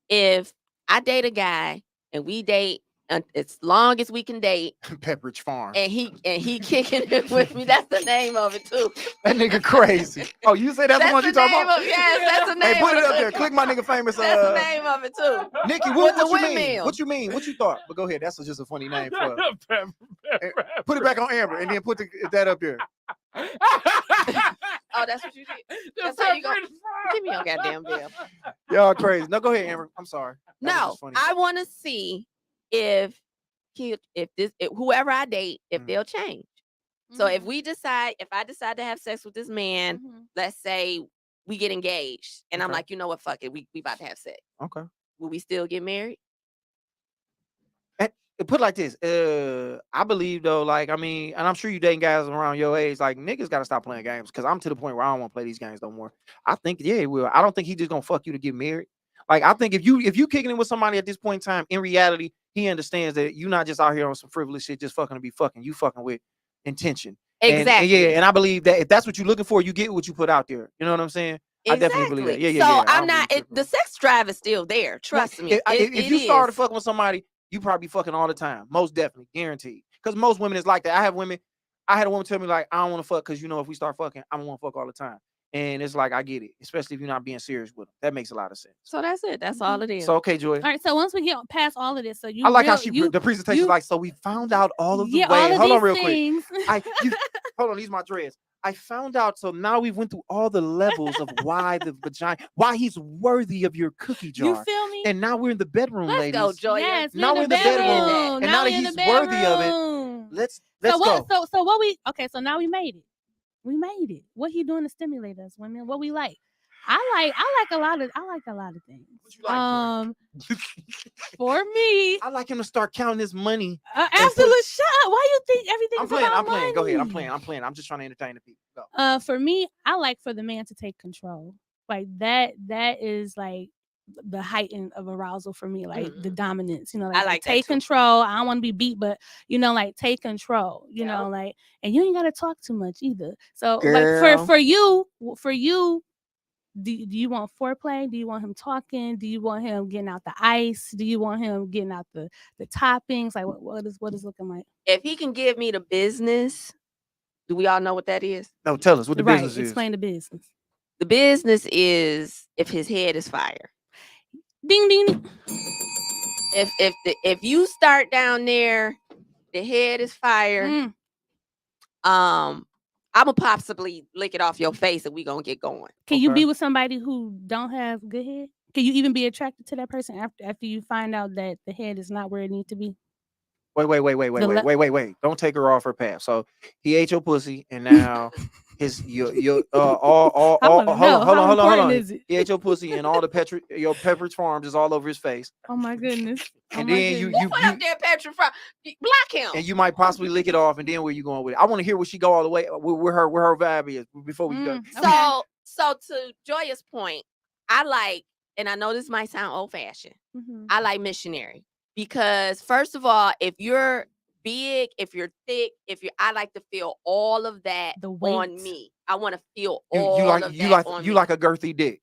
if I date a guy and we date as long as we can date, Pepperidge Farm. and he kicking it with me. That's the name of it too. That nigga crazy. Oh, you say that's the one you talking about? Yes, that's the name. Hey, put of it up the there. Click my nigga famous. That's the name of it too. Nikki, With what the you mean? windmill. What you mean? What you thought? But go ahead. That's just a funny name for it. Put it back on Amber and then put that up there. Oh, that's what you did. That's how you go. Give me your goddamn bill. Y'all crazy. No, go ahead, Amber. I'm sorry. That was No, just funny. I want to see if whoever I date, if they'll change. So if I decide to have sex with this man, let's say we get engaged, and I'm Okay. like, you know what, fuck it, we about to have sex. Okay. Will we still get married? Put it like this. I believe though, like, I mean, and I'm sure you dating guys around your age, like niggas gotta stop playing games because I'm to the point where I don't want to play these games no more. I think, yeah, he will. I don't think he just gonna fuck you to get married. Like, I think if you kicking it with somebody at this point in time, in reality, he understands that you're not just out here on some frivolous shit, just fucking to be fucking. You fucking with intention. Exactly. And I believe that if that's what you're looking for, you get what you put out there. You know what I'm saying? I definitely believe that. Yeah. So I I'm not. The sex drive is still there. Trust me. If you started fucking with somebody, you probably fucking all the time. Most definitely, guaranteed. Because most women is like that. I had a woman tell me like, I don't want to fuck because if we start fucking, I don't want to fuck all the time. And it's like, I get it, especially if you're not being serious with them. That makes a lot of sense. So that's it. That's all it is. So okay, Joy. All right. So once we get past all of this, so I like how the presentation is like. So we found out all of the ways. Hold on, real quick. Hold on. These are my dreads. I found out. So now we went through all the levels of why the vagina, why he's worthy of your cookie jar. You feel me? And now we're in the bedroom, Let's ladies. go, Joya. Yes, Now we're in the bedroom. And now that he's worthy of it, let's go. So what we so now we made it. We made it. What he doing to stimulate us, women? What we like? I like a lot of things. What you like, For me, I like him to start counting his money. Absolute shut up. Why you think everything's I'm playing. about I'm playing. Go ahead. I'm money? playing. I'm just trying to entertain the people. Go. For me, I like for the man to take control. Like that is like the height of arousal for me, like the dominance, like, I like take control. I don't want to be beat, but like take control, Yep. like, and you ain't got to talk too much either. So Girl. like for you, do you want foreplay? Do you want him talking? Do you want him getting out the ice? Do you want him getting out the toppings? Like what is looking like? If he can give me the business, do we all know what that is? No, tell us what the business is. Explain the business. The business is if his head is fire. Ding ding. If you start down there, the head is fire. I'm gonna possibly lick it off your face and we gonna get going. Can you be with somebody who don't have good head? Can you even be attracted to that person after you find out that the head is not where it needs to be? Wait. Don't take her off her path. So he ate your pussy and now hold on. He ate your pussy and all the your Pepperidge Farms is all over his face. Oh my goodness. And then you put up there, Pepperidge Farm. Block him. And you might possibly lick it off, and then where you going with it? I want to hear where she go all the way, where her vibe is before we go. So to Joya's point, I like, and I know this might sound old fashioned. I like missionary because first of all, if you're big, if you're thick, I like to feel all of that on me. I want to feel all of that on me. You like a girthy dick.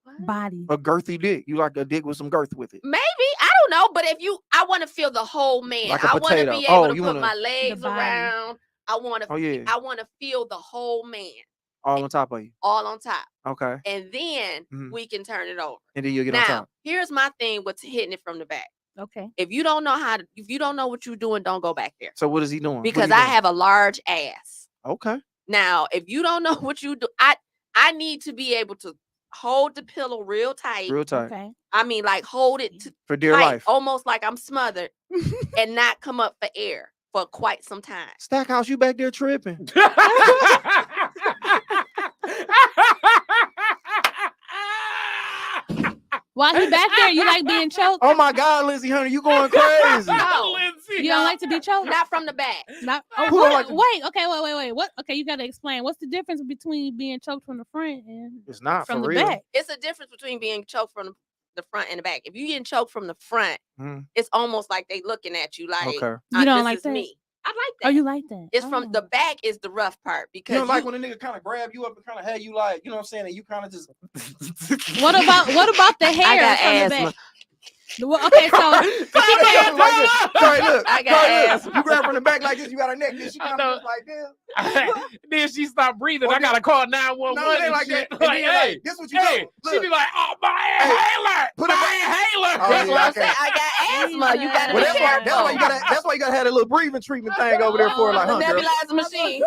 What? Body. A girthy dick. You like a dick with some girth with it. Maybe. I don't know. But I want to feel the whole man. Like a I want to potato. be able to put my legs the body. around. I want to I want to feel the whole man. All on top of you. All on top. Okay. And then we can turn it over. And then you get on top. Here's my thing with hitting it from the back. Okay. If you don't know what you're doing, don't go back there. So what is he doing? Because I have a large ass. Okay. Now, if you don't know what you do, I need to be able to hold the pillow real tight. Real tight. Okay. I mean, like hold it for dear tight, life. Almost like I'm smothered and not come up for air for quite some time. Stackhouse, you back there tripping. While he back there, you like being choked? Oh my God, Lindsay Hunter, you going crazy. No, you don't like to be choked? Not from the back. Wait. What? Okay, you got to explain. What's the difference between being choked from the front and it's not from the real. back? It's a difference between being choked from the front and the back. If you getting choked from the front, it's almost like they looking at you like, you don't like that? Me. I like Oh, that. you like that? It's from the back is the rough part because You know, like when a nigga kind of grab you up and kind of have you like, you know what I'm saying, and you kind of just. What about the hair I got from the asthma. back? Well, okay, so Like this. Sorry, look. I got Sorry, look. asthma. You grab from the back like this, you got a neck, then she kind of just like this. Then she stopped breathing. Or I gotta call 911. No, it ain't and like shit. that. And Like, then, hey, like, this what you hey. do. She Look. be like, oh, my Hey, inhaler. put it My back. inhaler. Oh, That's yeah, what I I'm saying. can't. I got asthma. You gotta Well, be that's careful. why you gotta have a little breathing treatment thing over there for her, like, The huh, girl? nebulizer machine.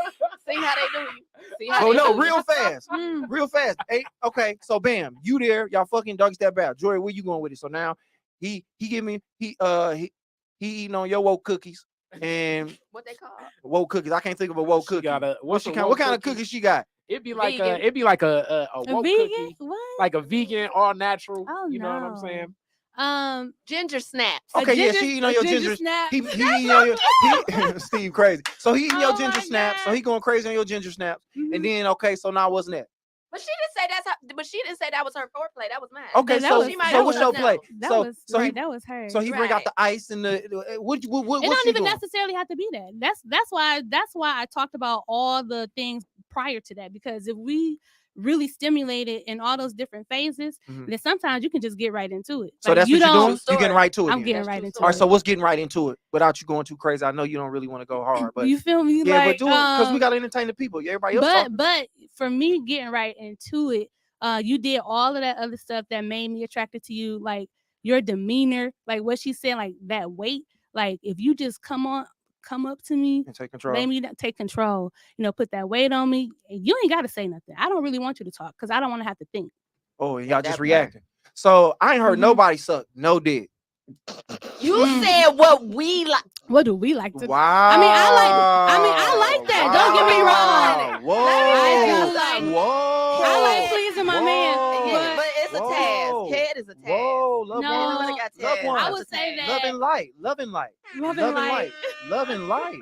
See how they do you. See how Oh they no, do real fast, Mm. real fast. Hey, okay, so bam, you there? Y'all fucking doggy step out. Joy, where you going with it? So now he give me he eating on your woke cookies and What they call? woke cookies. I can't think of a woke She cookie. got a- What what's a what woke kind of cookie? cookies she got? It'd be like Vegan. a A woke vegan? cookie, What? like a vegan, all natural. Oh, You know what I'm no. saying? Ginger snaps. A Okay, yeah, ginger- she eating on a your ginger ginger. snap. He eating on your Steve crazy. So he eating your Oh ginger my snaps. So God. he going crazy on your ginger snaps. Mhm. And then okay, so now wasn't that? But she didn't say that's how. But she didn't say that was her foreplay. That was mine. Okay, That so was- She might so have what's done your something play? else. That So was so right. he That was her. so he bring out Right. the ice and the what It she don't even doing? necessarily have to be that. That's why I talked about all the things prior to that, because if we really stimulate it in all those different phases, Mhm. then sometimes you can just get right into it. So Like, that's you what you're don't. doing? You getting right to it. I'm then. getting That's right true into All right, it. so what's getting right into it without you going too crazy? I know you don't really want to go hard, but You feel me? yeah, Like, but do it because we gotta entertain the people. Everybody else talking. but for me getting right into it, you did all of that other stuff that made me attracted to you, like your demeanor, like what she said, like that weight. Like, if you just come up to me, And take control. let me take control, put that weight on me. You ain't got to say nothing. I don't really want you to talk because I don't want to have to think. Oh, and y'all At just that part. reacting. So I ain't heard Mhm. nobody suck no dick. You said what we like. What do we like to? Wow. I like that. Don't get me wrong. Whoa. I do like- Whoa. I like pleasing my man, Whoa. But it's a Whoa. task. Head is a task. Whoa, love No, one. Really got Love task. one. I would say Love that. Love and light. Love and light. Love Love and and light. light. Love and light.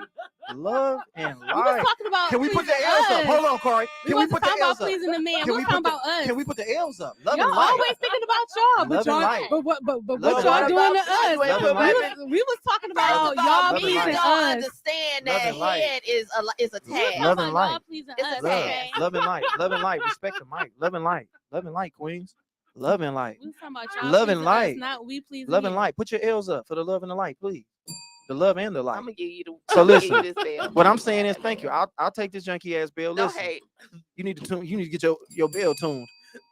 Love and We was light. talking about. Can we put the pleasing L's up? us. Hold on, Khary. We Can we wasn't put the talking about L's up? pleasing the man. Can We we was talking put about us. Can we put the L's up? Love Y'all and light. always thinking about y'all, Love but and y'all, light. but Love what and y'all light. doing to us? Love and light. We was talking First about of all, y'all Love and please pleasing light. don't us. understand Love that and light. head is a We was task. talking Love about and y'all light. pleasing It's a us. Love, Okay? love and light, love and light. Respect the mic. Love and light, love and light, queens. Love and light, We was talking about y'all Love and pleasing light. us, not we pleasing love you. and light. Put your L's up for the love and the light, please. The love and the light. I'm gonna give you the. So I'ma give you listen, this bell. What I'm saying is, thank you. I'll take this junky ass bell. No Listen, hate. you need to tune. You need to get your bell tuned.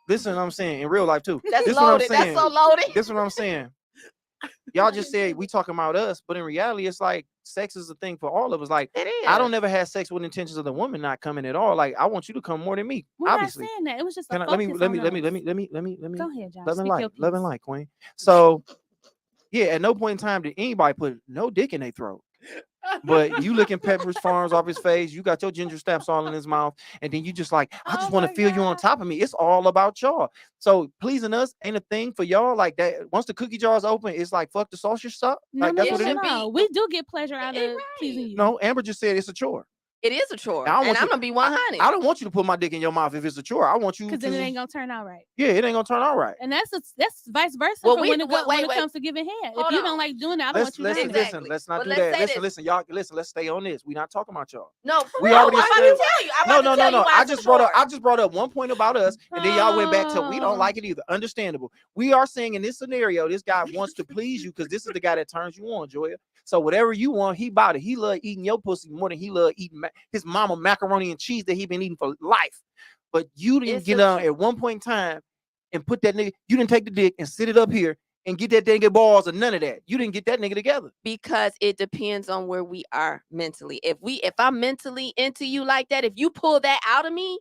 Listen, what I'm saying in real life too. That's This what I'm loaded. That's saying. so loaded. This is what I'm saying. Y'all just said we talking about us, but in reality, it's like sex is a thing for all of us. Like It is. I don't never have sex with intentions of the woman not coming at all. Like I want you to come more than me. We're Obviously. not saying that. It was just a Can I, focus let me. on us. Go Go ahead, Josh. Love and Speak light, your love and piece. light, queen. So yeah, at no point in time did anybody put no dick in their throat. But you licking Pepperidge Farms off his face, you got your ginger snaps all in his mouth, and then you just like, I just Oh want to my feel you on God. top of me. It's all about y'all. So pleasing us ain't a thing for y'all. Like that, once the cookie jar is open, it's like fuck the sausage stuff. No, Like no, that's no, what it no, is. no. We do get pleasure out of Right. pleasing you. No, Amber just said it's a chore. It is a chore, I don't and want I'm you- gonna be 100. I don't want you to put my dick in your mouth if it's a chore. I want you Because to. then it ain't gonna turn out right. Yeah, it ain't gonna turn out right. And that's vice versa Well, for we- when it well, when wait, it wait. comes to giving head. If Hold you on. don't like doing it, I don't want you to do Exactly. that. Listen. Let's not But do let's that. say Listen, this. listen, y'all. Listen, let's stay on this. We not talking about y'all. No, for We real. already I'm about said- to tell you. I'm No, about to tell you why I it's a just brought up. chore. I just brought up one point about us, and then y'all went back to we don't Oh. like it either. Understandable. We are saying in this scenario, this guy wants to please you because this is the guy that turns you on, Joya. So whatever you want, he bought it. He love eating your pussy more than he love eating his mama macaroni and cheese that he been eating for life. But you didn't It's get a on at one point in time and put that nigga. You didn't take the dick and sit it up here and get that nigga balls or none of that. You didn't get that nigga together. Because it depends on where we are mentally. If I'm mentally into you like that, if you pull that out of me,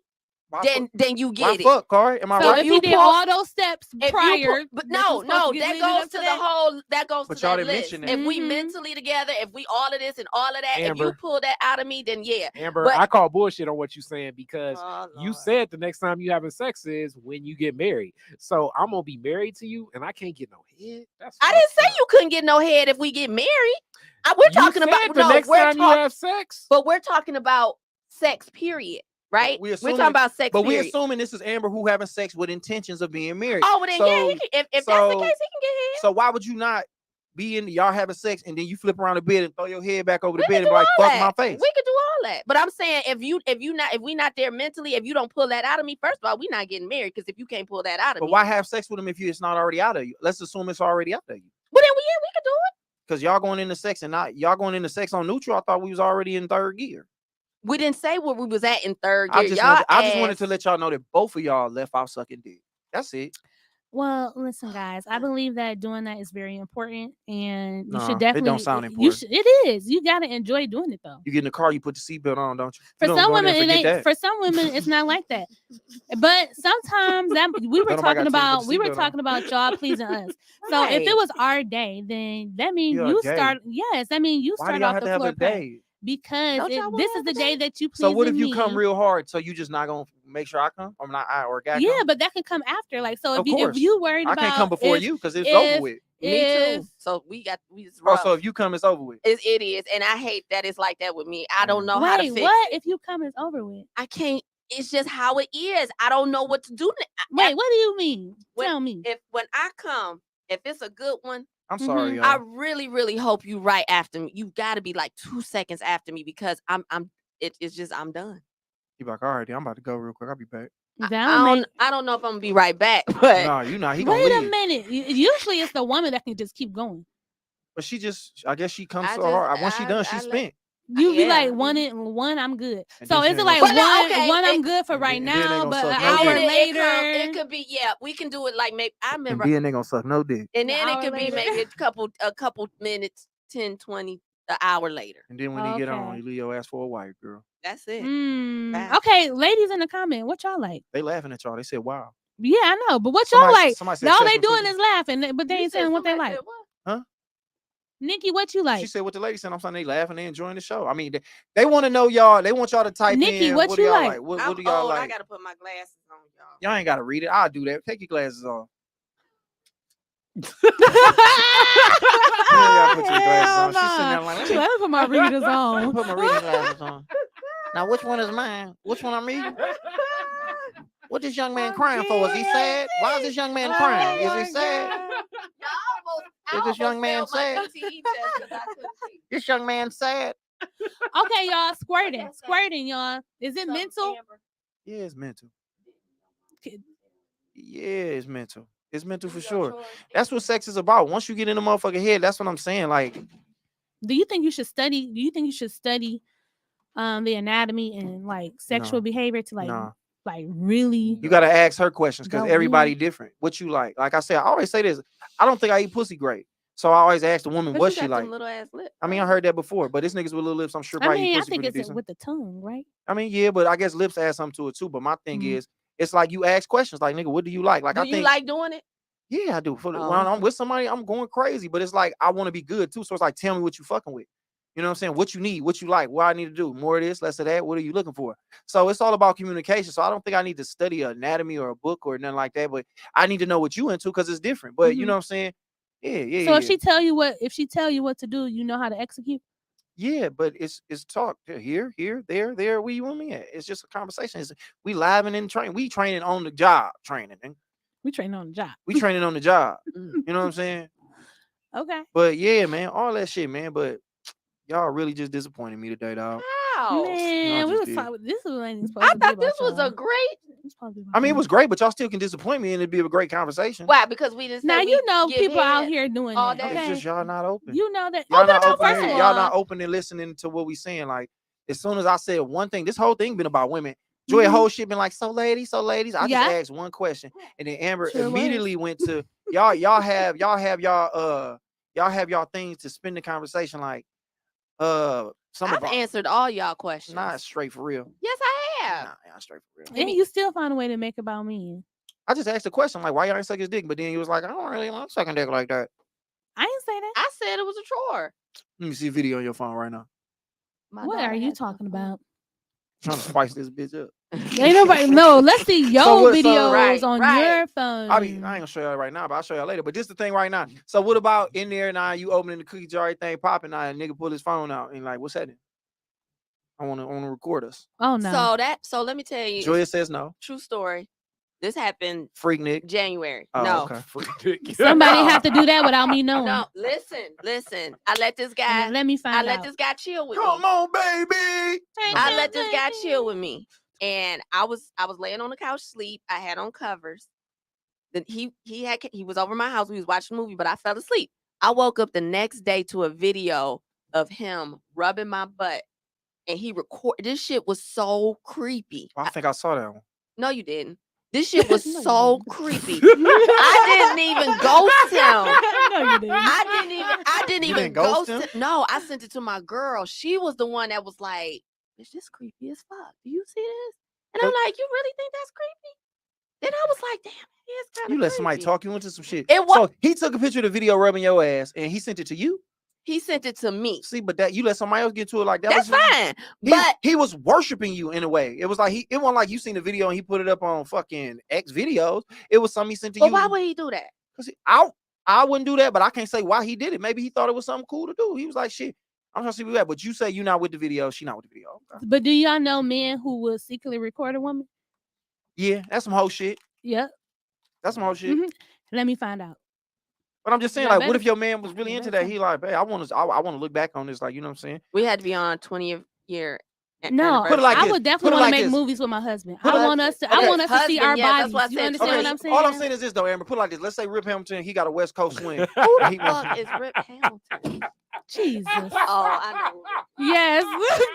Why then you why get it. fuck, Khary? Am I So right? if you he did pull- all those steps If you prior, pull- but that no, was supposed no, to get that leading goes up to the that? whole. That goes But to y'all that didn't list. mention If that. we Mhm. mentally together, if we all of this and all of that, if you Amber. pull that out of me, then yeah. Amber, But- I call bullshit on what you saying because Oh, you Lord. said the next time you having sex is when you get married. So I'm gonna be married to you and I can't get no head. That's I didn't fucked say up. you couldn't get no head if we get married. We're You talking said about the next time you have sex. but we're talking about sex. Period. Right? we We're assuming- talking about sex. But we're period. assuming this is Amber who having sex with intentions of being married. Oh, well then yeah. So- He can, if that's so- the case, he can get head. So why would you not be in y'all having sex and then you flip around the bed and throw your head back over the We bed can and be do like, all fuck that. my face. We could do all that. But I'm saying if we not there mentally, if you don't pull that out of me, first of all, we not getting married because if you can't pull that out of But me, why have sex with him if it's not already out of you? Let's assume it's already out of you. well then we could do it. Because y'all going into sex and not y'all going into sex on neutral. I thought we was already in third gear. We didn't say where we was at in third gear. I just wanted to let y'all know that both of y'all left out sucking dick. That's it. Well, listen, guys. I believe that doing that is very important, and you should Nah, definitely. it don't sound You important. should. It is. You gotta enjoy doing it though. You get in the car, you put the seatbelt on, don't you? For You don't some go in there women, and it forget ain't. that. For some women, it's not like that. But sometimes that we were Don't nobody talking gotta tell you to about. put the We were seatbelt on. talking about y'all pleasing us. So if Right. it was our day, then that means You're you gay. start. Yes, that means you Why do start y'all off have the to have floor a press day? because Don't y'all wanna this is have the a day day? that you pleasing So what if you me. come real hard? So you just not gonna make sure I come? I'm not I or guy. Yeah, come? but that can come after. Like, so Of if course. you worried I about can't come before if- you because it's if- over with. Me too. if- So we just Oh, rough. so if you come, it's over with. It is, and I hate that it's like that with me. I don't know how to Wait, fix what? it. If you come, it's over with. I can't. It's just how it is. I don't know what to do. Wait, what do you mean? When- Tell me. When I come, if it's a good one, I'm sorry, Mhm. y'all. I really, really hope you right after me. You got to be like 2 seconds after me because it's just I'm done. You like, all right, then I'm about to go real quick. I'll be back. I don't know if I'm gonna be right back, but No, you not. He gonna Wait a leave. minute. Usually it's the woman that can just keep going. But she just, I guess she comes I so just- hard. Once she I- done, I she let- spent. You be Yeah. like one, I'm good. And So then she is it ain't like gonna But suck- no, okay, one I'm it- good for and right then they now, gonna but suck an no hour dick. later. It could be, yeah. We can do it like maybe I And remember, then they gonna suck no dick. and then An it hour could be later. maybe a couple minutes, 10, 20, an hour later. And then when you get on, Okay. you leave your ass for a white girl. That's it. Mm, Bye. okay, ladies in the comment, what y'all like? They laughing at y'all. They said, "Wow." Yeah, I know, but what y'all like? Somebody said All Chestnut they doing cookies. is laughing, but they You ain't said saying what they somebody like. said what? Nikki, what you like? She said what the lady said. I'm saying they laughing, they enjoying the show. I mean, they want to know y'all. They want y'all to type Nikki, in. what do you y'all like? What I'm do y'all old. I like? gotta put my glasses on, y'all. Y'all ain't gotta read it. I'll do that. Take your glasses off. You ain't gotta put your glasses on. She's sitting there like, Let me put my readers on. put my reading glasses on. Now, which one is mine? Which one I'm reading? What this young man crying for? Is he sad? Why is this young man crying? Is he sad? Is this young man sad? This young man sad? Okay, y'all, squirting, y'all. Is it mental? Yeah, it's mental. Yeah, it's mental. It's mental for sure. That's what sex is about. Once you get in the motherfucking head, that's what I'm saying. Like, Do you think you should study? Do you think you should study the anatomy and like sexual No. behavior to nah. like really? You gotta ask her questions because Go everybody in. different. What you like? Like I said, I always say this. I don't think I eat pussy great. So I always ask the woman what she like. Little ass lips. I mean, I heard that before, but this niggas with little lips, I'm sure I probably eat mean, I pussy think pretty it's decent. with the tongue, right? I mean, yeah, but I guess lips add something to it too. But my thing Mhm. is, it's like you ask questions like, nigga, what do you like? Like Do I you think, like doing it? yeah, I do. When Oh, I'm okay. with somebody, I'm going crazy, but it's like I want to be good too. So it's like, tell me what you fucking with. You know what I'm saying? What you need, what you like, what I need to do. More of this, less of that. What are you looking for? So it's all about communication. So I don't think I need to study anatomy or a book or nothing like that. But I need to know what you into because it's different. But you know what I'm saying? Yeah. So if she tell you what to do, you know how to execute. Yeah, but it's talk here, there. Where you want me at? It's just a conversation. We live and in train. We training on the job training. And We training on the job. we training on the job. Mm. You know what I'm saying? Okay. But yeah, man, all that shit, man. But y'all really just disappointed me today, dog. Wow. Man, we just was did. talking. This was supposed I to be thought about this was y'all. a great. It's supposed to be I about mean, it y'all. was great, but y'all still can disappoint me and it'd be a great conversation. Why? Because we didn't. Now say you we know give people out head here doing all that. day. It's Okay, just y'all not open. you know that. Y'all Open not up open. first of Y'all all. not open and listening to what we saying. Like as soon as I said one thing, this whole thing been about women. Joya whole shit been like, so ladies. I just Yeah. asked one question, and then Amber Sure immediately went to y'all. Y'all have y'all things to spin the conversation like some I've of answered all y'all questions. not straight for real. Yes, I have. Nah, not straight for real. And you still find a way to make it about me. I just asked a question like, why y'all ain't suck his dick? But then he was like, I don't really like sucking dick like that. I didn't say that. I said it was a chore. Let me see a video on your phone right now. My What daughter are you has the talking phone. about? Trying to spice this bitch up. Ain't nobody. No, let's see your videos Right, on right. your phone. I ain't gonna show y'all right now, but I'll show y'all later. But this the thing right now. So what about in there now? You opening the cookie jar, everything popping now, and nigga pull his phone out and like, what's happening? I wanna record us. Oh no. So let me tell you. Joya says no. True story. This happened Freak Nick. January. Oh, no. okay. Somebody have to do that without me knowing. No, listen. I let this guy. Let me find I let out. this guy chill with Come me. on, baby. I let this guy chill with me, and I was laying on the couch sleep. I had on covers. Then he was over my house. We was watching a movie, but I fell asleep. I woke up the next day to a video of him rubbing my butt, and he recorded. This shit was so creepy. I think I saw that one. No, you didn't. This shit was No, you so didn't. creepy. I didn't even ghost him. No, you didn't. I didn't You even didn't ghost ghost him. No, I sent it to my girl. She was the one that was like, "Bitch, this creepy as fuck. Do you see this?" And I'm like, "You really think that's creepy?" Then I was like, "Damn, it is kind of." You let somebody talk you into some shit. It was. So he took a picture of the video rubbing your ass and he sent it to you. He sent it to me. See, but that you let somebody else get to it like that. That's fine. But He was worshiping you in a way. It was like it wasn't like you seen the video and he put it up on fucking X videos. It was something he sent to you. why would he do that? Because I wouldn't do that, but I can't say why he did it. Maybe he thought it was something cool to do. He was like, shit, I'm trying to see what that. But you say you're not with the video. She not with the video. Okay. But do y'all know men who will secretly record a woman? Yeah, that's some whole shit. Yep. That's some whole shit. Mhm. Let me find out. But I'm just saying, Yeah, like, what better- if your man was really yeah, into better that? He like, hey, I want to look back on this, like, you know what I'm saying? We had to be on 20th year. No, Put it like I this. would Put definitely it want to like make this. movies with my husband. Put it I like- want us to. okay. I want us to see Husband, our yeah, that's bodies. what I You said. understand Okay. what I'm saying? All I'm saying is this though, Amber. Put it like this. Let's say Rip Hamilton, he got a West Coast swing. Who and he the wants- fuck is Rip Hamilton? Jesus. Oh, I know. Yes,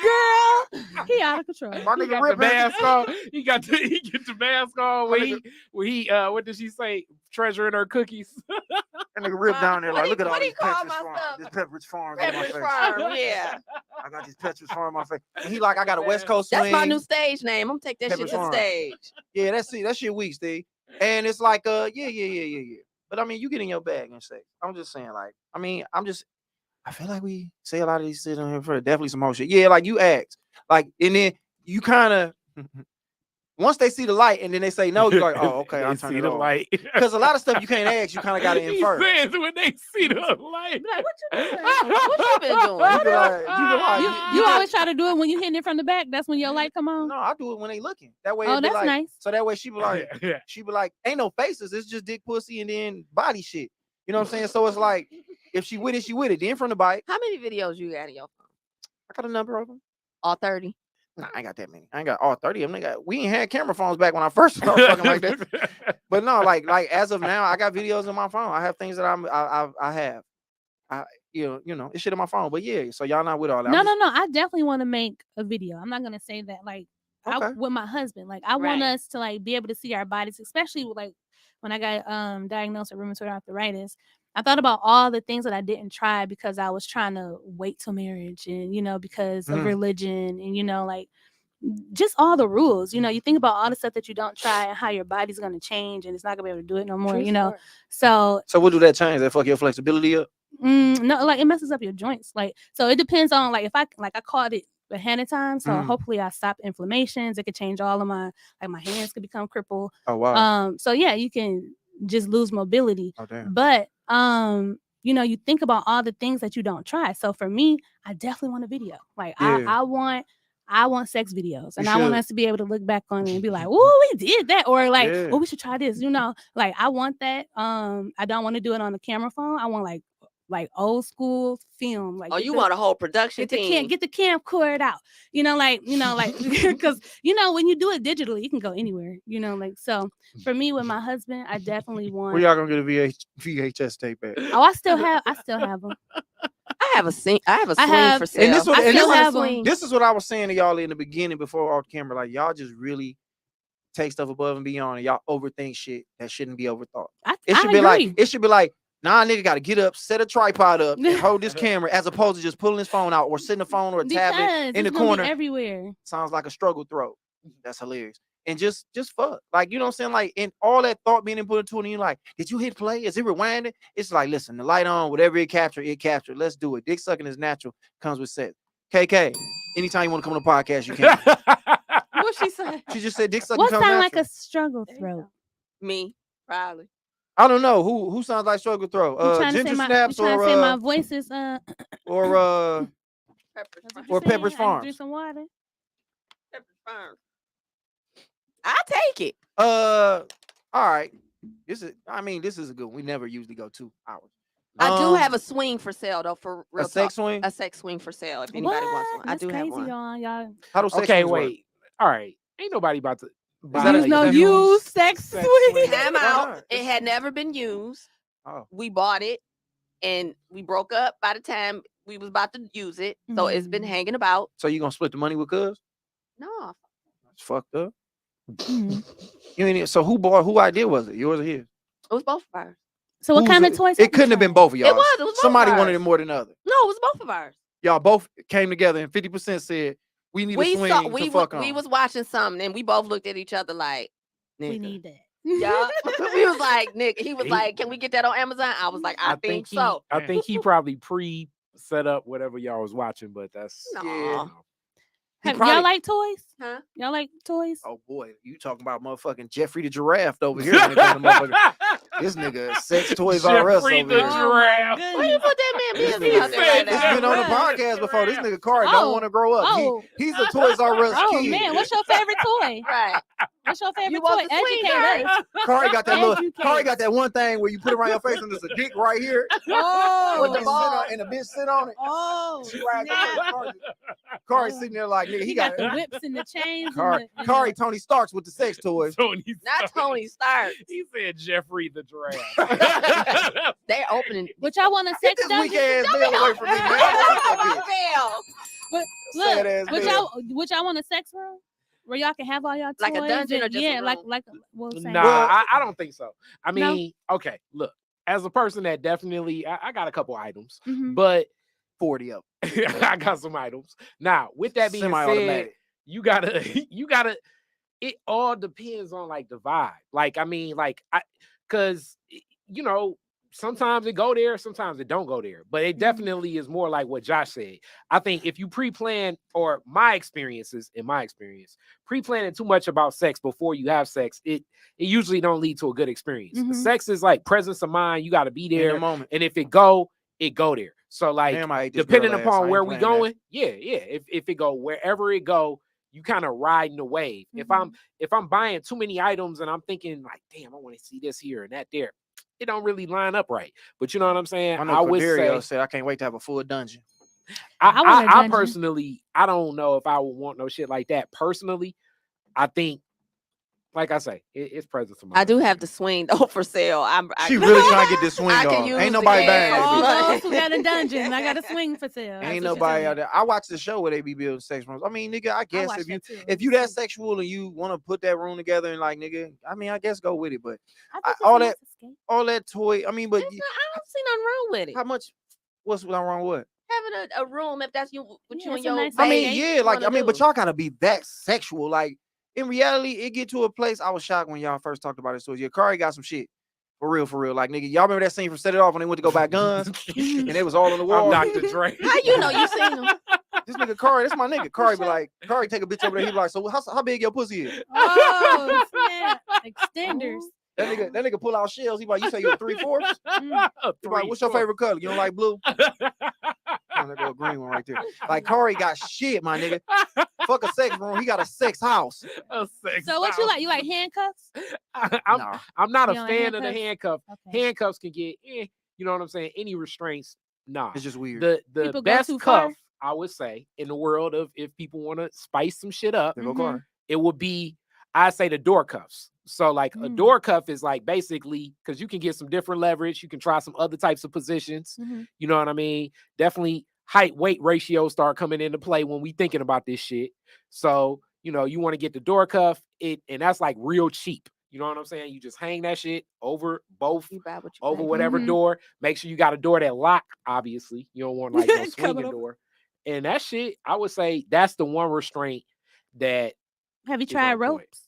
girl. He out of control. My He nigga got the Rip mask Hamilton. on. He get the mask on when he what did she say? Treasuring her cookies. That nigga Rip down there like, look at all what he these call Pepperidge Farms. myself? This Pepperidge Farms on my Pepperidge face. Farm, yeah. I got these Pepperidge Farms on my face. And he like, I got a West Coast swing. That's my new stage name. I'm gonna take that shit Pepperidge to the Farm. stage. Yeah, that shit weak, Steve. And it's like, yeah. But I mean, you get in your bag and say, I'm just saying, like, I mean, I feel like we say a lot of these shit on here for definitely some more shit. Yeah, like you act. Like, and then you kind of once they see the light and then they say no, you're like, oh, okay, I'll turn see it the off. light. Because a lot of stuff you can't ask, you kind of got to He infer. says when they see the light. Be like, what you doing? What you been doing? You be like, You always try to do it when you hitting it from the back. That's when your light come on. no, I do it when they looking. That way, Oh, it be that's like, nice. so that way she be like, ain't no faces. It's just dick, pussy, and then body shit. You know what I'm saying? So it's like, if she with it, she with it. Then from the bike, How many videos you got in your phone? I got a number of them. All 30. Nah, I ain't got that many. I ain't got all 30 of them. We ain't had camera phones back when I first started fucking like that. But no, like as of now, I got videos on my phone. I have things that I have. You know, it's shit on my phone. But yeah, so y'all not with all that. No. I definitely want to make a video. I'm not gonna say that like Okay. with my husband. Like I want Right. us to like be able to see our bodies, especially with, like when I got diagnosed with rheumatoid arthritis. I thought about all the things that I didn't try because I was trying to wait till marriage and because of religion and like just all the rules. You think about all the stuff that you don't try and how your body's gonna change and it's not gonna be able to do it no more. So So what do that change? That fuck your flexibility up? no, like it messes up your joints. Like so, it depends on like if I caught it ahead of time. So hopefully I stop inflammations. It could change all of my my hands could become crippled. Oh wow. So yeah, you can just lose mobility. Oh damn. But you think about all the things that you don't try. So for me, I definitely want a video. Like Yeah. I want sex videos, and You I want should. us to be able to look back on it and be like, "Oh, we did that," or like, Yeah. "Oh, we should try this." Like I want that. I don't want to do it on a camera phone. I want like old school film. Like Oh, you want a whole production team? Get the camcorder out. Because when you do it digitally, you can go anywhere. So for me with my husband, I definitely want. Where y'all gonna get a VHS tape at? Oh, I still have them. I have a swing for And sale. this what- I and still this have what- swing. This is what I was saying to y'all in the beginning before off camera. Like y'all just really take stuff above and beyond, and y'all overthink shit that shouldn't be overthought. It should be like, nah, nigga got to get up, set a tripod up, and hold this camera, as opposed to just pulling his phone out or sitting the phone or a tablet in the corner. Everywhere. Sounds like a struggle throat. That's hilarious. And just fuck. Like, you know what I'm saying? Like, in all that thought being input into it, and you're like, did you hit play? Is it rewinding? It's like, listen, the light on, whatever it captured. Let's do it. Dick sucking is natural, comes with sex. KK, anytime you want to come on the podcast, you can. What she say? She just said dick sucking What comes sound natural. like a struggle throat? Me, probably. I don't know who sounds like struggle throat. You trying to Ginger say my, snaps you trying or to say my voice is or Pepperidge Or Pepperidge I Farms. drink some water. Farm. I take it. All right. This is a good one. We never usually go 2 hours. I do have a swing for sale though, for real a sex swing. A sex swing for sale. If anybody wants one, That's I do have crazy, one. y'all. How do sex Okay, swings work? wait. All right. Ain't nobody about to buy that a- Use no that use sex sex swing. swing? Time Why out. not? It had never been used. Oh. We bought it, and we broke up by the time we was about to use it. So it's been hanging about. So you gonna split the money with cuz? No, That's fucked up. Mhm. You ain't. So who idea was it? Yours or his? it was both of ours. So what Who's kind it? of toys? It couldn't have been both of y'all. It was both Somebody of wanted ours. it more than the other. No, it was both of ours. Y'all both came together and 50% said we need a swing to fuck on. We was watching something, and we both looked at each other like, nigga. We need that. Yeah. We was like, nigga. He was like, can we get that on Amazon? I was like, I think so. I think he probably set up whatever y'all was watching, but that's No. Yeah. Y'all like toys? Huh? Y'all like toys? Oh boy, you talking about motherfucking Jeffrey the Giraffe over here? When it comes to motherfucking- this nigga sex toys R Us over Jeffrey here. the Giraffe. Why you put that man This business nigga out there like he's that? been on the Right. podcast before. This nigga Khary Oh. don't want to grow up. Oh. He's a Toys R Us Oh kid. man, what's your favorite toy? Right. What's your favorite You toy? want the swing, Educate us. Khary got that little. Educate. Khary got that one thing where you put it around your face and there's a dick right here. Oh, And the ball and the bitch sit on it. oh, She rides snap. Khary sitting there like nigga. He got the whips and the chains. Khary Tony Starks with the sex toys. Tony Not Tony Stark. He said Jeffrey the Giraffe. They're opening. Which I want to Get sex this weak dungeon. ass bill away from me, man. I Sad ass Look, bitch. which I want a sex room where y'all can have all y'all toys. Like a dungeon or and- just yeah, a like room? like what was saying. Nah, Well- I don't think so. I No? mean, okay, look, as a person that definitely, I got a couple items, Mhm. but 40 of I got some items. Now, with that being said, Semi-automatic. you gotta, it all depends on like the vibe. Like, I mean, like, because, you know, sometimes it go there, sometimes it don't go there. But it definitely is more like what Josh said. I think if you pre-plan, or in my experience, pre-planning too much about sex before you have sex, it usually don't lead to a good experience. Mhm. Sex is like presence of mind. You got to be In the there, moment. and if it go there. So like, Damn, I hate this depending girl ass. I upon ain't where we playing that. going, yeah. If it go wherever it go, you kind of riding the wave. If I'm buying too many items and I'm thinking like, damn, I want to see this here and that there, it don't really line up right. But you know what I'm saying? I I know would Corderio say, said I can't wait to have a full dungeon. I want a I dungeon. personally, I don't know if I would want no shit like that. Personally, I think, like I say, it's presence of mind. I do have the swing though for sale. She really trying to get this swing I can on. use Ain't the nobody gas. buying All that bitch. those who got a dungeon, I got a swing for sale. Ain't That's what nobody she out said. there. I watch the show where they be building sex rooms. I mean, nigga, I guess watch if you that too. if you that sexual and you want to put that room together and like, nigga, I mean, I guess go with it. But I think all it's a that- nice escape. all that toy, I mean, but I don't see nothing wrong with it. how much? What's wrong with it? Having a room, if that's you, with Yeah, you and it's a your nice I mean, babe yeah, like wanna but do. y'all gotta be that sexual. Like in reality, it get to a place. I was shocked when y'all first talked about this. So yeah, Khary got some shit for real. Like nigga, y'all remember that scene from Set It Off when they went to go buy guns and they was all on the wall. I'm Dr. Dre. How you know you seen them? This nigga Khary, that's my nigga. Khary be like, Khary take a bitch over there. He be like, so how big your pussy is? Oh, snap. Extenders. That nigga pull out shells. He be like, you say you're 3/4? A He be like, what's your 3/4. favorite color? You don't like blue? Oh, there go a green one right there. Like Khary got shit, my nigga. Fuck a sex room. He got a sex house. A sex So what you house. like? You like handcuffs? Nah. I'm not a You don't like fan of the handcuffs? handcuff. Okay. Handcuffs can get, you know what I'm saying? Any restraints, nah. It's just weird. The People go best too cuff, far? I would say, in the world of if people want to spice some shit up, There go Mhm. Khary. it would be, I say, the door cuffs. So like a Mm. door cuff is like basically, because you can get some different leverage. You can try some other types of positions. Mhm. You know what I mean? Definitely height weight ratios start coming into play when we thinking about this shit. So, you know, you want to get the door cuff, and that's like real cheap. You know what I'm saying? You just hang that shit over both, You buy what you over pay. whatever Mhm. door. Make sure you got a door that lock, obviously. You don't want like no Coming swinging over. door. And that shit, I would say that's the one restraint that Have you is tried on point. ropes?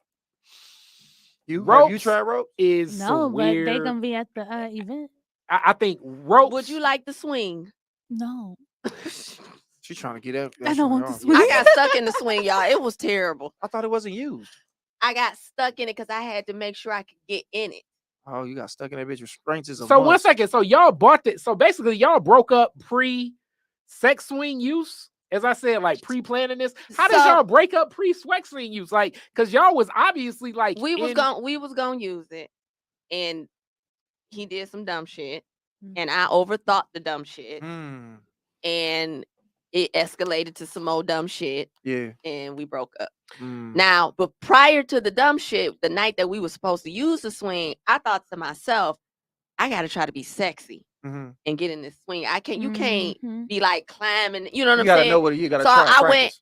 Have you Ropes tried rope? is No, some but they weird. gonna be at the event. I think ropes. Would you like the swing? No, She's trying to get out. I don't want to off. swing. I got stuck in the swing, y'all. It was terrible. I thought it wasn't used. I got stuck in it because I had to make sure I could get in it. Oh, you got stuck in that bitch. Restraints is a So one must. second. So y'all bought it. So basically, y'all broke up pre-sex swing use. as I said, like pre-planning this. How did So- y'all break up pre-swexing use? Like, because y'all was obviously like we was gonna use it, and he did some dumb shit, and I overthought the dumb shit, and it escalated to some more dumb shit. Yeah. And we broke up. Now, but prior to the dumb shit, the night that we were supposed to use the swing, I thought to myself, I gotta try to be sexy and get in this swing. I can't. You can't be like climbing. You know what I'm saying? You gotta know what you gotta so try. I practice.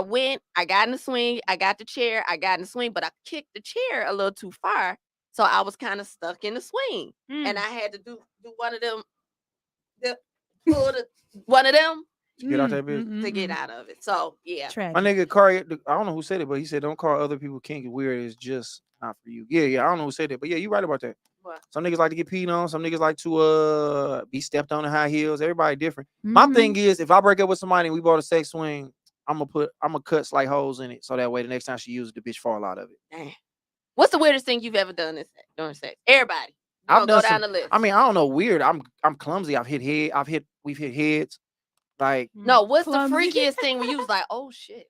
went. I got in the swing. I got the chair. I got in the swing, but I kicked the chair a little too far, so I was kind of stuck in the swing, and I had to do one of them. One of them to get out that bitch. to get out of it. So yeah, My nigga Khary, I don't know who said it, but he said don't call other people kinky weird. It's just not for you. Yeah. I don't know who said that, but yeah, you right about that. What? Some niggas like to get peed on. Some niggas like to be stepped on in high heels. Everybody different. My thing is, if I break up with somebody and we bought a sex swing, I'm gonna cut slight holes in it so that way the next time she uses it, the bitch fall out of it. Dang. What's the weirdest thing you've ever done during sex? Everybody. I've done go down some, the list. I mean, I don't know. Weird. I'm clumsy. We've hit heads. Like no, what's Clumsy. the freakiest thing when you was like, oh shit,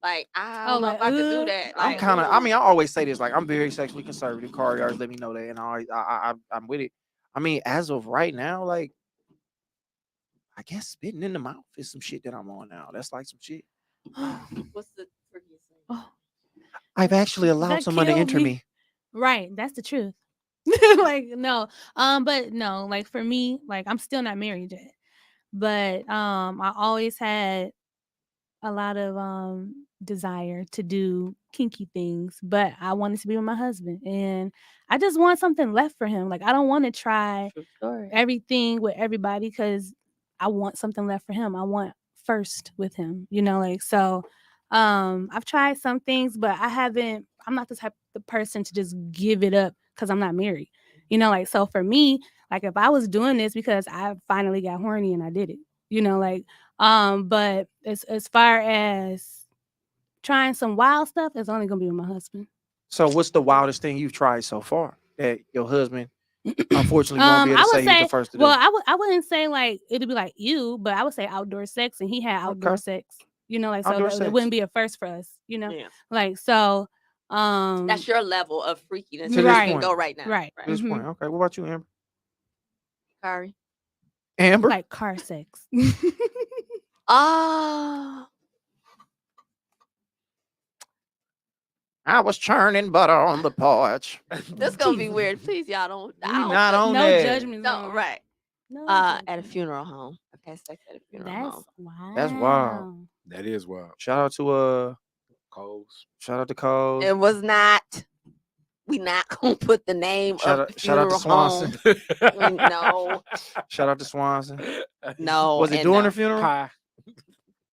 like I don't know if I could do that. I'm Like, kind of. I mean, I always say this. Like I'm very sexually conservative. Khary always let me know that, and I'm with it. I mean, as of right now, like I guess spitting in the mouth is some shit that I'm on now. That's like some shit. what's the freakiest thing? I've actually allowed That someone to killed enter me. Right, that's the truth. Like no, but no, like for me, like I'm still not married yet, but I always had a lot of desire to do kinky things, but I wanted to be with my husband, and I just want something left for him. Like I don't want to try everything with everybody because I want something left for him. I want first with him, like so. I've tried some things, but I'm not the type of person to just give it up because I'm not married. Like so for me, like if I was doing this because I finally got horny and I did it, but as far as trying some wild stuff, it's only gonna be with my husband. So what's the wildest thing you've tried so far that your husband unfortunately won't be able to say he's the first to do? Well, I wouldn't say like it'd be like you, but I would say outdoor sex, and he had outdoor sex. Like so it wouldn't be a first for us, Yeah. like so. That's your level of freakiness. To You this can point. go right now. Right. At this point, okay. What about you, Amber? Khary. Amber? Like car sex. Ah. I was churning butter on the porch. This gonna be weird. Please, y'all don't. We not on no that. judgment. No, right. No. At a funeral home. Okay, sex at a funeral home. Wow. That's wild. That is wild. Shout out to Coles. Shout out to Coles. It was not. We not gonna put the name of the Shout out to funeral Swanson. home. No, Shout out to Swanson. no. Was it and during no. the funeral? Pie.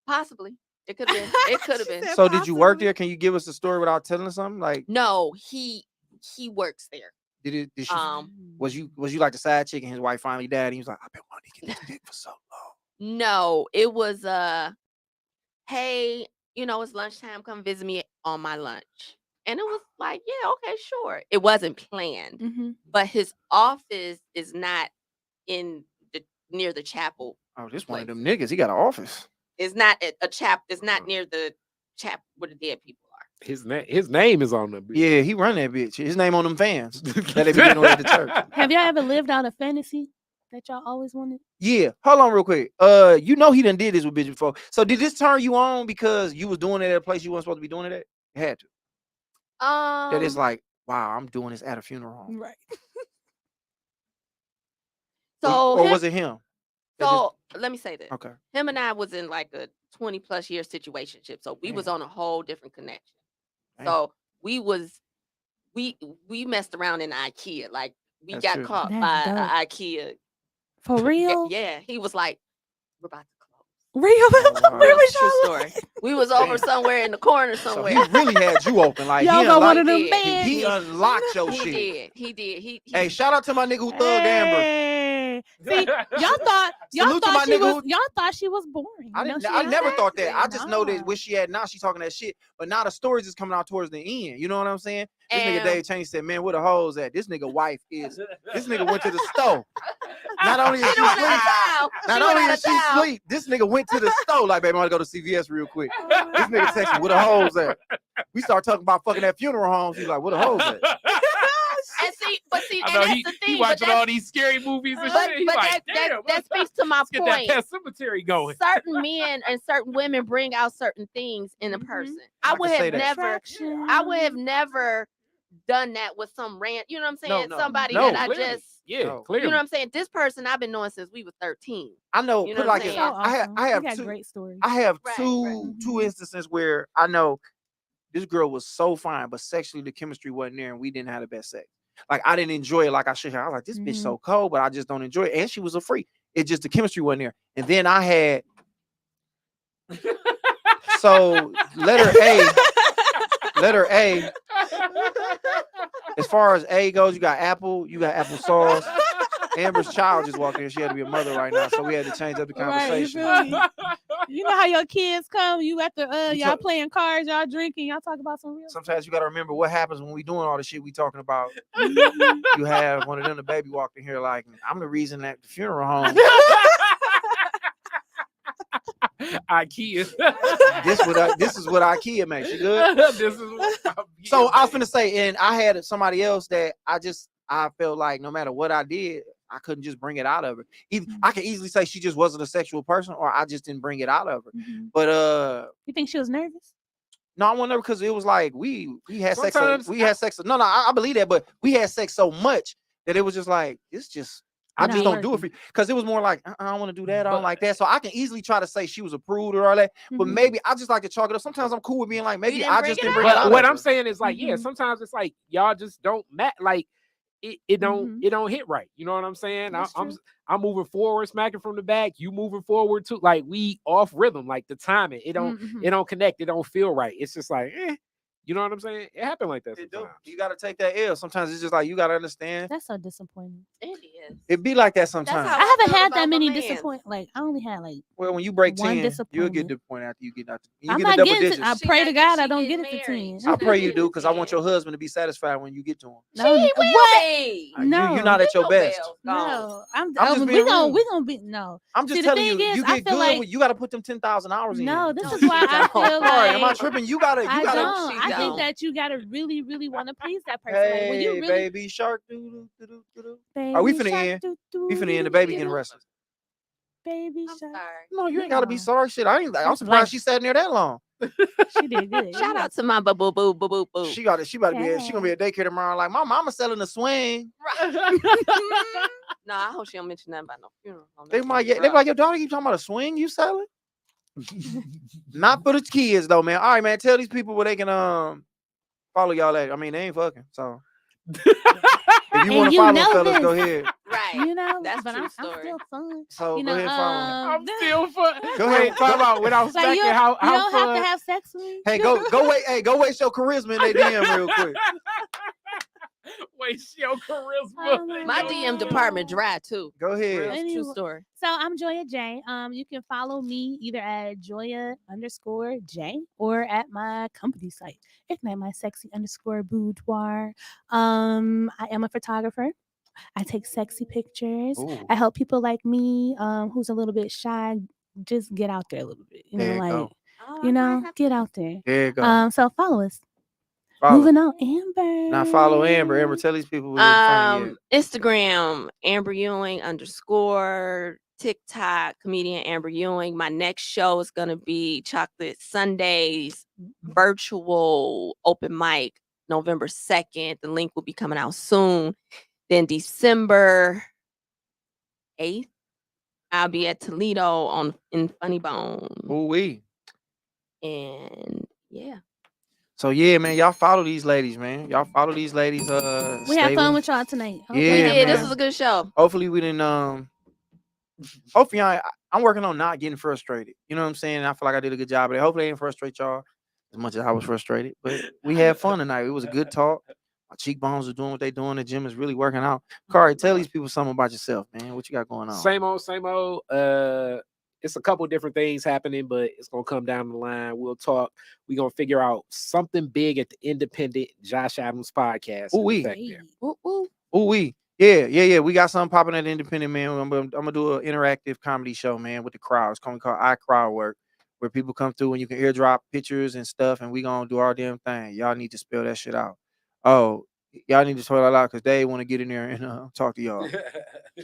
Possibly. It could have been. It could have been. So did you work there? Can you give us the story without telling us something? Like No, he works there. did she was you like the side chick and his wife finally died and he was like, I've been wanting to get this dick for so long. No, it was hey, it's lunchtime. Come visit me on my lunch. And it was like, yeah, okay, sure. It wasn't planned, but his office is not near the chapel. Oh, this one of them niggas. He got an office. It's not a chap. It's not near the chap where the dead people are. His name is on the bitch. Yeah, he run that bitch. His name on them fans that they be getting at the church. Have y'all ever lived out a fantasy that y'all always wanted? Yeah. Hold on real quick. He done did this with bitch before. So did this turn you on because you was doing it at a place you weren't supposed to be doing it at? You had to. That is like, wow, I'm doing this at a funeral home. Right. So or was it him? So let me say this. Okay. Him and I was in like a 20+ year situationship. So we was on a whole different connection. So we messed around in IKEA. Like we That's got true. caught That's by dope. IKEA. For real? Yeah. He was like, we're about to close. Real? wow. Where was True y'all? story. We was over somewhere in the corner So somewhere. he really had you open. Like Y'all he got one unlocked, of them did. bands. he unlocked your He shit. did. He did. He Hey, shout out to my nigga who thug Amber. Hey. See, y'all thought Salute to my nigga y'all thought she was boring. I You know, didn't. she I ain't never that. thought that. I just know that Nah. what she had now. She's talking that shit, but now the stories is coming out towards the end. You know what I'm saying? This nigga And- Dave Chaney said, "Man, where the hoes at? This nigga wife is. This nigga went to the store. Not only is she She went out of asleep, town. not She went only out is of she town. asleep, this nigga went to the store like, baby, I want to go to CVS real quick. This nigga text me, where the hoes at? We start talking about fucking at funeral homes. He's like, where the hoes at? And see, I and know that's he the he thing. But watching all these scary movies and shit. He's like, damn, that speaks to my let's get that point. Pet Cemetery going. Certain men and certain women bring out certain things in a person. I can would say have that. never, I would have never done that with some you know what I'm saying? No, Somebody no. that I Clearly. just, Yeah, No. clearly. you know what I'm saying? This person I've been knowing since we were 13. I know, You put know like what this. I'm saying? I have got two. great stories. I have Right, two instances where I know this girl was so fine, but sexually the chemistry wasn't there, and we didn't have the best sex. Like I didn't enjoy it like I should have. I was like, this bitch so cold, but I just don't enjoy it. And she was a freak. It's just the chemistry wasn't there. And then I had so letter A. As far as A goes, you got apple, you got applesauce. Amber's child just walked in. She had to be a mother right now, so we had to change up the Right, you conversation. feel me? You know how your kids come, you at the You y'all talk- playing cards, y'all drinking, y'all talk about some real Sometimes you got to remember what happens when we doing all the shit we talking about. Mhm. You have one of them, the baby walked in here like, I'm the reason at the funeral home. IKEA. This is what IKEA makes. You good? This is what So I was finna say, and I had somebody else that I felt like no matter what I did, I couldn't just bring it out of her. Either I could easily say she just wasn't a sexual person, or I just didn't bring it out of her. Mhm. But You think she was nervous? no, I want her because it was like we had sex. Sometimes We had sex. No, I believe that, but we had sex so much that it was just like it's just. I Not just don't do it working. for you because it was more like I don't want to do that. I don't But- like that. So I can easily try to say she was a prude or all that, but Mhm. maybe I just like to chalk it up. Sometimes I'm cool with being like maybe didn't I bring just it didn't out. bring it But out. what of I'm her. saying is like, yeah, Mhm. sometimes it's like y'all just don't match. Like it don't Mhm. it don't hit right. You know what I'm saying? That's true. I'm moving forward, smacking from the back. You moving forward too. Like we off rhythm. Like the timing, it don't connect. It don't feel right. It's just like, you know what I'm saying? It happened like that It do. sometimes. You gotta take that L. Sometimes it's just like you gotta understand. That's so disappointing. It is. It be like that sometimes. how I haven't felt had about that my many mans. disappoint. Like I only had like Well, when you break one 10, you'll get disappointment. the point after you get out. You I'm get not the double getting digits. to. I She pray not to get- God she I don't getting get it to married. 10. She I not pray you getting do because I want 10. your husband to be satisfied when you get to him. No, He will what? be. No. You're not at your Your best. bell's gone. No, I'm just we being real. gonna be no. I'm just See, the telling you, thing is, you I get feel good. like- with, you got to put them 10,000 hours in. No, this No, is why she I don't. feel Sorry, am I like tripping? You gotta. I You gotta. don't. She I think don't. that you gotta really, really want to please that person. Like when you Hey, really, baby shark. Doo-doo-doo-doo-doo. baby Are we finna shark, end? doo, We doo, finna end. The doo, baby doo, getting doo, restless. baby I'm shark. sorry. No, you ain't gotta be No. sorry. Shit, I'm That's surprised life. she sat in there that long. She did good. Shout out to my boo boo boo boo boo boo. She got it. She about to be. She gonna be at daycare tomorrow. Like my mama selling a swing. No, I hope she don't mention nothing about no funeral. home. They That's might gonna get. be They rough. like your daughter. You talking about a swing you selling? Not for the kids though, man. All right, man. Tell these people where they can follow y'all at. I mean, they ain't fucking. So if you And want to you follow know them, fellas, go this. ahead. Right. You know, That's but true I'm story. still fun. So You go know, ahead and follow them. I'm still fun. Go Wait, ahead. talk about without Like smacking. you How don't have fun? to have sex with me. Hey, go wait. Hey, go waste your charisma in their DM real quick. Waste your charisma. Oh My God. DM department dry too. Go ahead. Real Anyway. true story. So I'm Joya J. You can follow me either at Joya_J or at my company site. If not, my sexy_boudoir. I am a photographer. I take sexy pictures. Ooh, I help people like me, who's a little bit shy, just get out there a little bit. You There know, you like go. Oh, you I know, might have get to- out there. There you go. So follow us. Follow. Moving on, Amber. Now follow Amber. Amber, tell these people where they can find you. Instagram Amber Ewing _ TikTok comedian Amber Ewing. My next show is gonna be Chocolate Sundays virtual open mic November 2nd. The link will be coming out soon. Then December 8th, I'll be at Toledo in Funny Bone. Ooh wee. And yeah. So yeah, man, y'all follow these ladies, man. Y'all follow these ladies. We had fun with y'all tonight. Yeah, We did. This man. was a good show. Hopefully we didn't hopefully I'm working on not getting frustrated. You know what I'm saying? I feel like I did a good job, but hopefully I didn't frustrate y'all as much as I was frustrated. But we had fun tonight. It was a good talk. My cheekbones are doing what they doing. The gym is really working out. Khary, tell these people something about yourself, man. What you got going on? Same old, same old. It's a couple different things happening, but it's gonna come down the line. We'll talk. We're gonna figure out something big at the independent Josh Adams podcast. Ooh-wee. effect there. Woo, woo. Ooh wee. Yeah. We got something popping at the Independent, man. I'm gonna do an interactive comedy show, man, with the crowd. It's gonna be called iCrowd Work, where people come through and you can airdrop pictures and stuff, and we gonna do our damn thing. Y'all need to spell that shit out. Oh, y'all need to spell that out because they want to get in there and talk to y'all.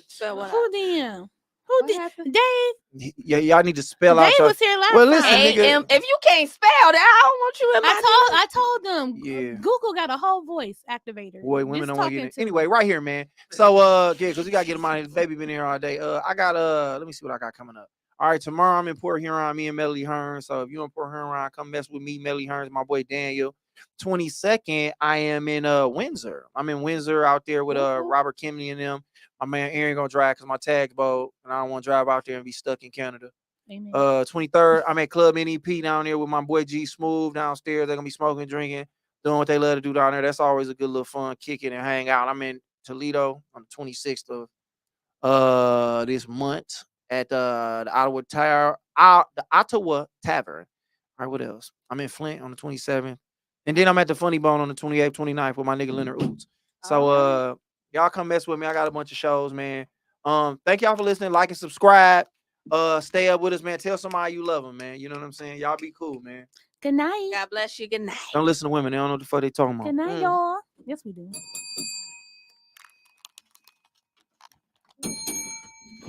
So what? Who then? Who What did? happened? Dave. Yeah, y'all need to spell out. Dave y'all- was here last Well, time. listen, nigga. AM. If you can't spell that, I don't want you in my. I told them. Yeah. Google got a whole voice activator. Boy, women Just don't want to get talking in. to Anyway, them. right here, man. So yeah, because we gotta get him out. His baby been here all day. I got let me see what I got coming up. All right, tomorrow I'm in Port Huron, me and Melody Hearn. So if you're in Port Huron, come mess with me, Melody Hearn, my boy Daniel. 22nd, I am in Windsor. I'm in Windsor out there with Robert Kimney and them. My man Aaron gonna drive because my tag's boat, and I don't want to drive out there and be stuck in Canada. Amen. 23rd, I'm at Club NEP down there with my boy G Smooth downstairs. They're gonna be smoking, drinking, doing what they love to do down there. That's always a good little fun, kick it and hang out. I'm in Toledo on the 26th of this month at the Ottawa Tavern. All right, what else? I'm in Flint on the 27th. And then I'm at the Funny Bone on the 28th, 29th with my nigga Leonard Oots. So y'all come mess with me. I got a bunch of shows, man. Thank y'all for listening. Like and subscribe. Stay up with us, man. Tell somebody you love them, man. You know what I'm saying? Y'all be cool, man. Good night. God bless you. Good night. Don't listen to women. They don't know what the fuck they talking about. Good night, y'all. Yes, we do.